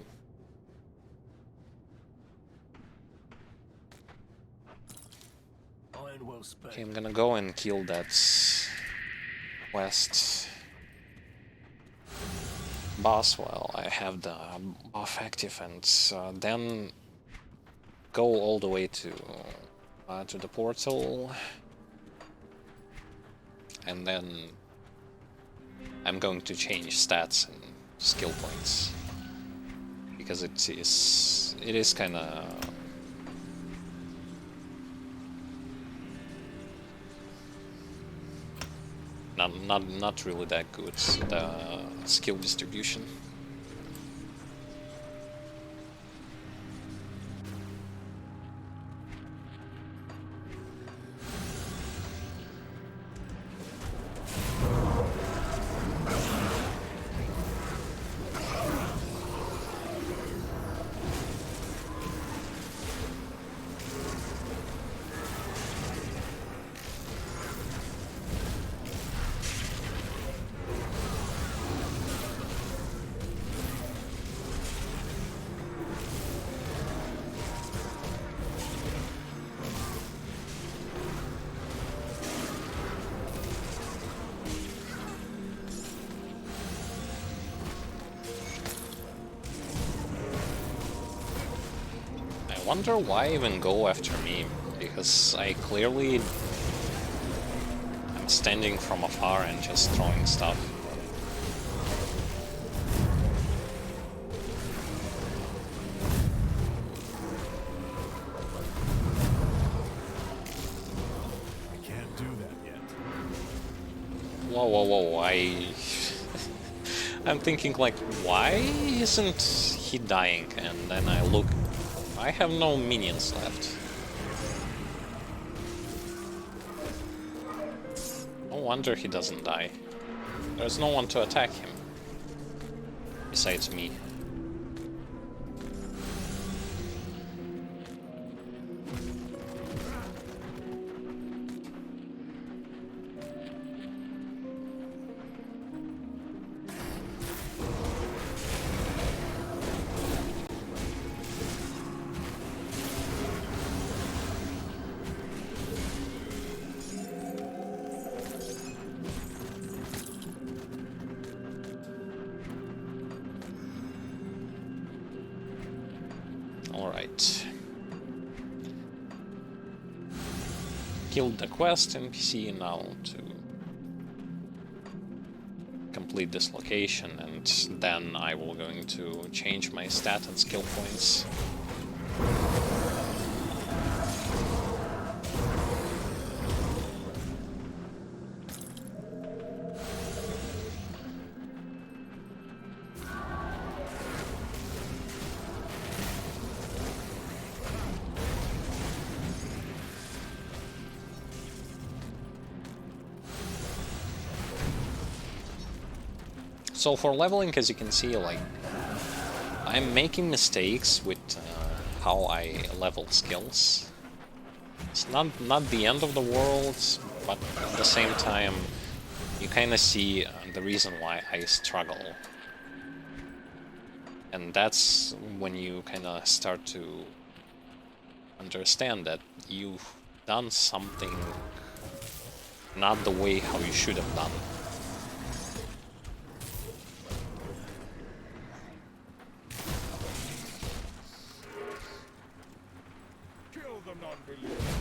Iron well spent. Okay, I'm gonna go and kill that quest boss while I have the buff active, and then go all the way to the portal, and then I'm going to change stats and skill points because it is kind of not really that good, the skill distribution. I wonder why even go after me, because I clearly am standing from afar and just throwing stuff. I can't do that yet. Whoa, whoa, whoa, I'm thinking like, why isn't he dying? And then I look, I have no minions left. No wonder he doesn't die. There's no one to attack him. Besides me. Alright. Killed the quest NPC, now to complete this location, and then I will going to change my stat and skill points. So for leveling, as you can see, like, I'm making mistakes with how I level skills. It's not the end of the world, but at the same time, you kind of see the reason why I struggle. And that's when you kind of start to understand that you've done something not the way how you should have done. Kill the non-believers.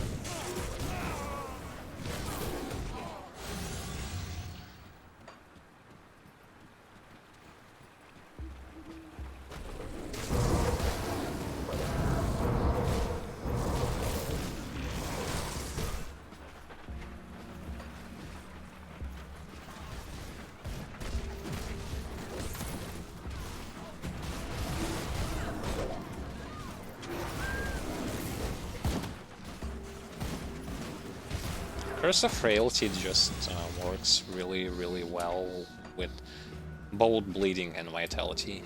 Curse of Frailty just works really well with both bleeding and vitality.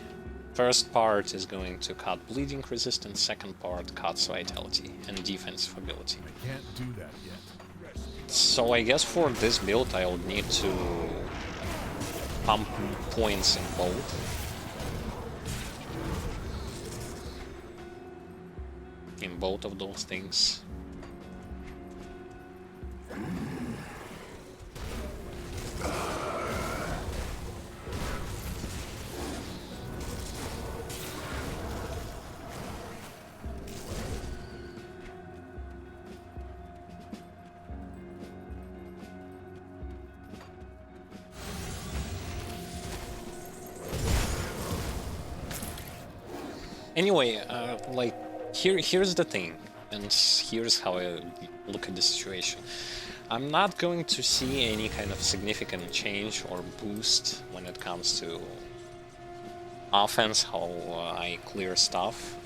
First part is going to cut bleeding resistance, second part cuts vitality and defensive ability. I can't do that yet. So I guess for this build I'll need to pump points in both. In both of those things. Anyway, like, here's the thing, and here's how I look at the situation. I'm not going to see any kind of significant change or boost when it comes to offense, how I clear stuff,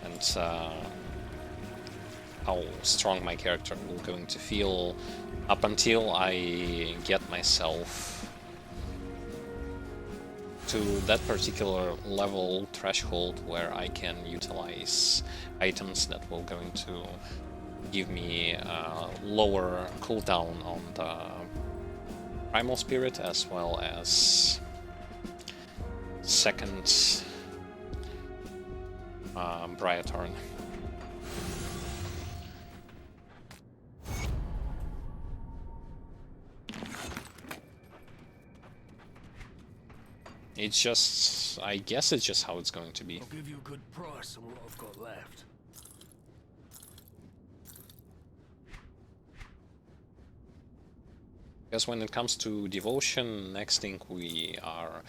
and how strong my character will going to feel up until I get myself to that particular level threshold where I can utilize items that will going to give me lower cooldown on the Primal Spirit as well as second Briathorn. It's just, I guess it's just how it's going to be. I'll give you a good price on what I've got left. Because when it comes to devotion, next thing we are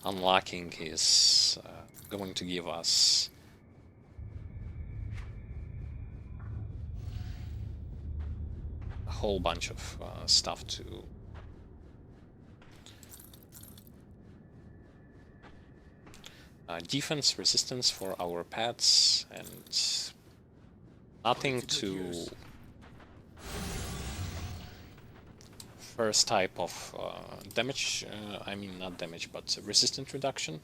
unlocking is going to give us a whole bunch of stuff to defense, resistance for our pets, and nothing to first type of damage, I mean not damage, but resistance reduction.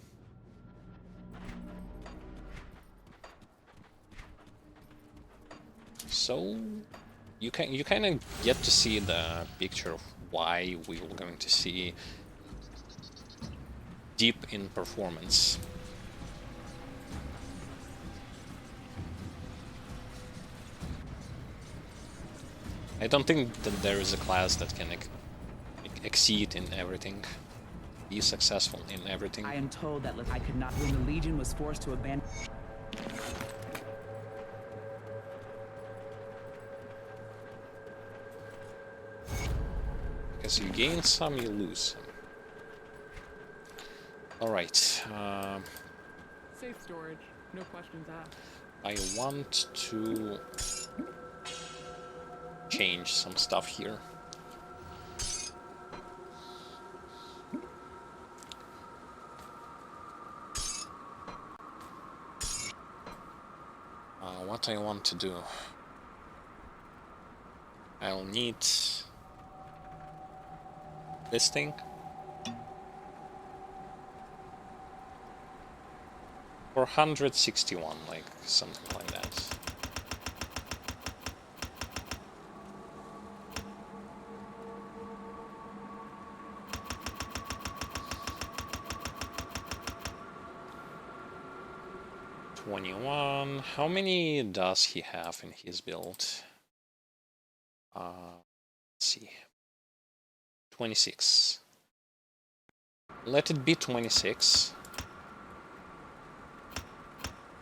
So you kind of get to see the picture of why we are going to see deep in performance. I don't think that there is a class that can exceed in everything, be successful in everything. I am told that I could not when the Legion was forced to abandon. Because you gain some, you lose some. Alright. Safe storage, no questions asked. I want to change some stuff here. What I want to do, I'll need this thing for 161, like something like that. 21. How many does he have in his build? Let's see. 26. Let it be 26.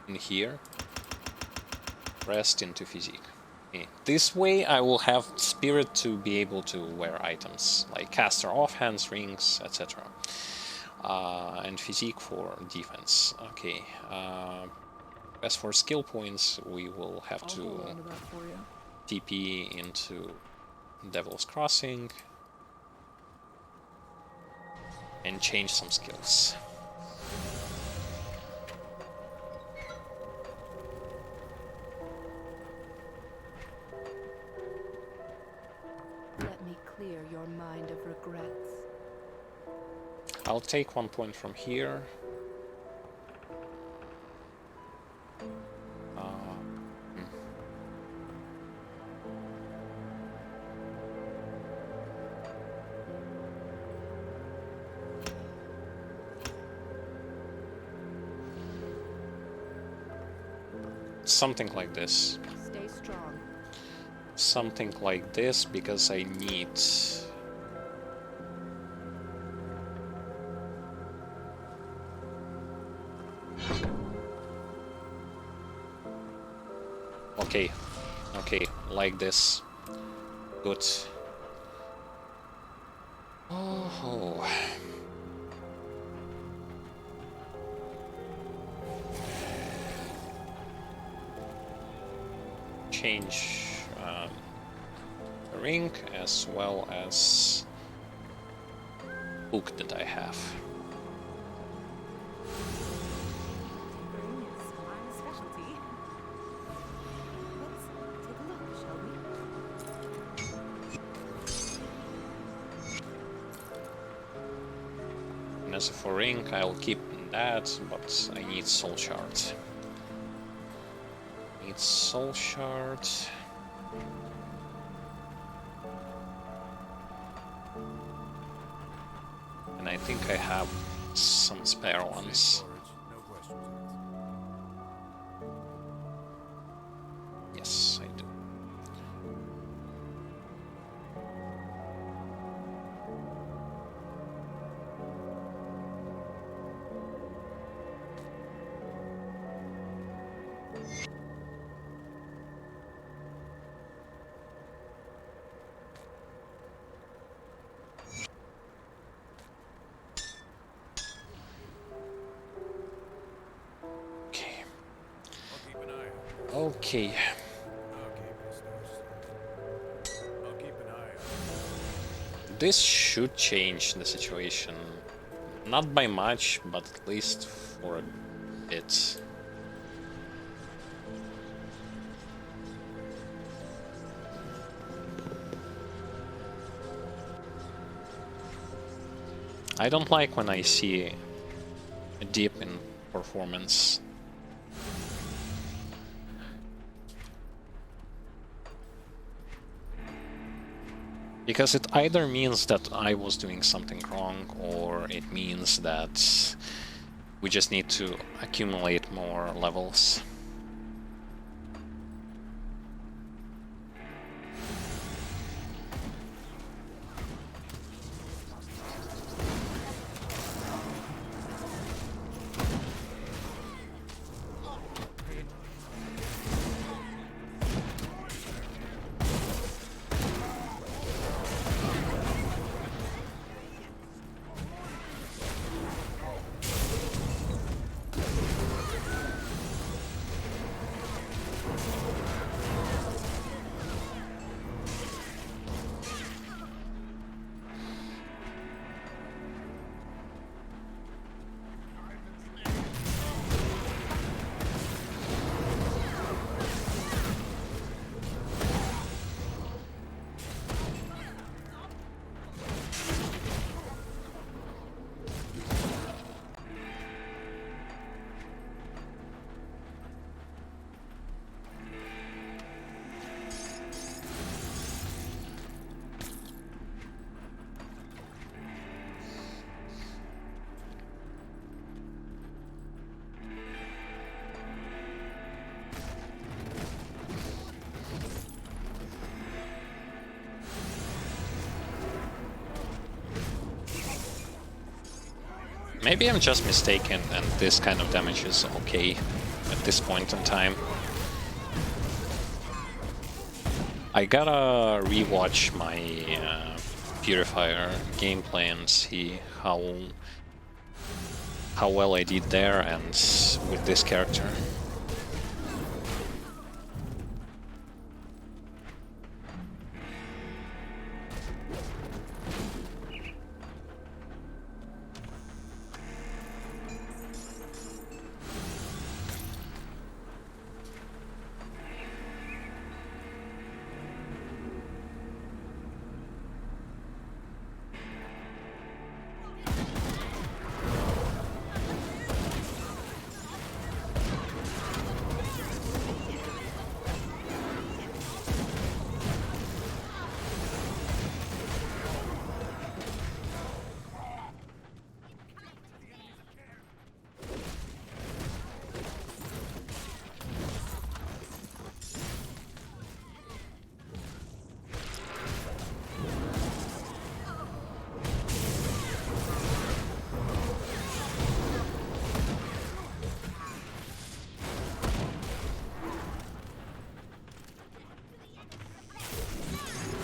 In here. Rest into physique. Okay. This way I will have spirit to be able to wear items like caster offhands, rings, etc. And physique for defense. Okay. As for skill points, we will have to TP into Devil's Crossing and change some skills. Let me clear your mind of regrets. I'll take 1 point from here. Something like this. Stay strong. Something like this, because I need... Okay, okay, like this. Good. Oh. Change the ring as well as book that I have. Tinkering is my specialty. Let's take a look, shall we? And as for ring, I'll keep that, but I need soul shards. Need soul shards. And I think I have some spare ones. No questions asked. Yes, I do. Okay. I'll keep an eye out. Okay. Okay, Masters. I'll keep an eye out. This should change the situation. Not by much, but at least for a bit. I don't like when I see a dip in performance. Because it either means that I was doing something wrong, or it means that we just need to accumulate more levels. Maybe I'm just mistaken and this kind of damage is okay at this point in time. I gotta rewatch my Purifier gameplay and see how well I did there and with this character.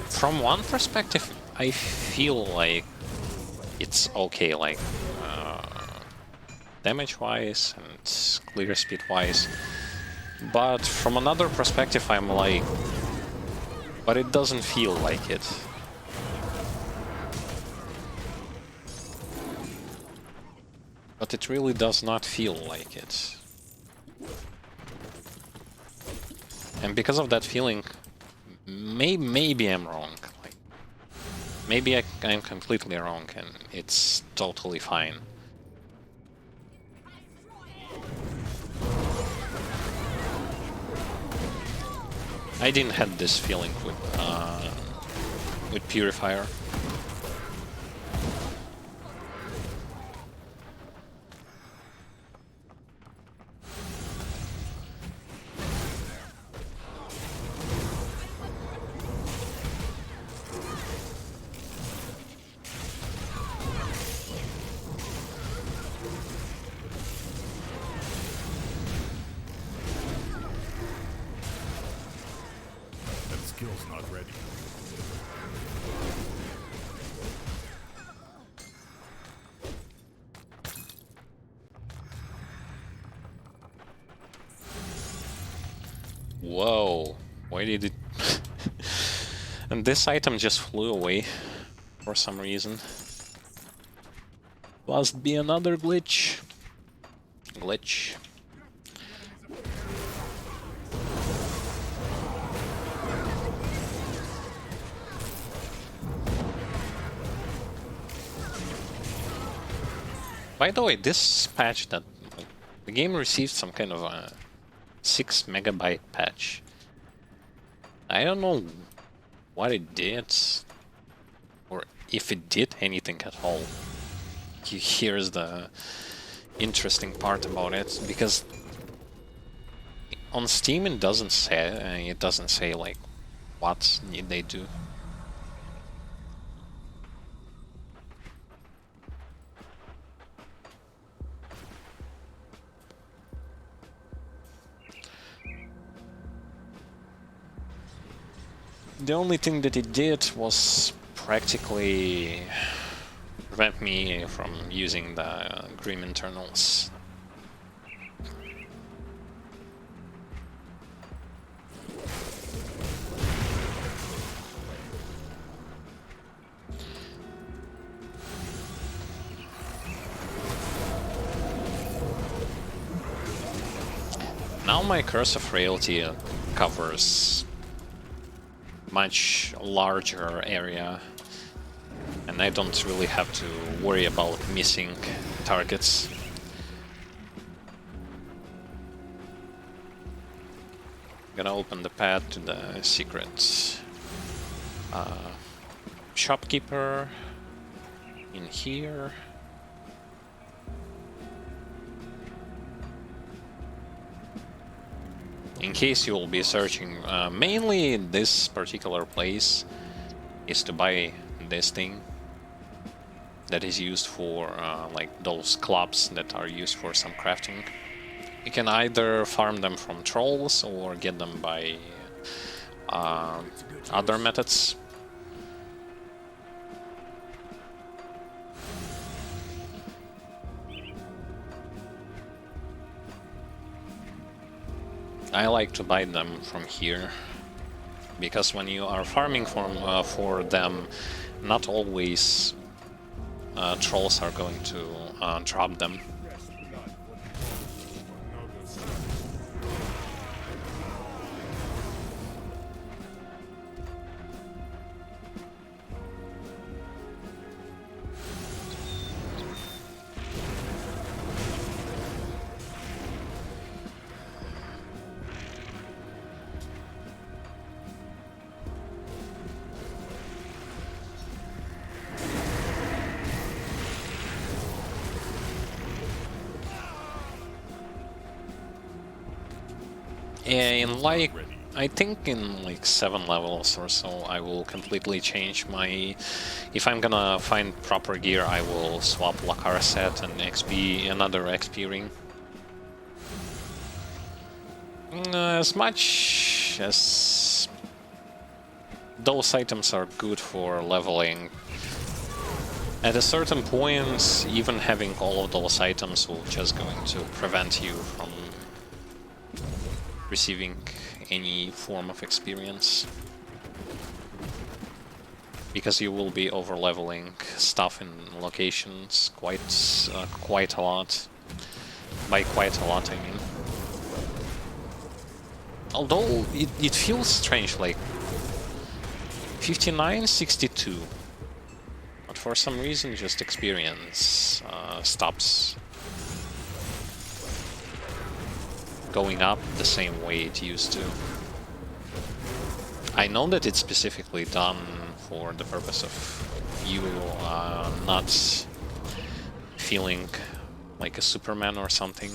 From one perspective, I feel like it's okay, like damage-wise and clear speed-wise. But from another perspective, I'm like, but it doesn't feel like it. But it really does not feel like it. And because of that feeling, maybe I'm wrong. Like, maybe I'm completely wrong and it's totally fine. I didn't have this feeling with Purifier. Skill's not ready. Whoa, why did it... And this item just flew away for some reason. Must be another glitch. By the way, this patch that the game received some kind of a 6 megabyte patch. I don't know what it did, or if it did anything at all. Here's the interesting part about it, because on Steam it doesn't say like what need they do. The only thing that it did was practically prevent me from using the Grim Internals. Now my Curse of Frailty covers much larger area, and I don't really have to worry about missing targets. Gonna open the path to the secret shopkeeper in here. In case you will be searching, mainly this particular place is to buy this thing. that is used for like those clubs that are used for some crafting. You can either farm them from trolls or get them by other methods. I like to buy them from here, because when you are farming for them, not always trolls are going to drop them. In like, I think in like 7 levels or so, I will completely change my... If I'm gonna find proper gear, I will swap Lokarr set and another XP ring. As much as those items are good for leveling, at a certain point, even having all of those items will just going to prevent you from receiving any form of experience, because you will be over leveling stuff in locations quite a lot. By quite a lot, I mean. Although it feels strange, like 59, 62, but for some reason just experience stops going up the same way it used to. I know that it's specifically done for the purpose of you not feeling like a Superman or something.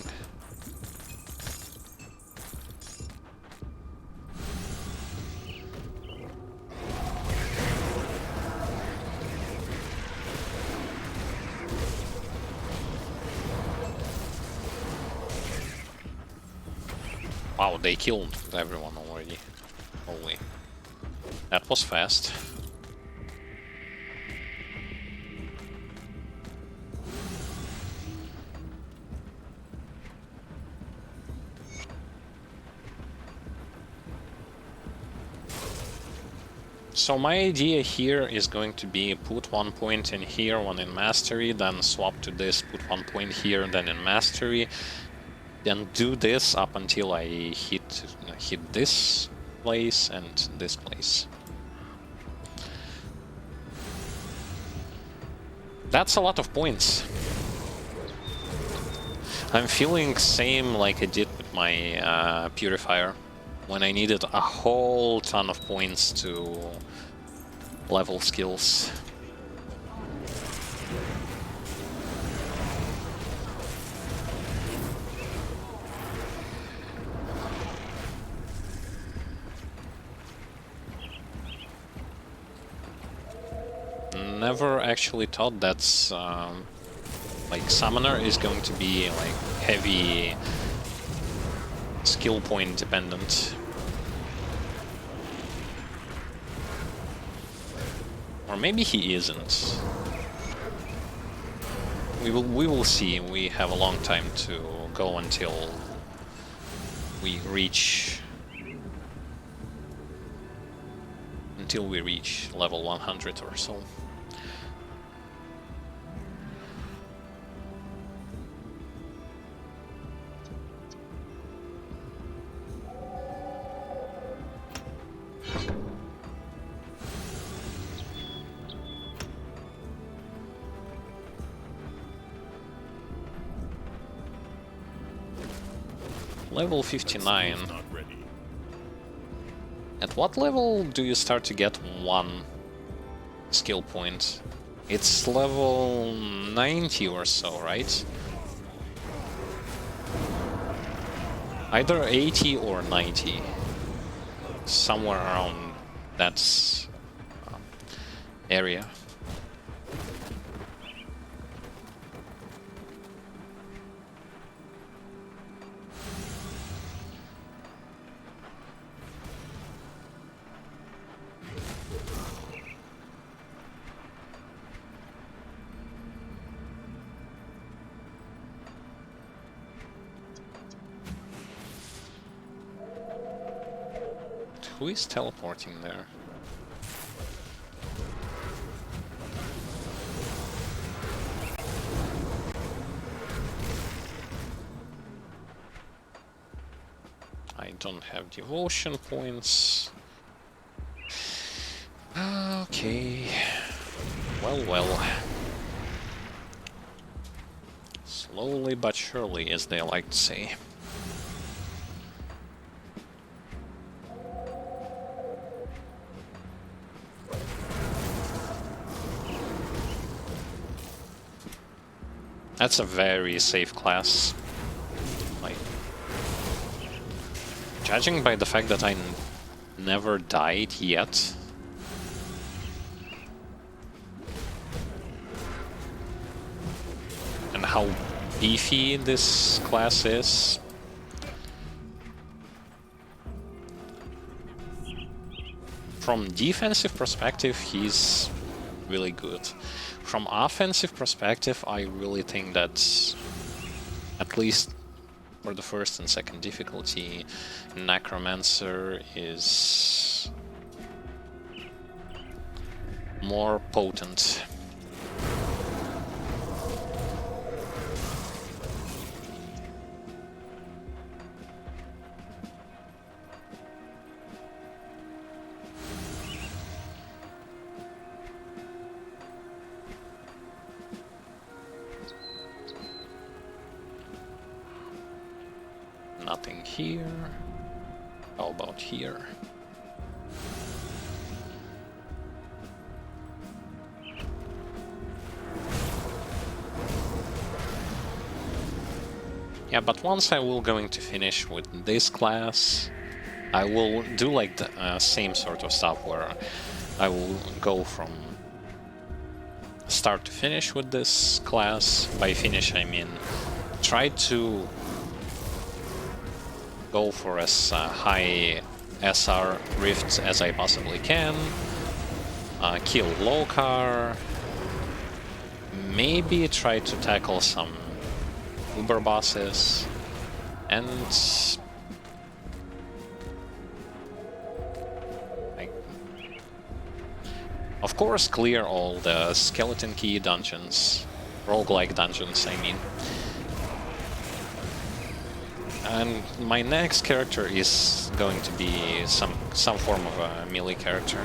Wow, they killed everyone already. Holy. That was fast. So my idea here is going to be put 1 point in here, 1 in mastery, then swap to this, put 1 point here, then in mastery, then do this up until I hit this place and this place. That's a lot of points. I'm feeling same like I did with my purifier, when I needed a whole ton of points to level skills. Never actually thought that's like summoner is going to be like heavy skill point dependent. Or maybe he isn't. We will see. We have a long time to go until we reach level 100 or so. Level 59. At what level do you start to get 1 skill point? It's level 90 or so, right? Either 80 or 90. Somewhere around that area. who is teleporting there? I don't have devotion points. Okay. Well. Slowly but surely, as they like to say. That's a very safe class. Like, judging by the fact that I never died yet. And how beefy this class is. From defensive perspective, he's really good. From offensive perspective, I really think that, at least for the first and second difficulty, Necromancer is more potent. Nothing here. How about here? Yeah, but once I will going to finish with this class, I will do like the same sort of stuff where I will go from start to finish with this class. By finish, I mean try to go for as high SR rifts as I possibly can, kill Lokarr, maybe try to tackle some Uber bosses, and of course clear all the skeleton key dungeons, roguelike dungeons I mean. And my next character is going to be some form of a melee character.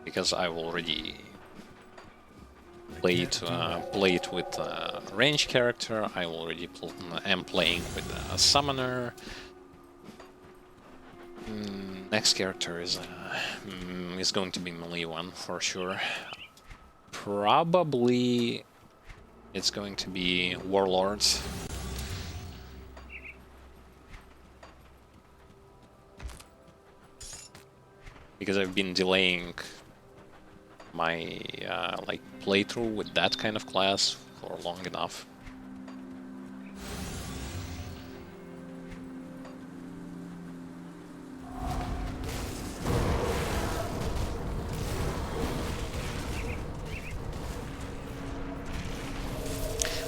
Because I've already played with a range character, I already am playing with a summoner. Next character is going to be melee one for sure. Probably it's going to be Warlords. Because I've been delaying my like playthrough with that kind of class for long enough.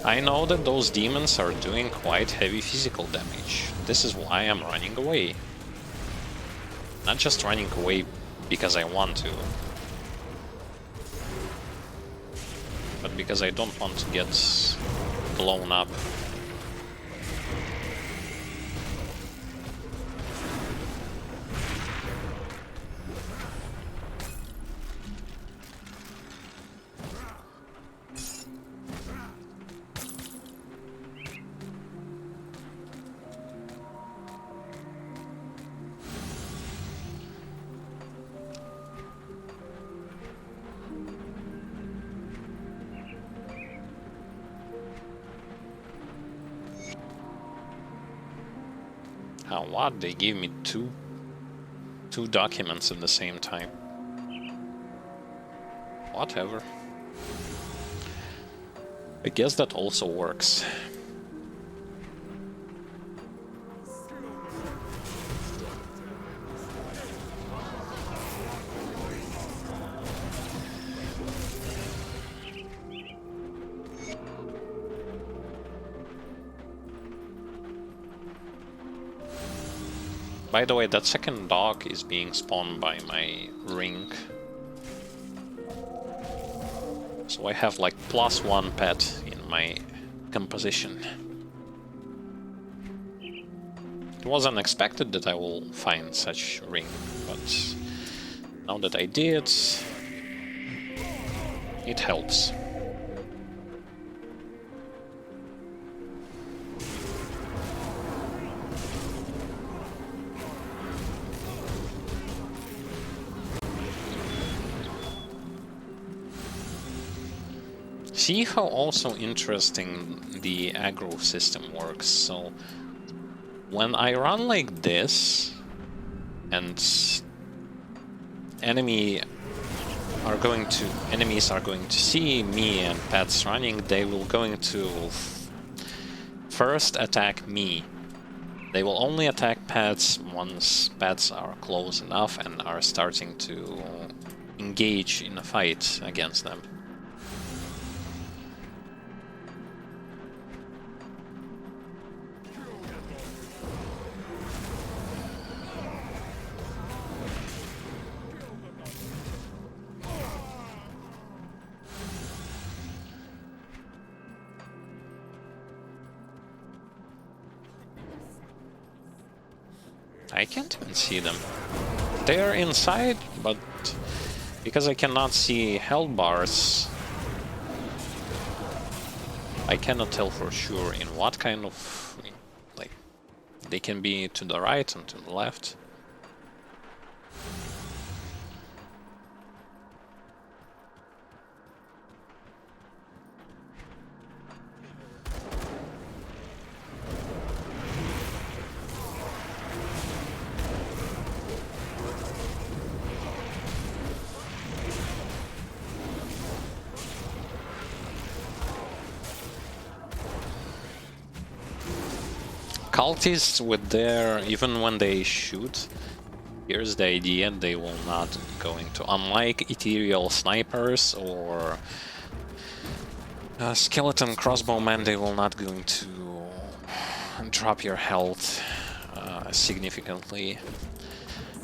I know that those demons are doing quite heavy physical damage. This is why I'm running away. Not just running away because I want to, but because I don't want to get blown up. What? They gave me two documents at the same time. Whatever. I guess that also works. By the way, that second dog is being spawned by my ring. So I have like +1 pet in my composition. It was unexpected that I will find such ring, but now that I did, it helps. See how also interesting the aggro system works. So when I run like this and enemies are going to see me and pets running, they will going to first attack me. They will only attack pets once pets are close enough and are starting to engage in a fight against them. I can't even see them. They are inside, but because I cannot see health bars, I cannot tell for sure in what kind of... like, they can be to the right and to the left. Cultists with their, even when they shoot, here's the idea, they will not going to, unlike ethereal snipers or skeleton crossbowmen, they will not going to drop your health significantly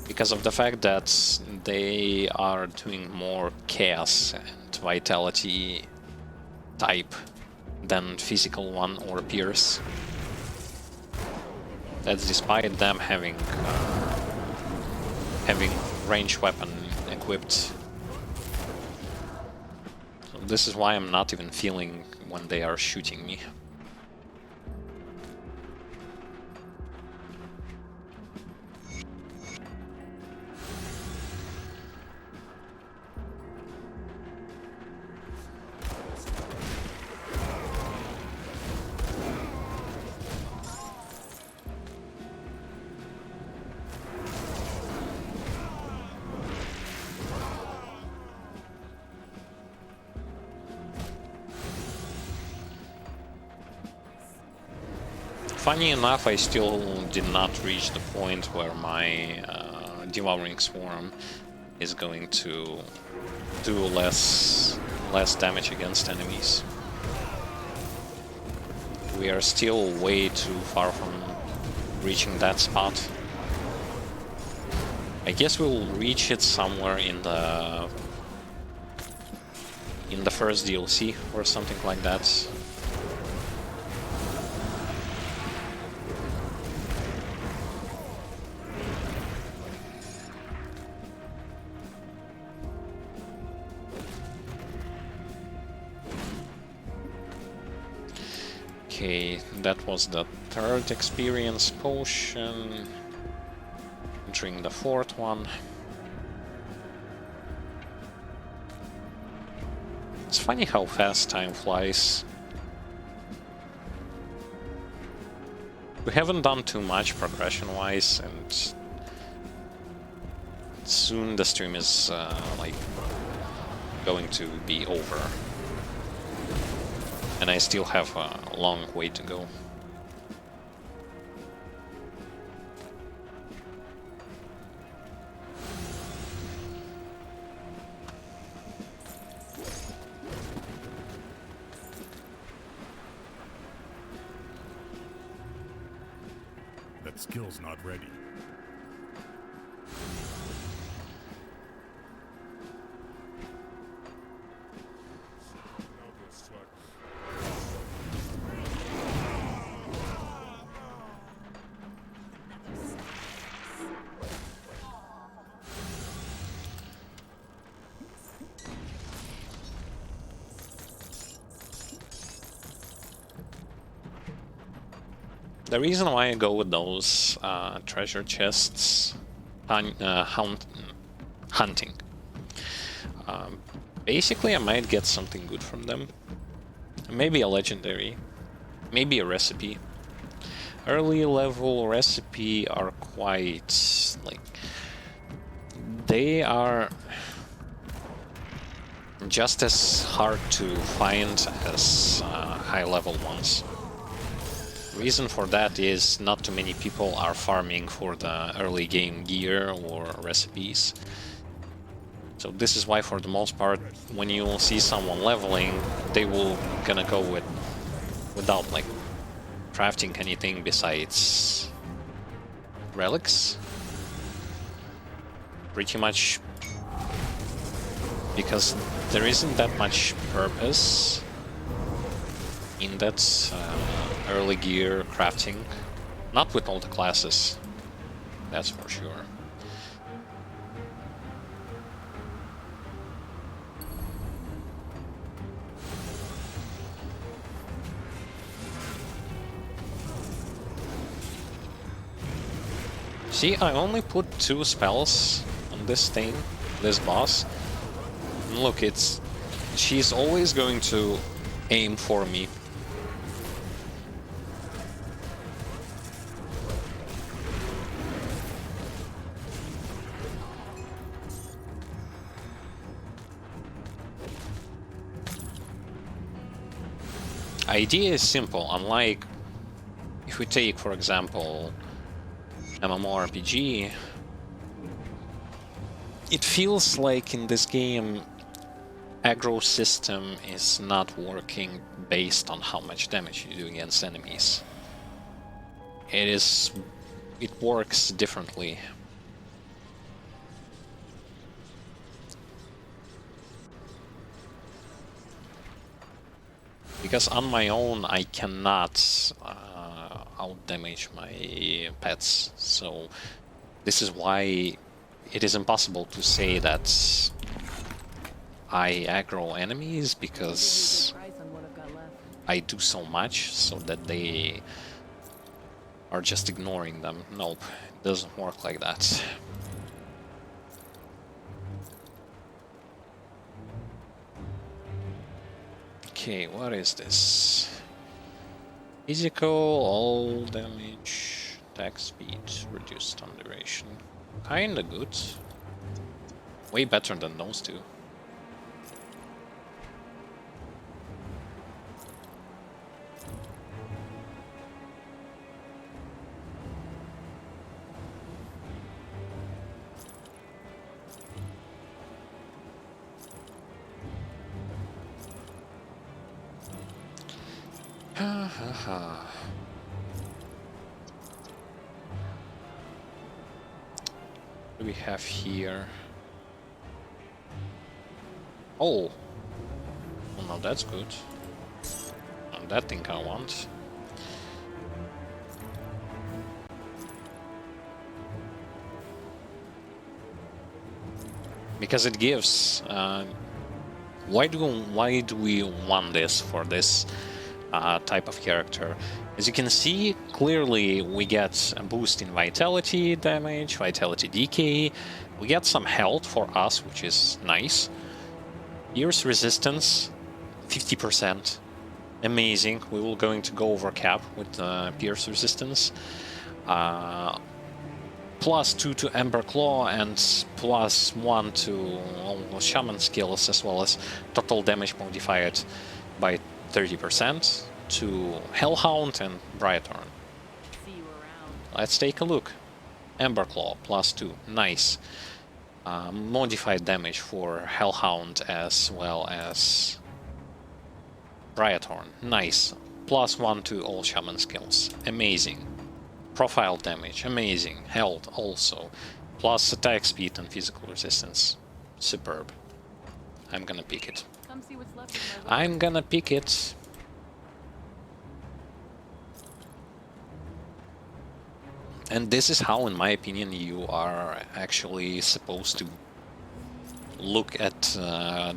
because of the fact that they are doing more chaos and vitality type than physical one or pierce. That's despite them having ranged weapon equipped. So this is why I'm not even feeling when they are shooting me. Funny enough, I still did not reach the point where my Devouring Swarm is going to do less damage against enemies. We are still way too far from reaching that spot. I guess we'll reach it somewhere in the first DLC or something like that. Okay, that was the third experience potion. Entering the fourth one. It's funny how fast time flies. We haven't done too much progression-wise, and soon the stream is like going to be over. And I still have a long way to go. That skill's not ready. The reason why I go with those treasure chests, hunting. Basically, I might get something good from them. Maybe a legendary, maybe a recipe. Early level recipe are quite like they are just as hard to find as high level ones. Reason for that is not too many people are farming for the early game gear or recipes. So this is why, for the most part, when you see someone leveling, they will gonna go without like crafting anything besides relics. Pretty much because there isn't that much purpose in that early gear crafting. Not with all the classes, that's for sure. See, I only put 2 spells on this thing, this boss. And look, she's always going to aim for me. Idea is simple, unlike if we take, for example, MMORPG, it feels like in this game aggro system is not working based on how much damage you do against enemies. It works differently. Because on my own I cannot out-damage my pets, so this is why it is impossible to say that I aggro enemies, because I do so much so that they are just ignoring them. Nope, it doesn't work like that. Okay, what is this? Physical, all damage, attack speed, reduced stun duration. Kinda good. Way better than those two. What do we have here? Oh! Well, now that's good. And that thing I want. Because it gives... why do we want this for this type of character? As you can see, clearly we get a boost in vitality damage, vitality decay, we get some health for us, which is nice. Pierce resistance, 50%. Amazing. We will going to go over cap with pierce resistance. +2 to Ember Claw and +1 to all Shaman skills, as well as total damage modified by 30% to Hellhound and Brighthorn. Let's take a look. Ember Claw, +2, nice. Modified damage for Hellhound as well as Brighthorn, nice. +1 to all Shaman skills, amazing. Profile damage, amazing. Health also. Plus attack speed and physical resistance, superb. I'm gonna pick it. Come see what's left of my I'm gonna pick it. And this is how, in my opinion, you are actually supposed to look at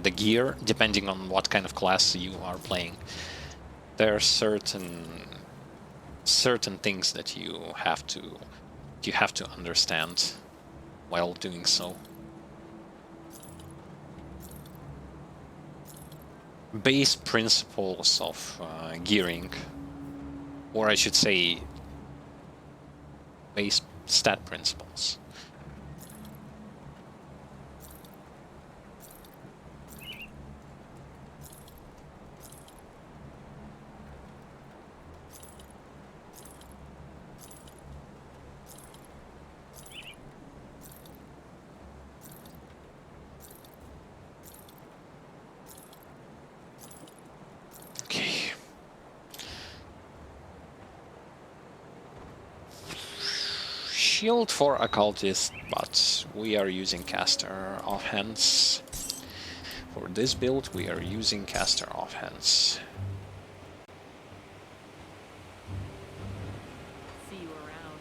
the gear, depending on what kind of class you are playing. There are certain certain things that you have to understand while doing so. Base principles of gearing, or I should say base stat principles. Okay. Shield for occultist, but we are using caster offhand. For this build, we are using caster offhand. See you around.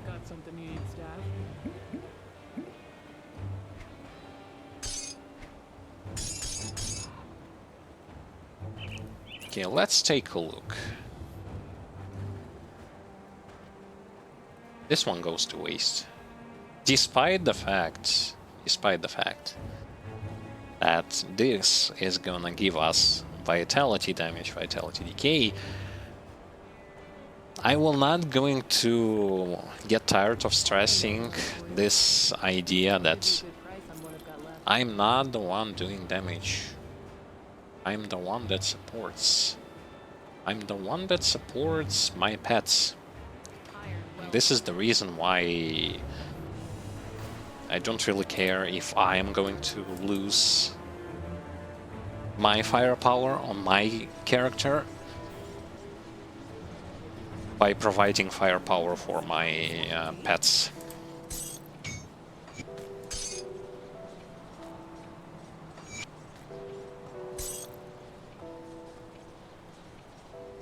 Got something you need, staff? Okay, let's take a look. This one goes to waste. Despite the fact that this is gonna give us vitality damage, vitality decay, I will not going to get tired of stressing this idea that Good price on what I've got left. I'm not the one doing damage. I'm the one that supports. I'm the one that supports my pets. Iron well. This is the reason why I don't really care if I am going to lose my firepower on my character by providing firepower for my pets.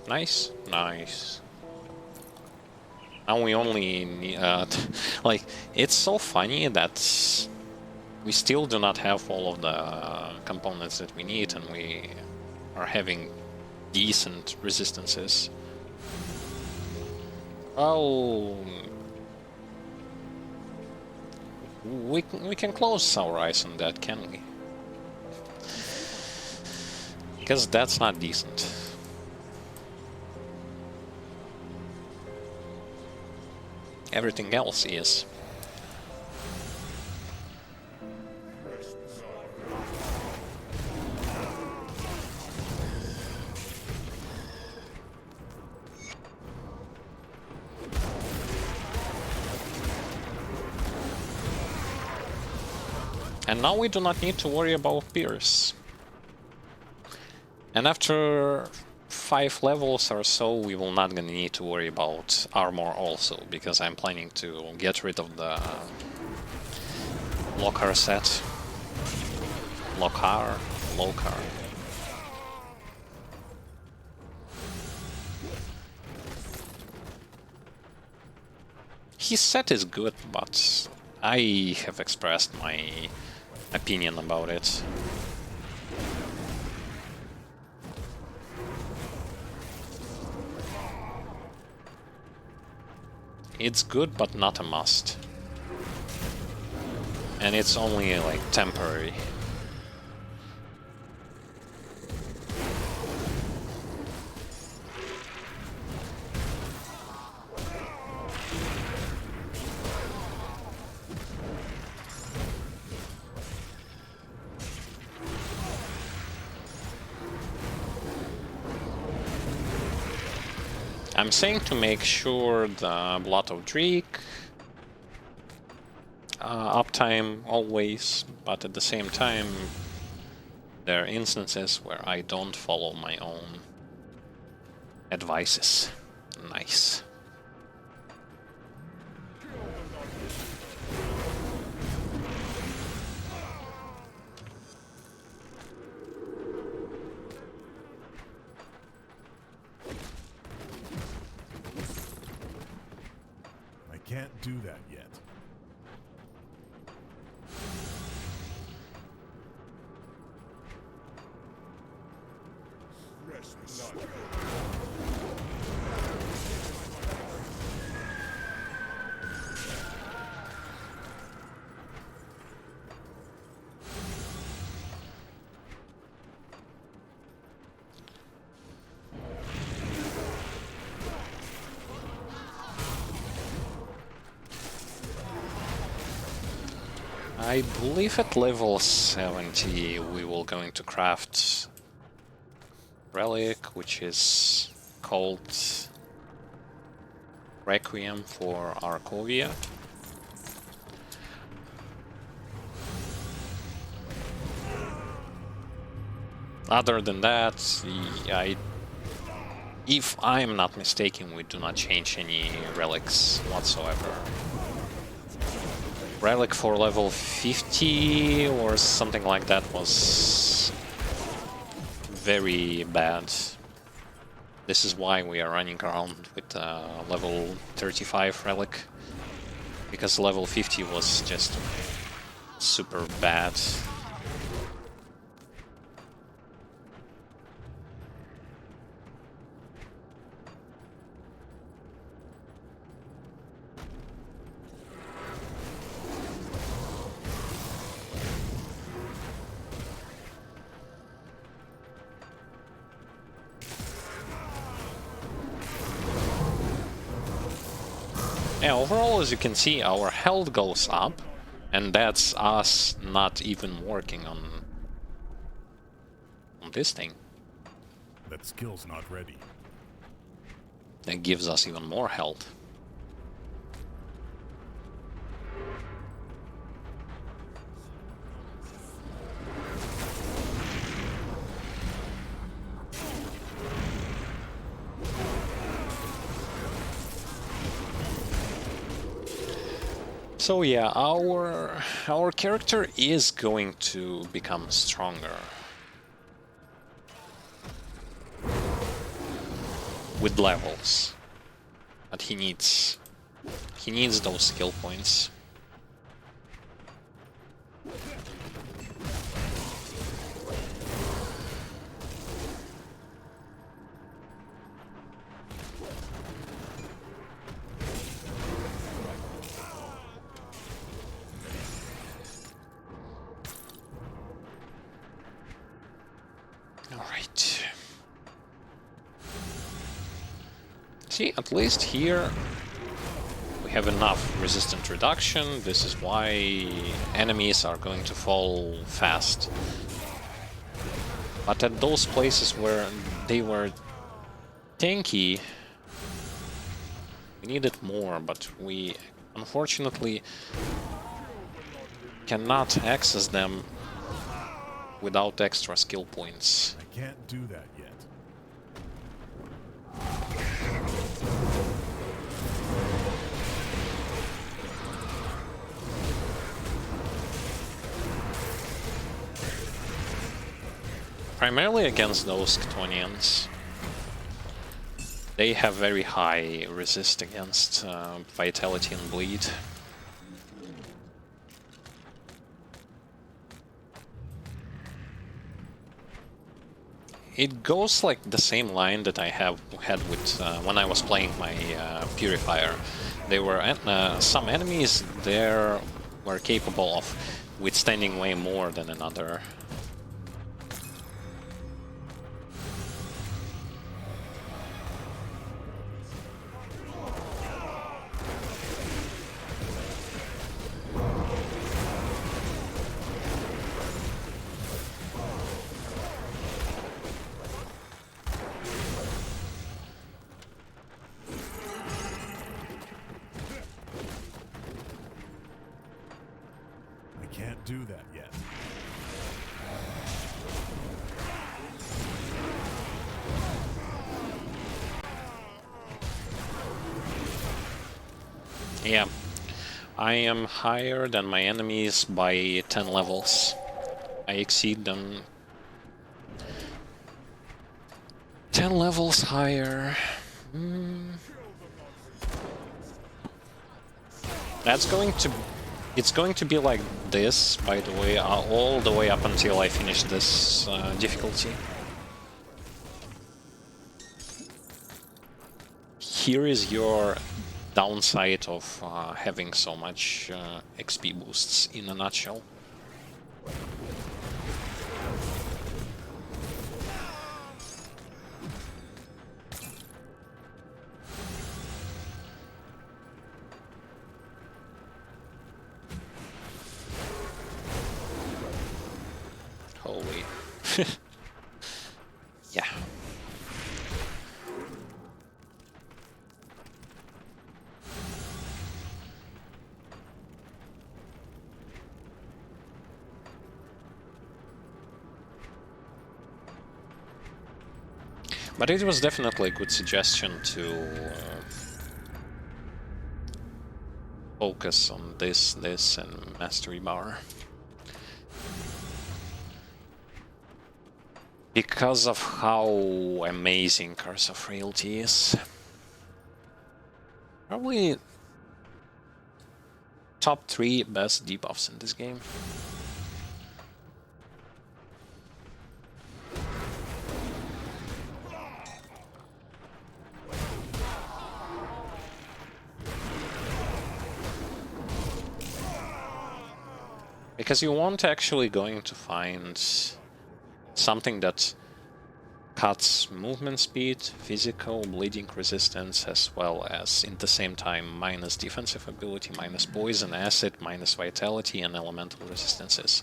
Nice, nice. Now we only need, like, it's so funny that we still do not have all of the components that we need, and we are having decent resistances. Oh, we can close our eyes on that, can we? Because that's not decent. Everything else is. And now we do not need to worry about Pierce. And after 5 levels or so, we will not gonna need to worry about armor also, because I'm planning to get rid of the Lokarr set. Lokarr. His set is good, but I have expressed my opinion about it. It's good, but not a must. And it's only, like, temporary. I'm saying to make sure the Blood of Drake uptime always, but at the same time there are instances where I don't follow my own advices. Nice. Can't do that yet. Fresh blood. I believe at level 70 we will going to craft relic, which is called Requiem for Arkovia. Other than that, if I'm not mistaken, we do not change any relics whatsoever. Relic for level 50 or something like that was very bad. This is why we are running around with level 35 relic, because level 50 was just super bad. Yeah, overall, as you can see, our health goes up, and that's us not even working on this thing. That skill's not ready. That gives us even more health. So yeah, our character is going to become stronger with levels, but he needs those skill points. Alright. See, at least here we have enough resistance reduction. This is why enemies are going to fall fast. But at those places where they were tanky, we needed more, but we unfortunately cannot access them without extra skill points. I can't do that yet. Primarily against those Chthonians. They have very high resist against vitality and bleed. It goes like the same line that I had with when I was playing my Purifier. There were some enemies there were capable of withstanding way more than another. Can't do that yet. Yeah, I am higher than my enemies by 10 levels. I exceed them 10 levels higher. That's going to... It's going to be like this, by the way, all the way up until I finish this difficulty. Here is your downside of having so much XP boosts in a nutshell. Yeah. But it was definitely a good suggestion to focus on this, and Mastery Bar. Because of how amazing Curse of Frailty is. Probably top 3 best debuffs in this game. Because you want actually going to find something that cuts movement speed, physical, bleeding resistance, as well as, in the same time, minus defensive ability, minus poison, acid, minus vitality, and elemental resistances.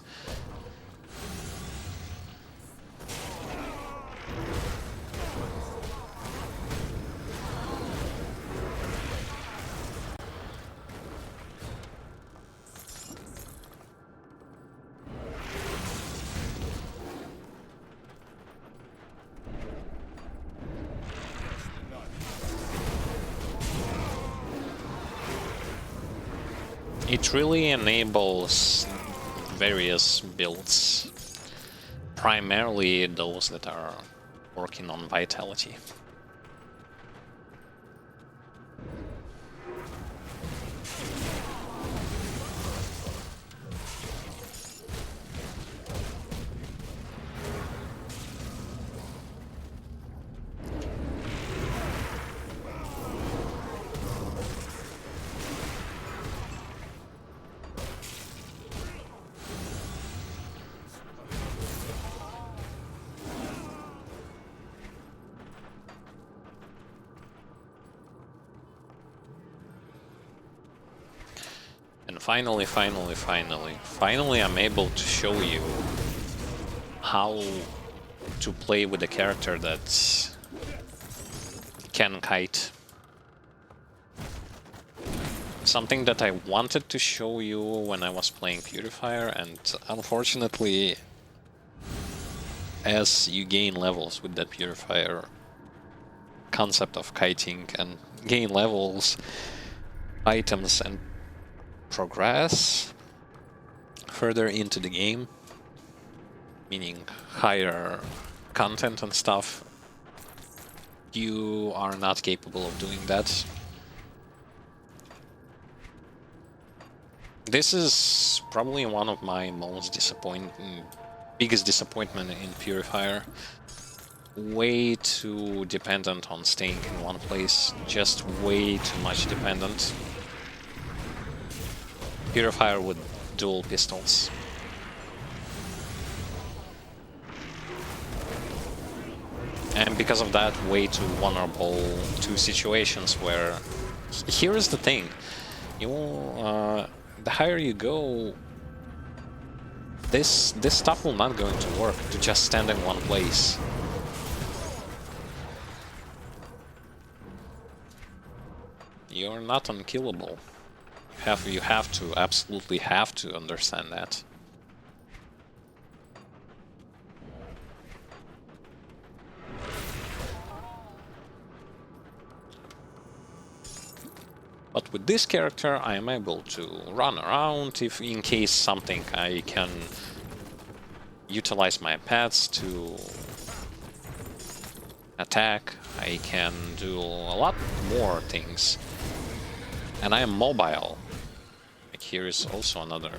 It really enables various builds, primarily those that are working on vitality. And finally, I'm able to show you how to play with a character that can kite. Something that I wanted to show you when I was playing Purifier, and unfortunately, as you gain levels with that Purifier concept of kiting and gain levels, items, and progress further into the game, meaning higher content and stuff, you are not capable of doing that. This is probably one of my biggest disappointment in Purifier. Way too dependent on staying in one place, just way too much dependent. Purifier with dual pistols. And because of that, way too vulnerable to situations where... Here is the thing. The higher you go, this stuff will not going to work, to just stand in one place. You're not unkillable. You have to, absolutely have to understand that. But with this character, I am able to run around. If in case something, I can utilize my pets to attack. I can do a lot more things. And I am mobile. Here is also another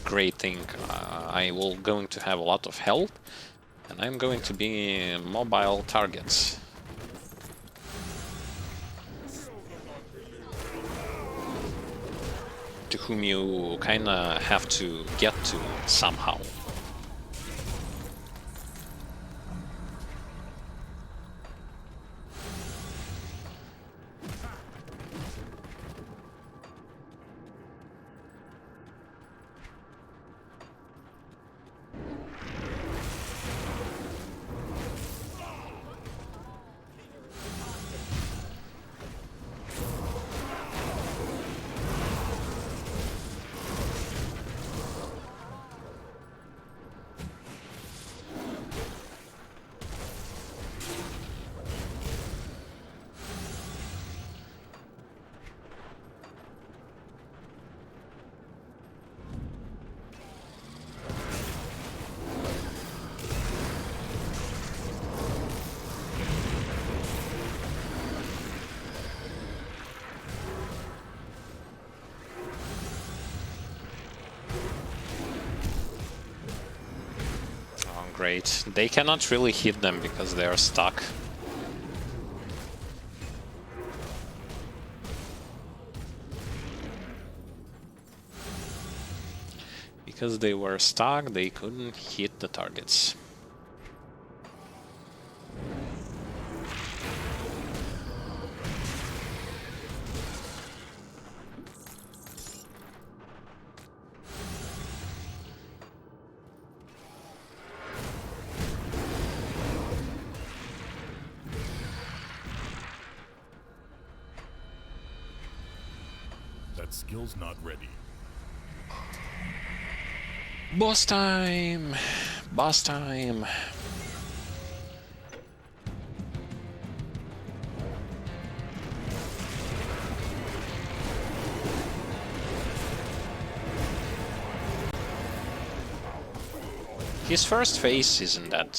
great thing. I will going to have a lot of health, and I'm going to be mobile targets. To whom you kinda have to get to somehow. great. They cannot really hit them because they are stuck. Because they were stuck, they couldn't hit the targets. That skill's not ready. Boss time! Boss time! His first phase isn't that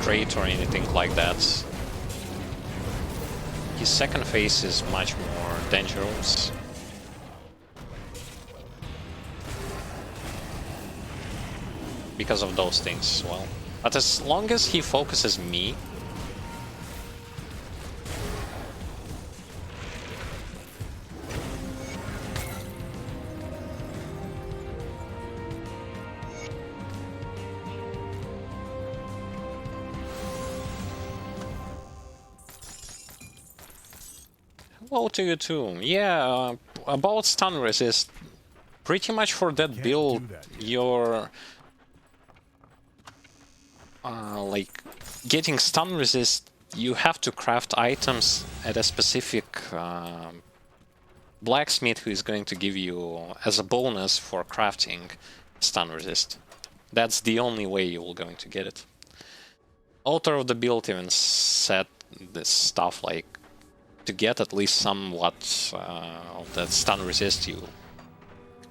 great or anything like that. His second phase is much more dangerous. Because of those things, well. But as long as he focuses me, hello to you too. Yeah, about stun resist. Pretty much for that build, you're like getting stun resist. You have to craft items at a specific blacksmith who is going to give you as a bonus for crafting stun resist. That's the only way you're going to get it. Author of the build even said this stuff like to get at least somewhat of that stun resist, you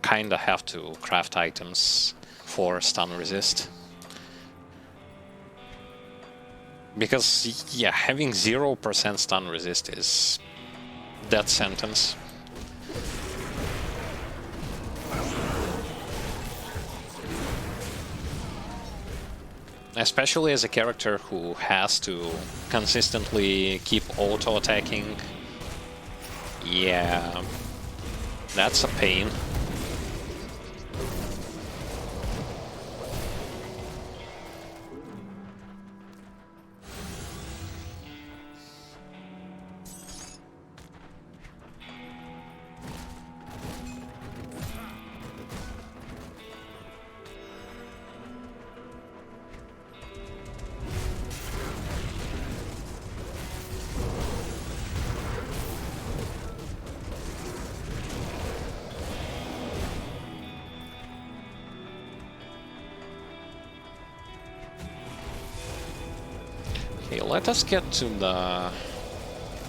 kinda have to craft items for stun resist. Because, yeah, having 0% stun resist is death sentence. Especially as a character who has to consistently keep auto-attacking. Yeah, that's a pain. Okay, let us get to the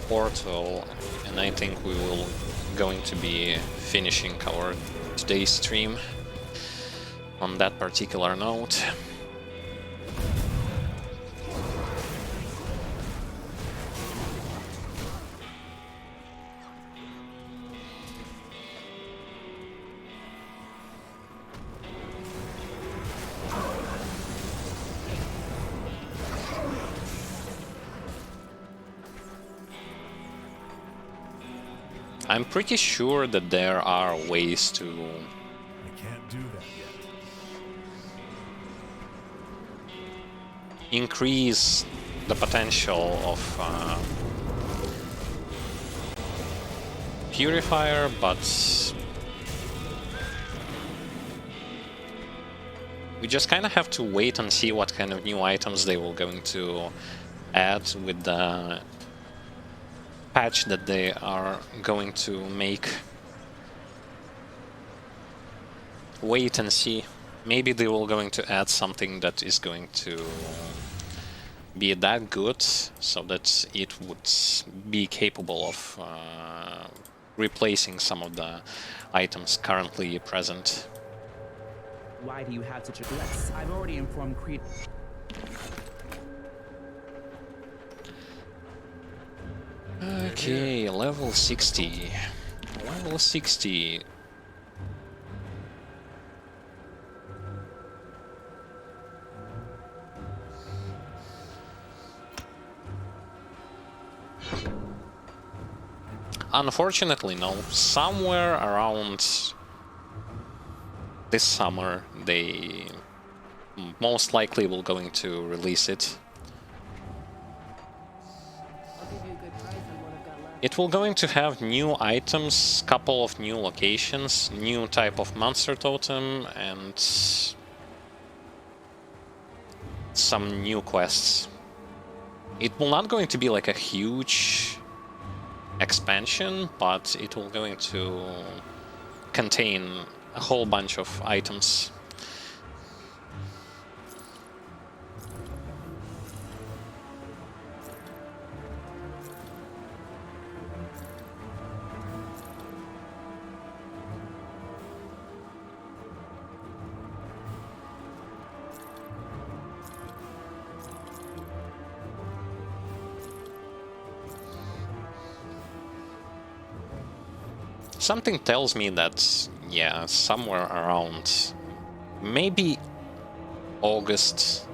portal, and I think we will going to be finishing our today's stream on that particular note. I'm pretty sure that there are ways to I can't do that yet. increase the potential of Purifier, but we just kind of have to wait and see what kind of new items they will going to add with the patch that they are going to make. Wait and see. Maybe they will going to add something that is going to be that good so that it would be capable of replacing some of the items currently present. Why do you have such a... I've already informed Creed. Okay, level 60. Level 60. Unfortunately, no. Somewhere around this summer, they most likely will going to release it. I'll give you a good price on what I've got left. It will going to have new items, couple of new locations, new type of monster totem, and some new quests. It will not going to be like a huge expansion, but it will going to contain a whole bunch of items. Something tells me that, yeah, somewhere around maybe August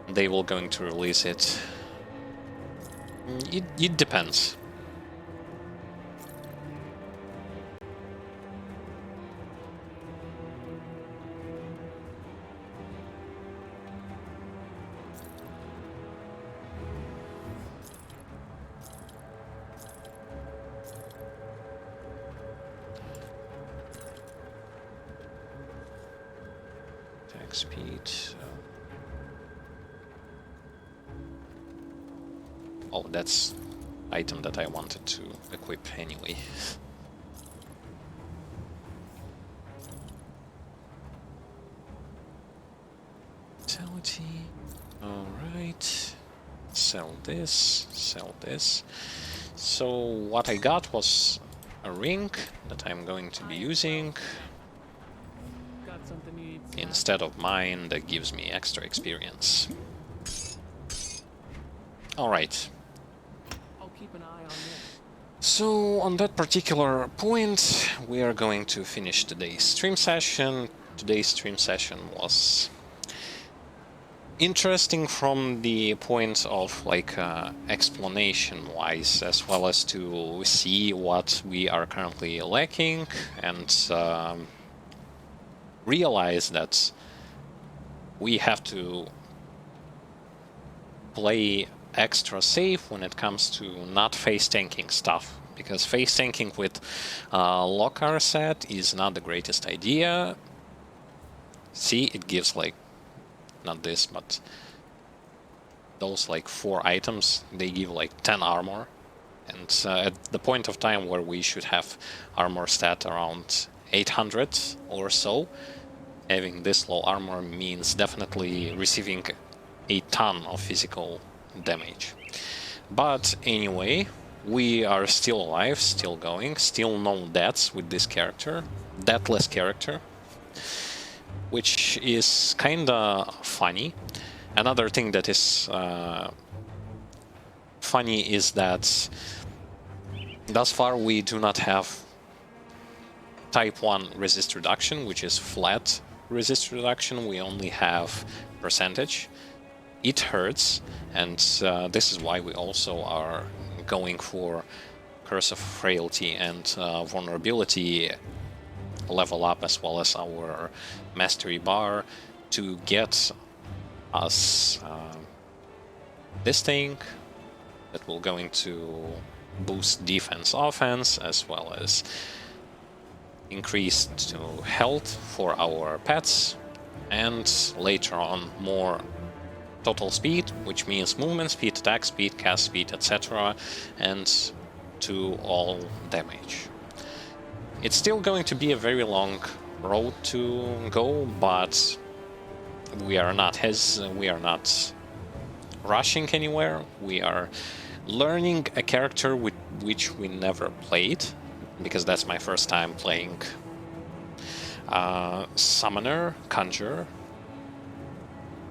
they will going to release it. It depends. Attack speed. Oh, that's item that I wanted to equip anyway. Vitality. Alright. Sell this, sell this. So what I got was a ring that I'm going to be using Got something you need. instead of mine that gives me extra experience. Alright. I'll keep an eye on this. So on that particular point, we are going to finish today's stream session. Today's stream session was interesting from the point of like explanation wise, as well as to see what we are currently lacking and realize that we have to play extra safe when it comes to not face tanking stuff, because face tanking with Lokarr set is not the greatest idea. See, it gives like not this, but those like 4 items, they give like 10 armor, and at the point of time where we should have armor stat around 800 or so, having this low armor means definitely receiving a ton of physical damage. But anyway, we are still alive, still going, still no deaths with this character, deathless character, which is kinda funny. Another thing that is funny is that thus far we do not have type 1 resist reduction, which is flat resist reduction. We only have percentage. It hurts, and this is why we also are going for Curse of Frailty and Vulnerability level up, as well as our Mastery bar, to get us this thing that will going to boost defense, offense, as well as increase to health for our pets, and later on more total speed, which means movement speed, attack speed, cast speed, etc., and to all damage. It's still going to be a very long road to go, but we are not rushing anywhere. We are learning a character with which we never played, because that's my first time playing Summoner, Conjurer.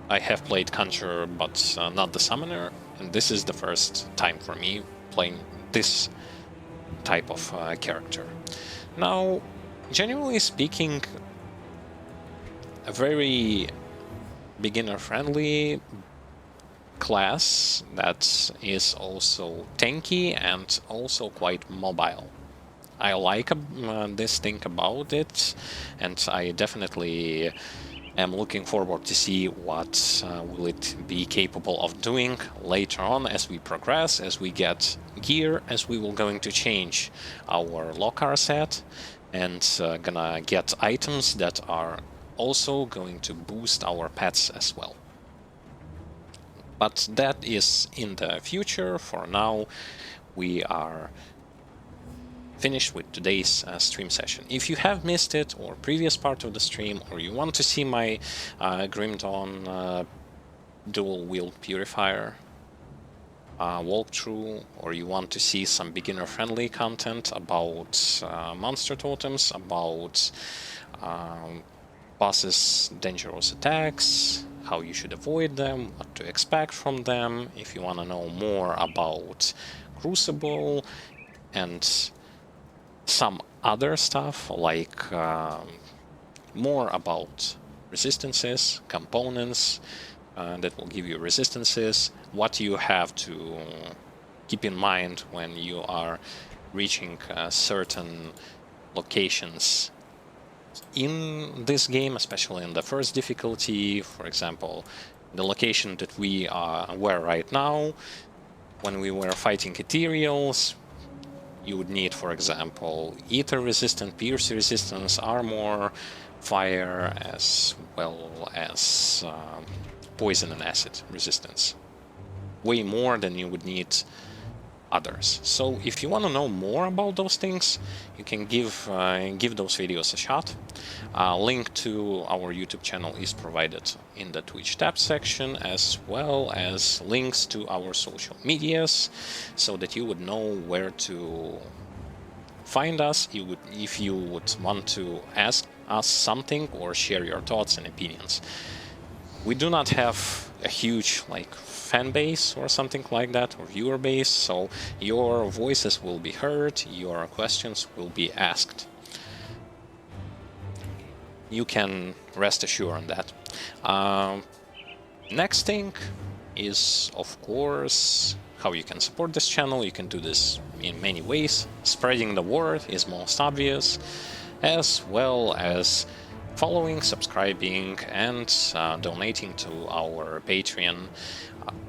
I have played Conjurer, but not the Summoner, and this is the first time for me playing this type of character. Now, generally speaking, a very beginner-friendly class that is also tanky and also quite mobile. I like this thing about it, and I definitely am looking forward to see what will it be capable of doing later on as we progress, as we get gear, as we will going to change our Lokarr set and gonna get items that are also going to boost our pets as well. But that is in the future. For now, we are finished with today's stream session. If you have missed it or previous part of the stream, or you want to see my Grim Dawn dual wield purifier walkthrough, or you want to see some beginner friendly content about monster totems, about bosses' dangerous attacks, how you should avoid them, what to expect from them, if you want to know more about Crucible and some other stuff like more about resistances, components that will give you resistances, what you have to keep in mind when you are reaching certain locations in this game, especially in the first difficulty. For example, the location that we were right now, when we were fighting ethereals, you would need, for example, ether resistant, pierce resistance, armor, fire, as well as poison and acid resistance. Way more than you would need others. So if you want to know more about those things, you can give those videos a shot. Link to our YouTube channel is provided in the Twitch tab section, as well as links to our social medias, so that you would know where to find us if you would want to ask us something or share your thoughts and opinions. We do not have a huge fan base or something like that, or viewer base, so your voices will be heard, your questions will be asked. You can rest assured on that. Next thing is, of course, how you can support this channel. You can do this in many ways. Spreading the word is most obvious, as well as following, subscribing, and donating to our Patreon.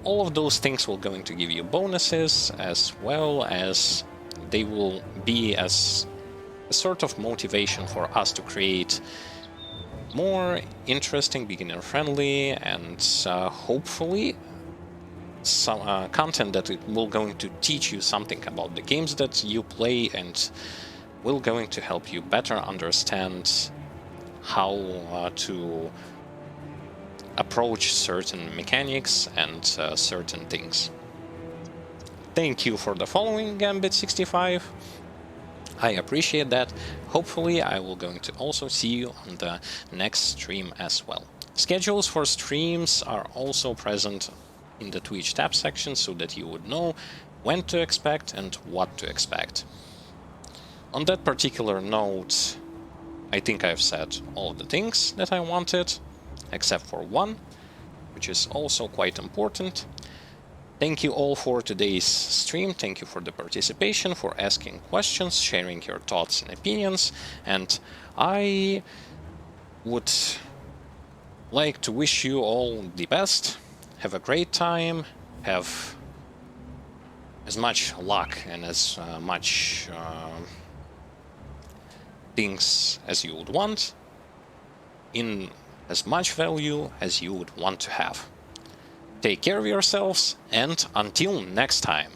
All of those things will going to give you bonuses, as well as they will be as a sort of motivation for us to create more interesting, beginner-friendly, and hopefully some content that it will going to teach you something about the games that you play, and will going to help you better understand how to approach certain mechanics and certain things. Thank you for the following, Gambit65. I appreciate that. Hopefully I will going to also see you on the next stream as well. Schedules for streams are also present in the Twitch tab section, so that you would know when to expect and what to expect. On that particular note, I think I've said all the things that I wanted, except for one, which is also quite important. Thank you all for today's stream. Thank you for the participation, for asking questions, sharing your thoughts and opinions, and I would like to wish you all the best. Have a great time, have as much luck and as much things as you would want, in as much value as you would want to have. Take care of yourselves, and until next time.